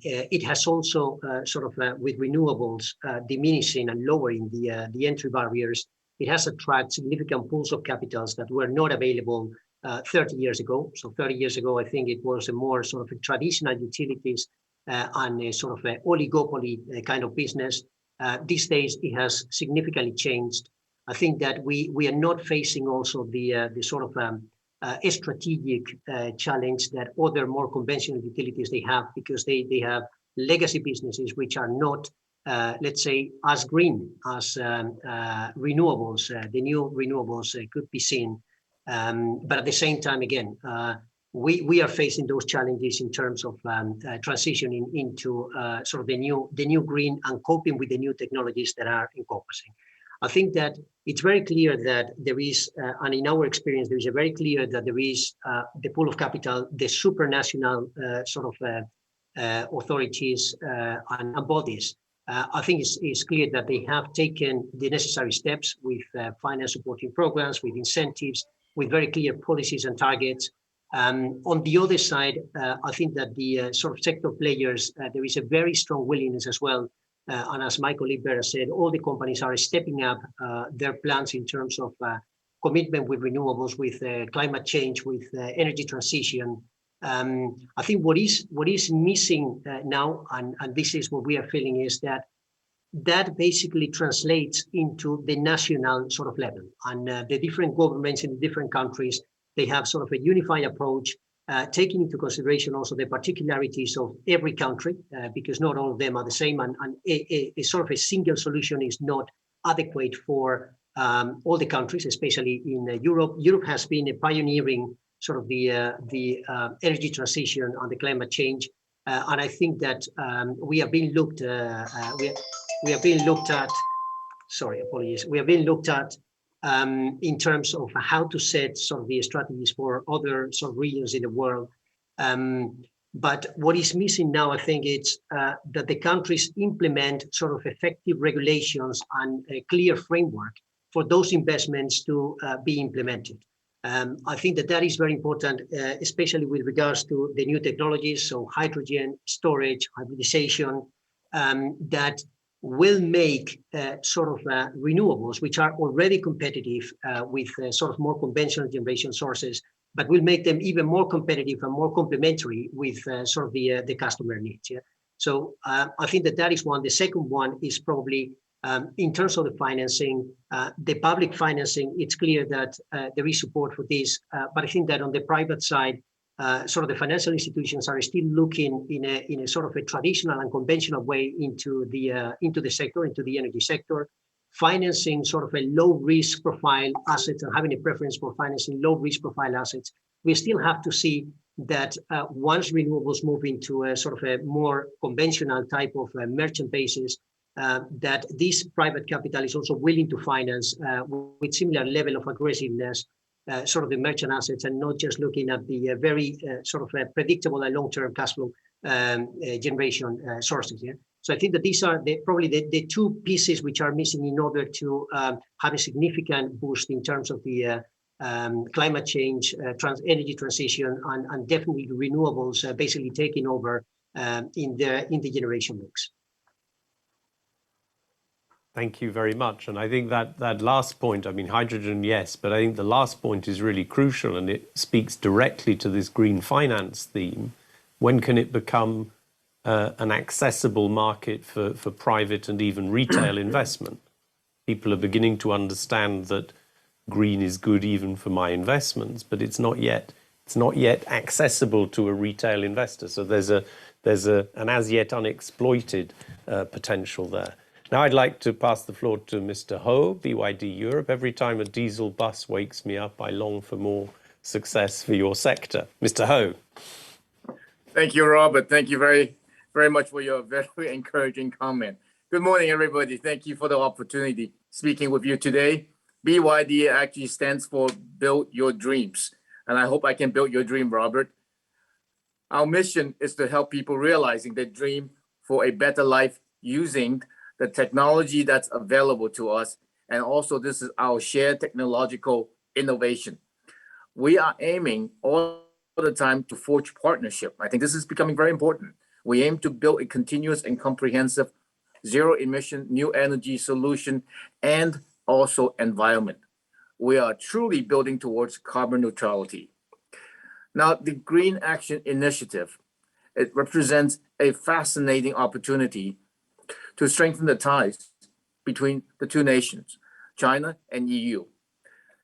[SPEAKER 17] it has also sort of with renewables diminishing and lowering the entry barriers, it has attracted significant pools of capitals that were not available 30 years ago. So 30 years ago, I think it was a more sort of a traditional utilities and a sort of an oligopoly kind of business. These days, it has significantly changed. I think that we are not facing also the sort of a strategic challenge that other more conventional utilities they have, because they have legacy businesses which are not, let's say, as green as renewables. The new renewables could be seen. But at the same time, again, we are facing those challenges in terms of transitioning into sort of the new green and coping with the new technologies that are encompassing. I think that it's very clear that there is, and in our experience, there is a very clear that there is the pool of capital, the supranational sort of authorities and bodies. I think it's clear that they have taken the necessary steps with finance supporting programs, with incentives, with very clear policies and targets. On the other side, I think that the sort of sector players, there is a very strong willingness as well. And as my colleague Vera said, all the companies are stepping up their plans in terms of commitment with renewables, with climate change, with energy transition. I think what is missing now, and this is what we are feeling, is that that basically translates into the national sort of level. And the different governments in the different countries, they have sort of a unified approach, taking into consideration also the particularities of every country, because not all of them are the same, and a sort of a single solution is not adequate for all the countries, especially in Europe. Europe has been a pioneering sort of the energy transition and the climate change, and I think that we have been looked at. Sorry, apologies. We have been looked at in terms of how to set sort of the strategies for other sort of regions in the world. But what is missing now, I think, it's that the countries implement sort of effective regulations and a clear framework for those investments to be implemented. I think that is very important, especially with regards to the new technologies, so hydrogen, storage, hybridization, that will make sort of renewables, which are already competitive with sort of more conventional generation sources, but will make them even more competitive and more complementary with sort of the customer needs. Yeah? So I think that is one. The second one is probably in terms of the financing, the public financing. It's clear that there is support for this, but I think that on the private side, sort of the financial institutions are still looking in a sort of a traditional and conventional way into the sector, into the energy sector, financing sort of a low risk profile assets and having a preference for financing low risk profile assets. We still have to see that once renewables move into a sort of a more conventional type of merchant basis, that this private capital is also willing to finance with similar level of aggressiveness sort of the merchant assets, and not just looking at the very sort of predictable and long-term cash flow generation sources. Yeah? So I think that these are probably the two pieces which are missing in order to have a significant boost in terms of the climate change, energy transition, and definitely renewables basically taking over in the generation mix.
[SPEAKER 1] Thank you very much. And I think that last point, I mean, hydrogen, yes, but I think the last point is really crucial, and it speaks directly to this green finance theme. When can it become an accessible market for private and even retail investment? People are beginning to understand that green is good even for my investments, but it's not yet accessible to a retail investor. So there's an as yet unexploited potential there. Now I'd like to pass the floor to Mr. Ho, BYD Europe. Every time a diesel bus wakes me up, I long for more success for your sector. Mr. Ho.
[SPEAKER 18] Thank you, Robert. Thank you very, very much for your very encouraging comment. Good morning, everybody. Thank you for the opportunity speaking with you today. BYD actually stands for Build Your Dreams, and I hope I can build your dream, Robert. Our mission is to help people realizing their dream for a better life using the technology that's available to us. And also this is our shared technological innovation. We are aiming all the time to forge partnership. I think this is becoming very important. We aim to build a continuous and comprehensive zero emission new energy solution and also environment. We are truly building towards carbon neutrality. Now, the Green Action Initiative, it represents a fascinating opportunity to strengthen the ties between the two nations, China and EU,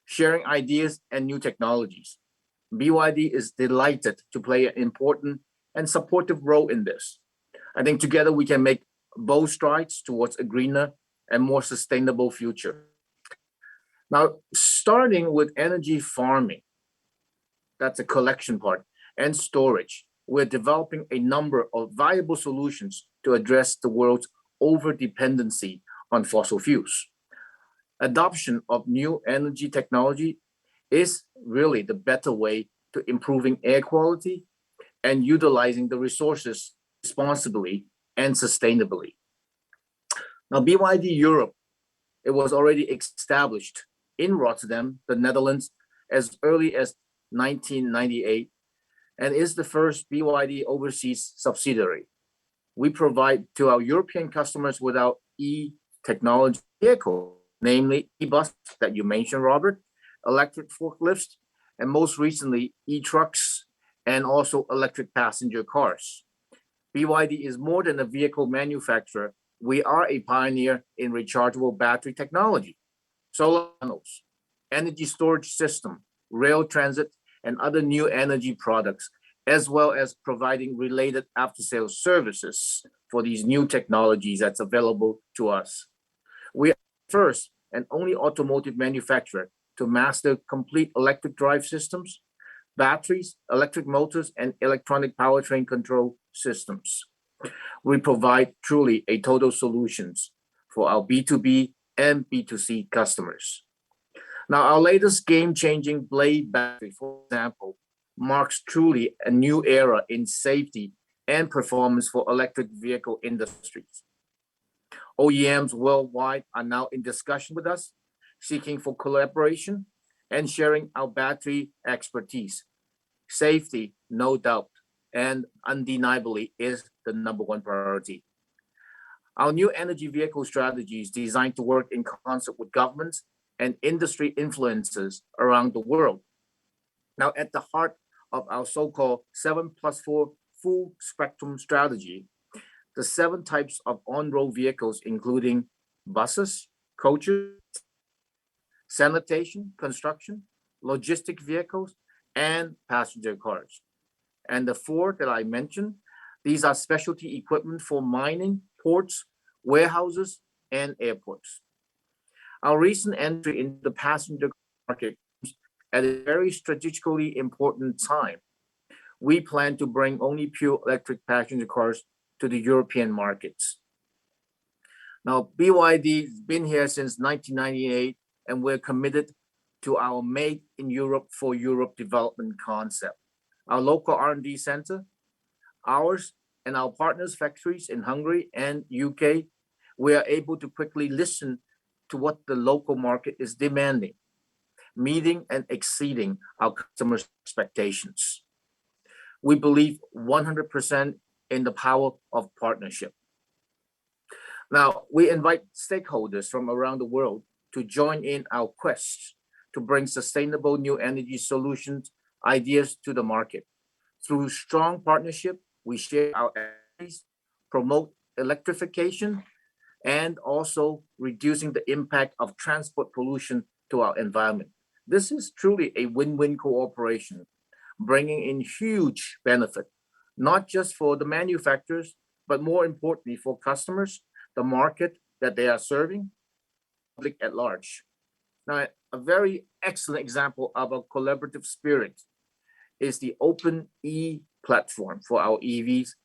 [SPEAKER 18] sharing ideas and new technologies. BYD is delighted to play an important and supportive role in this. I think together we can make bold strides towards a greener and more sustainable future. Now, starting with energy farming, that's a collection part, and storage, we're developing a number of viable solutions to address the world's over-dependency on fossil fuels. Adoption of new energy technology is really the better way to improving air quality and utilizing the resources responsibly and sustainably. Now, BYD Europe, it was already established in Rotterdam, the Netherlands, as early as 1998, and is the first BYD overseas subsidiary. We provide to our European customers with our e-technology vehicle, namely e-bus that you mentioned, Robert, electric forklifts, and most recently e-trucks, and also electric passenger cars. BYD is more than a vehicle manufacturer. we are a pioneer in rechargeable battery technology, solar panels, energy storage system, rail transit, and other new energy products, as well as providing related after-sales services for these new technologies that's available to us. We are the first and only automotive manufacturer to master complete electric drive systems, batteries, electric motors, and electronic powertrain control systems. We provide truly a total solutions for our B2B and B2C customers. Now, our latest game-changing Blade battery, for example, marks truly a new era in safety and performance for electric vehicle industries. OEMs worldwide are now in discussion with us, seeking for collaboration and sharing our battery expertise. Safety, no doubt, and undeniably is the #1 priority. Our new energy vehicle strategy is designed to work in concert with governments and industry influencers around the world. Now, at the heart of our so-called 7+4 full spectrum strategy, the 7 types of on-road vehicles, including buses, coaches, sanitation, construction, logistic vehicles, and passenger cars. And the 4 that I mentioned, these are specialty equipment for mining, ports, warehouses, and airports. Our recent entry into the passenger market at a very strategically important time. We plan to bring only pure electric passenger cars to the European markets. Now, BYD has been here since 1998, and we're committed to our Made in Europe for Europe development concept. Our local R&D center, ours and our partners' factories in Hungary and UK, we are able to quickly listen to what the local market is demanding, meeting and exceeding our customers' expectations. We believe 100% in the power of partnership. Now, we invite stakeholders from around the world to join in our quest to bring sustainable new energy solutions, ideas to the market. Through strong partnership, we share our ideas, promote electrification, and also reducing the impact of transport pollution to our environment. This is truly a win-win cooperation, bringing in huge benefit, not just for the manufacturers, but more importantly for customers, the market that they are serving, public at large. Now, a very excellent example of a collaborative spirit is the Open E platform for our EVs,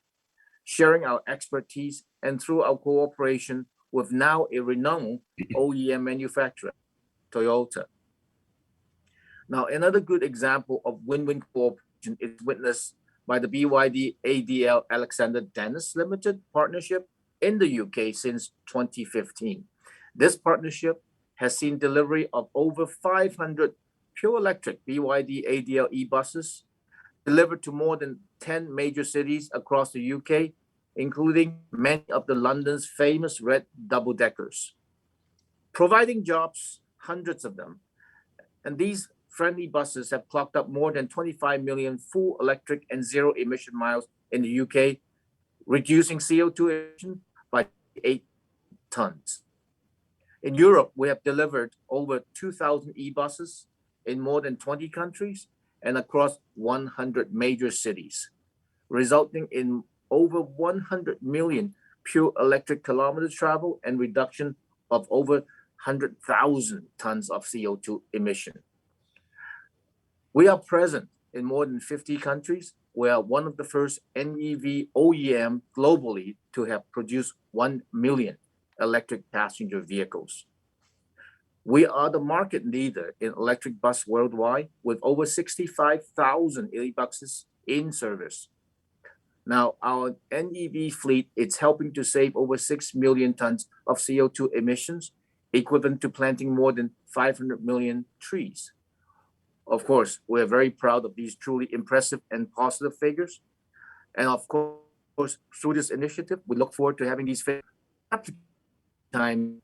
[SPEAKER 18] sharing our expertise and through our cooperation with now a renowned OEM manufacturer, Toyota. Now, another good example of win-win cooperation is witnessed by the BYD ADL Alexander Dennis Limited partnership in the UK since 2015. This partnership has seen delivery of over 500 pure electric BYD ADL e-buses delivered to more than 10 major cities across the UK, including many of the London's famous red double-deckers, providing jobs, hundreds of them. And these friendly buses have clocked up more than 25 million full electric and zero emission miles in the UK, reducing CO2 emission by 8 tons. In Europe, we have delivered over 2,000 e-buses in more than 20 countries and across 100 major cities, resulting in over 100 million pure electric kilometers traveled and reduction of over 100,000 tons of CO2 emission. We are present in more than 50 countries. We are one of the first NEV OEM globally to have produced 1 million electric passenger vehicles. We are the market leader in electric bus worldwide with over 65,000 e-buses in service. Now, our NEV fleet is helping to save over 6 million tons of CO2 emissions, equivalent to planting more than 500 million trees. Of course, we're very proud of these truly impressive and positive figures. And of course, through this initiative, we look forward to having these figures time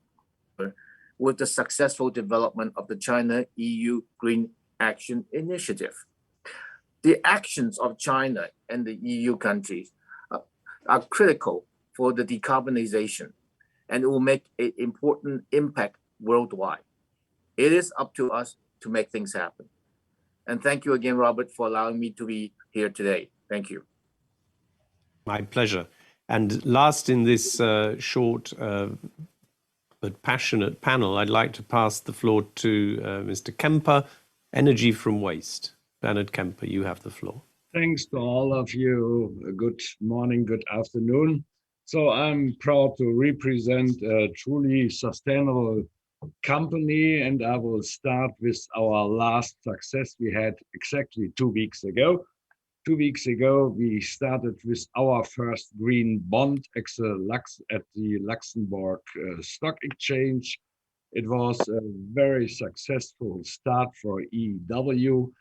[SPEAKER 18] with the successful development of the China-EU Green Action Initiative. The actions of China and the EU countries are critical for the decarbonization, and it will make an important impact worldwide. It is up to us to make things happen. And thank you again, Robert, for allowing me to be here today. Thank you.
[SPEAKER 1] My pleasure. And last in this short but passionate panel, I'd like to pass the floor to Mr. Kemper, Energy from Waste. Bernhard Kemper, you have the floor.
[SPEAKER 19] Thanks to all of you. Good morning, good afternoon. So I'm proud to represent a truly sustainable company, and I will start with our last success we had exactly 2 weeks ago. 2 weeks ago, we started with our first green bond at the Luxembourg Stock Exchange. It was a very successful start for EEW,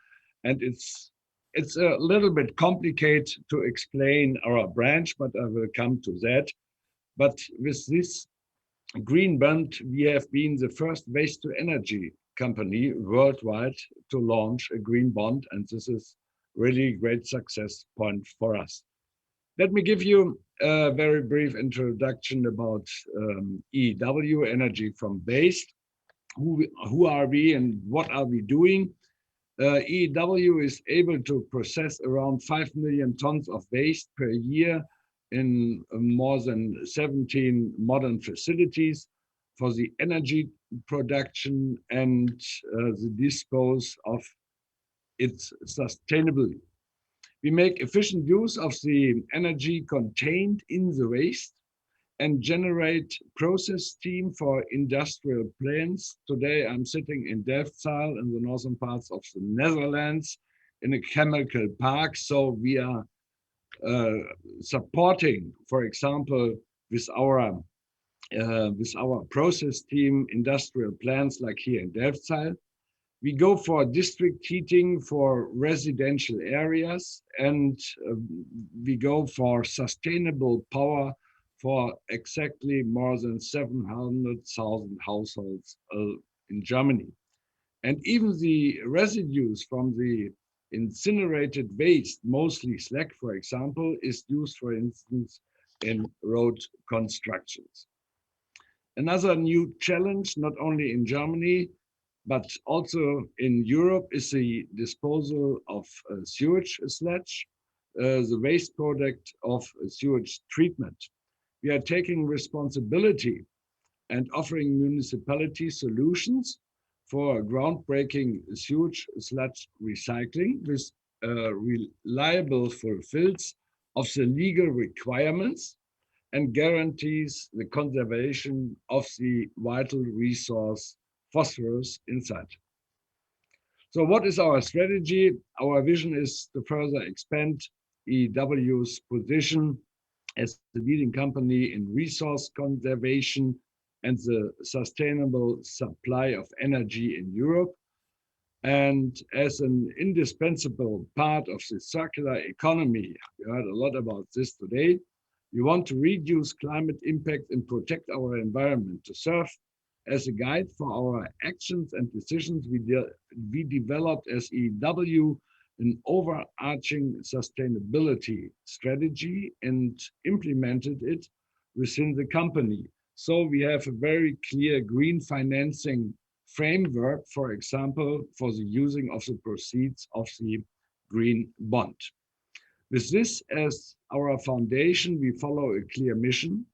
[SPEAKER 19] and it's a little bit complicated to explain our branch, but I will come to that. But with this green bond, we have been the first waste-to-energy company worldwide to launch a green bond, and this is really great success point for us. Let me give you a very brief introduction about EEW, Energy from Waste. Who are we and what are we doing? EEW is able to process around 5 million tons of waste per year in more than 17 modern facilities for the energy production and the dispose of it's sustainably. We make efficient use of the energy contained in the waste and generate process steam for industrial plants. Today, I'm sitting in Delfzijl in the northern parts of the Netherlands in a chemical park. So we are supporting, for example, with our process team, industrial plants like here in Delfzijl. We go for district heating for residential areas, and we go for sustainable power for exactly more than 700,000 households in Germany. And even the residues from the incinerated waste, mostly slag, for example, is used, for instance, in road constructions. Another new challenge, not only in Germany, but also in Europe, is the disposal of sewage sludge, the waste product of sewage treatment. We are taking responsibility and offering municipality solutions for groundbreaking sewage sludge recycling with reliable fulfills of the legal requirements and guarantees the conservation of the vital resource phosphorus inside. So what is our strategy? Our vision is to further expand EEW's position as the leading company in resource conservation and the sustainable supply of energy in Europe. And as an indispensable part of the circular economy, we heard a lot about this today, we want to reduce climate impact and protect our environment. To serve as a guide for our actions and decisions, we developed as EEW an overarching sustainability strategy and implemented it within the company. So we have a very clear green financing framework, for example, for the using of the proceeds of the green bond. With this as our foundation, we follow a clear mission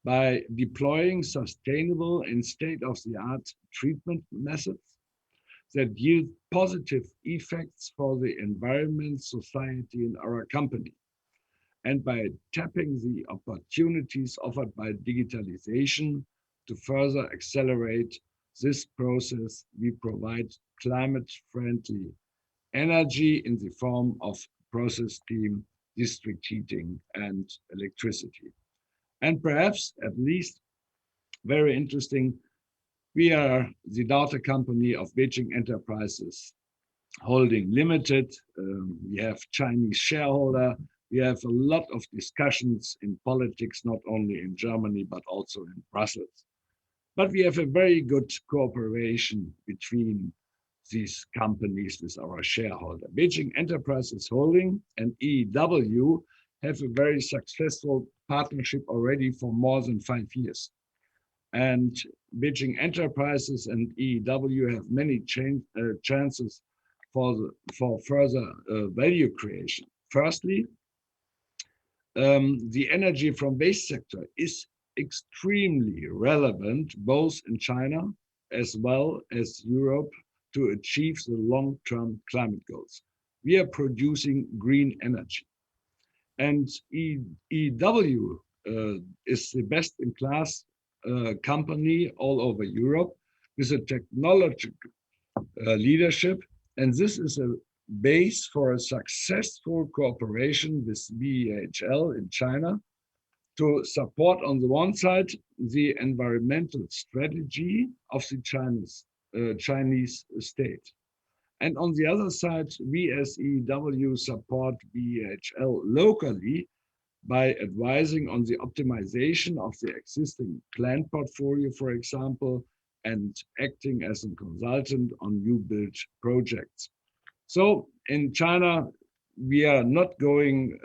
[SPEAKER 19] by deploying sustainable and state-of-the-art treatment methods that yield positive effects for the environment, society, and our company. And by tapping the opportunities offered by digitalization to further accelerate this process, we provide climate-friendly energy in the form of process steam, district heating, and electricity. And perhaps, at least, very interesting, we are the daughter company of Beijing Enterprises Holding Limited. We have Chinese shareholder. We have a lot of discussions in politics, not only in Germany, but also in Brussels. But we have a very good cooperation between these companies with our shareholder. Beijing Enterprises Holding and EEW have a very successful partnership already for more than 5 years. and Beijing enterprises and EEW have many chances for further value creation. Firstly, the energy from waste sector is extremely relevant both in China as well as Europe to achieve the long-term climate goals. We are producing green energy. And EW is the best-in-class company all over Europe with a technological leadership. And this is a base for a successful cooperation with BHL in China to support, on the one side, the environmental strategy of the Chinese state. And on the other side, we as EEW support BHL locally by advising on the optimization of the existing plant portfolio, for example, and acting as a consultant on new build projects. So in China, we are not going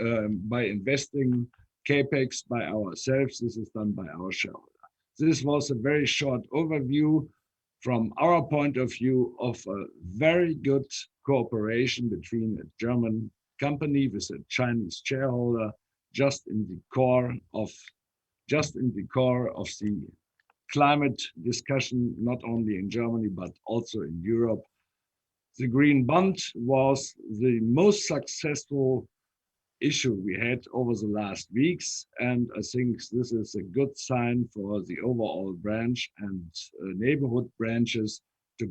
[SPEAKER 19] by investing CapEx by ourselves. This is done by our shareholder. This was a very short overview from our point of view of a very good cooperation between a German company with a Chinese shareholder, just in the core of the climate discussion, not only in Germany, but also in Europe. The Green Bond was the most successful issue we had over the last weeks, and I think this is a good sign for the overall branch and neighborhood branches to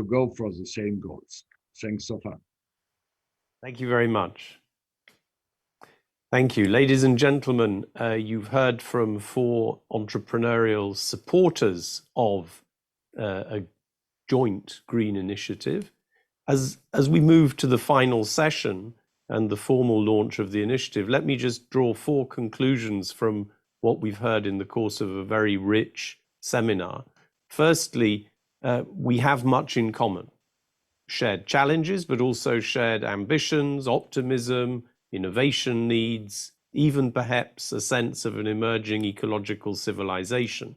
[SPEAKER 19] go for the same goals. Thanks so far.
[SPEAKER 1] Thank you very much. Thank you. Ladies and gentlemen, you've heard from 4 entrepreneurial supporters of a joint green initiative. As we move to the final session and the formal launch of the initiative, let me just draw 4 conclusions from what we've heard in the course of a very rich seminar. Firstly, we have much in common. Shared challenges, but also shared ambitions, optimism, innovation needs, even perhaps a sense of an emerging ecological civilization.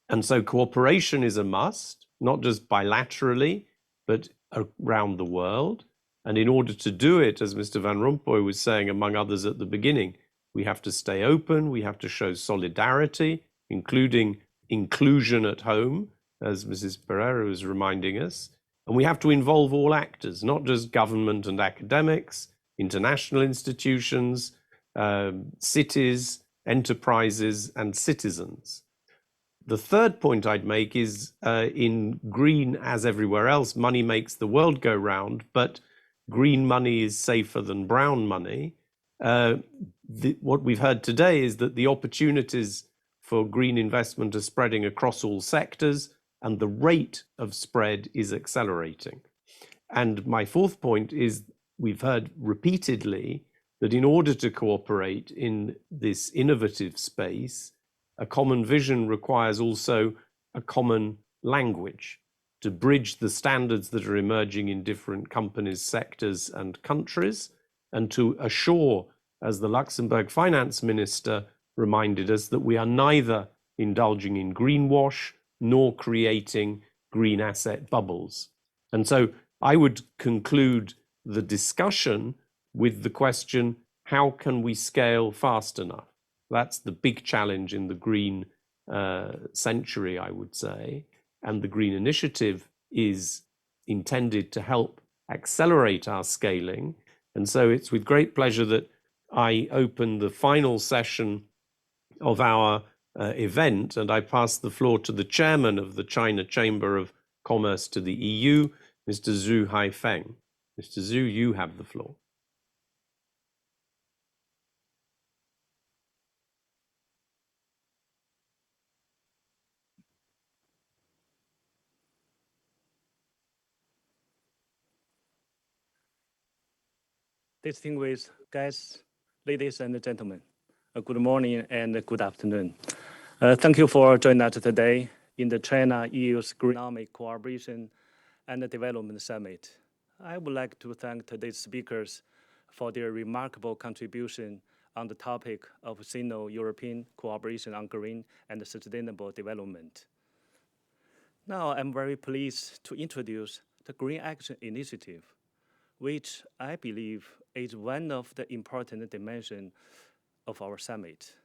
[SPEAKER 1] And so cooperation is a must, not just bilaterally, but around the world. And in order to do it, as Mr. Van Rompuy was saying, among others at the beginning, we have to stay open, we have to show solidarity, including inclusion at home, as Mrs. Pereira was reminding us. And we have to involve all actors, not just government and academics, international institutions, cities, enterprises, and citizens. The third point I'd make is in green, as everywhere else, money makes the world go round, but green money is safer than brown money. What we've heard today is that the opportunities for green investment are spreading across all sectors, and the rate of spread is accelerating. And my fourth point is we've heard repeatedly that in order to cooperate in this innovative space, a common vision requires also a common language to bridge the standards that are emerging in different companies, sectors, and countries, and to assure, as the Luxembourg finance minister reminded us, that we are neither indulging in greenwash nor creating green asset bubbles. And so I would conclude the discussion with the question, how can we scale fast enough? That's the big challenge in the green century, I would say. And the Green Initiative is intended to help accelerate our scaling. And so it's with great pleasure that I open the final session of our event, and I pass the floor to the chairman of the China Chamber of Commerce to the EU, Mr. Zhu Haifeng. Mr. Zhu, you have the floor.
[SPEAKER 20] Distinguished guests, ladies and gentlemen, good morning and good afternoon. Thank you for joining us today in the China-EU's Economic Cooperation and Development Summit. I would like to thank today's speakers for their remarkable contribution on the topic of Sino-European cooperation on green and sustainable development. Now I'm very pleased to introduce the Green Action Initiative, which I believe is one of the important dimensions of our summit.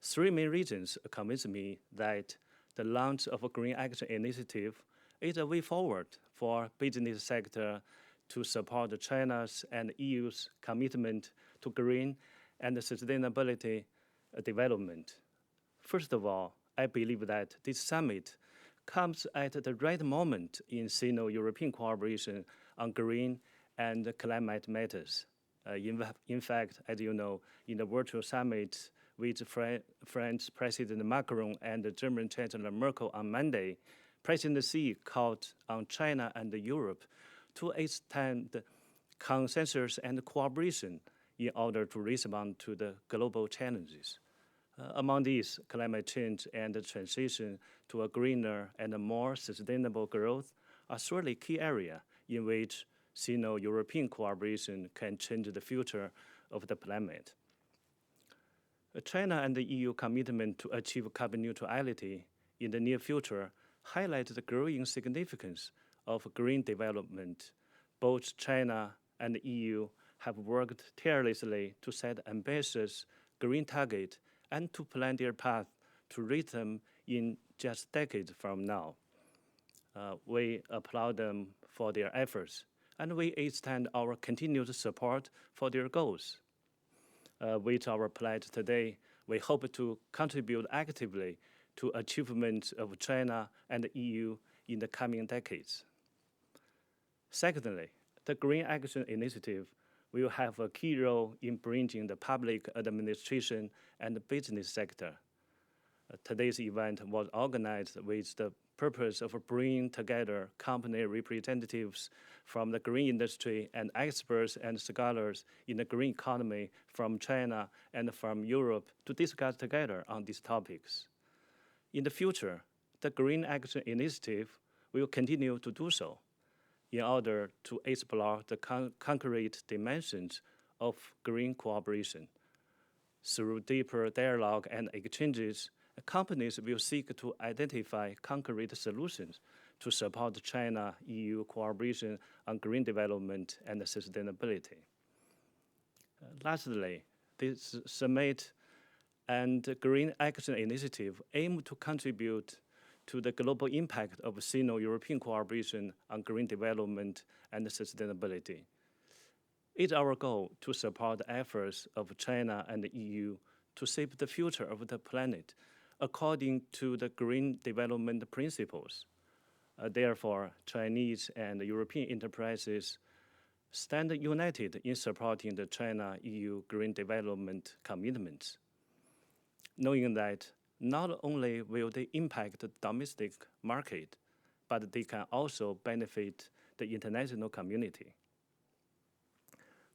[SPEAKER 20] Three main reasons convince me that the launch of a Green Action Initiative is a way forward for business sector to support China's and EU's commitment to green and sustainability development. First of all, I believe that this summit comes at the right moment in Sino-European cooperation on green and climate matters. In fact, as you know, in the virtual summit with French President Macron and German Chancellor Merkel on Monday, President Xi called on China and Europe to extend consensus and cooperation in order to respond to the global challenges. Among these, climate change and the transition to a greener and a more sustainable growth are surely key areas in which Sino-European cooperation can change the future of the planet. China and the EU commitment to achieve carbon neutrality in the near future highlight the growing significance of green development. Both China and the EU have worked tirelessly to set ambitious green targets and to plan their path to reach them in just decades from now. We applaud them for their efforts, and we extend our continued support for their goals. With our pledge today, we hope to contribute actively to achievements of China and the EU in the coming decades. Secondly, the Green Action Initiative will have a key role in bridging the public administration and the business sector. Today's event was organized with the purpose of bringing together company representatives from the green industry and experts and scholars in the green economy from China and from Europe to discuss together on these topics. In the future, the Green Action Initiative will continue to do so in order to explore the concrete dimensions of green cooperation. Through deeper dialogue and exchanges, companies will seek to identify concrete solutions to support China-EU cooperation on green development and sustainability. Lastly, this summit and the Green Action Initiative aim to contribute to the global impact of Sino-European cooperation on green development and sustainability. It's our goal to support the efforts of China and the EU to shape the future of the planet according to the green development principles. Therefore, Chinese and European enterprises stand united in supporting the China-EU green development commitments, knowing that not only will they impact the domestic market, but they can also benefit the international community.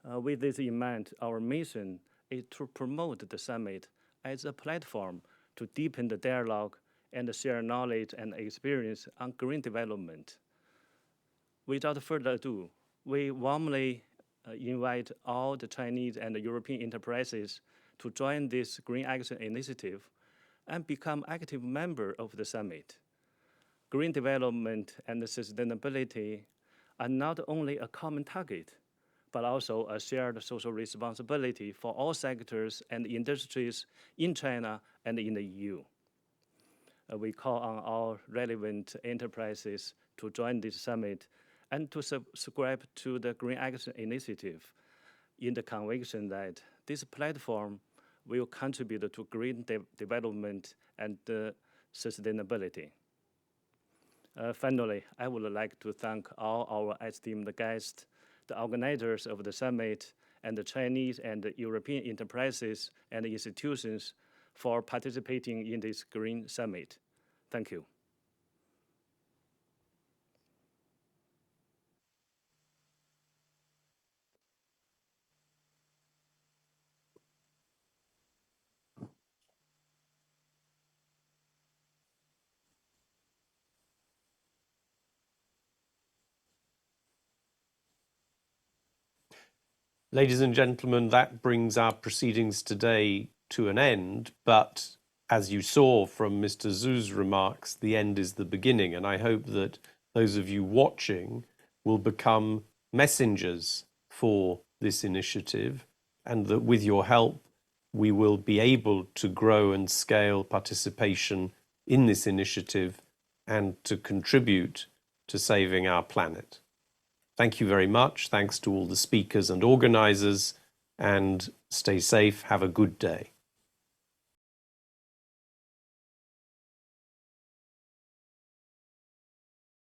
[SPEAKER 20] With this in mind, our mission is to promote the summit as a platform to deepen the dialogue and share knowledge and experience on green development. Without further ado, we warmly invite all the Chinese and the European enterprises to join this Green Action Initiative and become active member of the summit. Green development and sustainability are not only a common target, but also a shared social responsibility for all sectors and industries in China and in the EU. We call on all relevant enterprises to join this summit and to subscribe to the Green Action Initiative in the conviction that this platform will contribute to green development and sustainability. Finally, I would like to thank all our esteemed guests, the organizers of the summit, and the Chinese and the European enterprises and institutions for participating in this Green Summit. Thank you.
[SPEAKER 1] Ladies and gentlemen, that brings our proceedings today to an end, but as you saw from Mr. Zhu's remarks, the end is the beginning, and I hope that those of you watching will become messengers for this initiative, and that with your help, we will be able to grow and scale participation in this initiative and to contribute to saving our planet. Thank you very much. Thanks to all the speakers and organizers, and stay safe. Have a good day.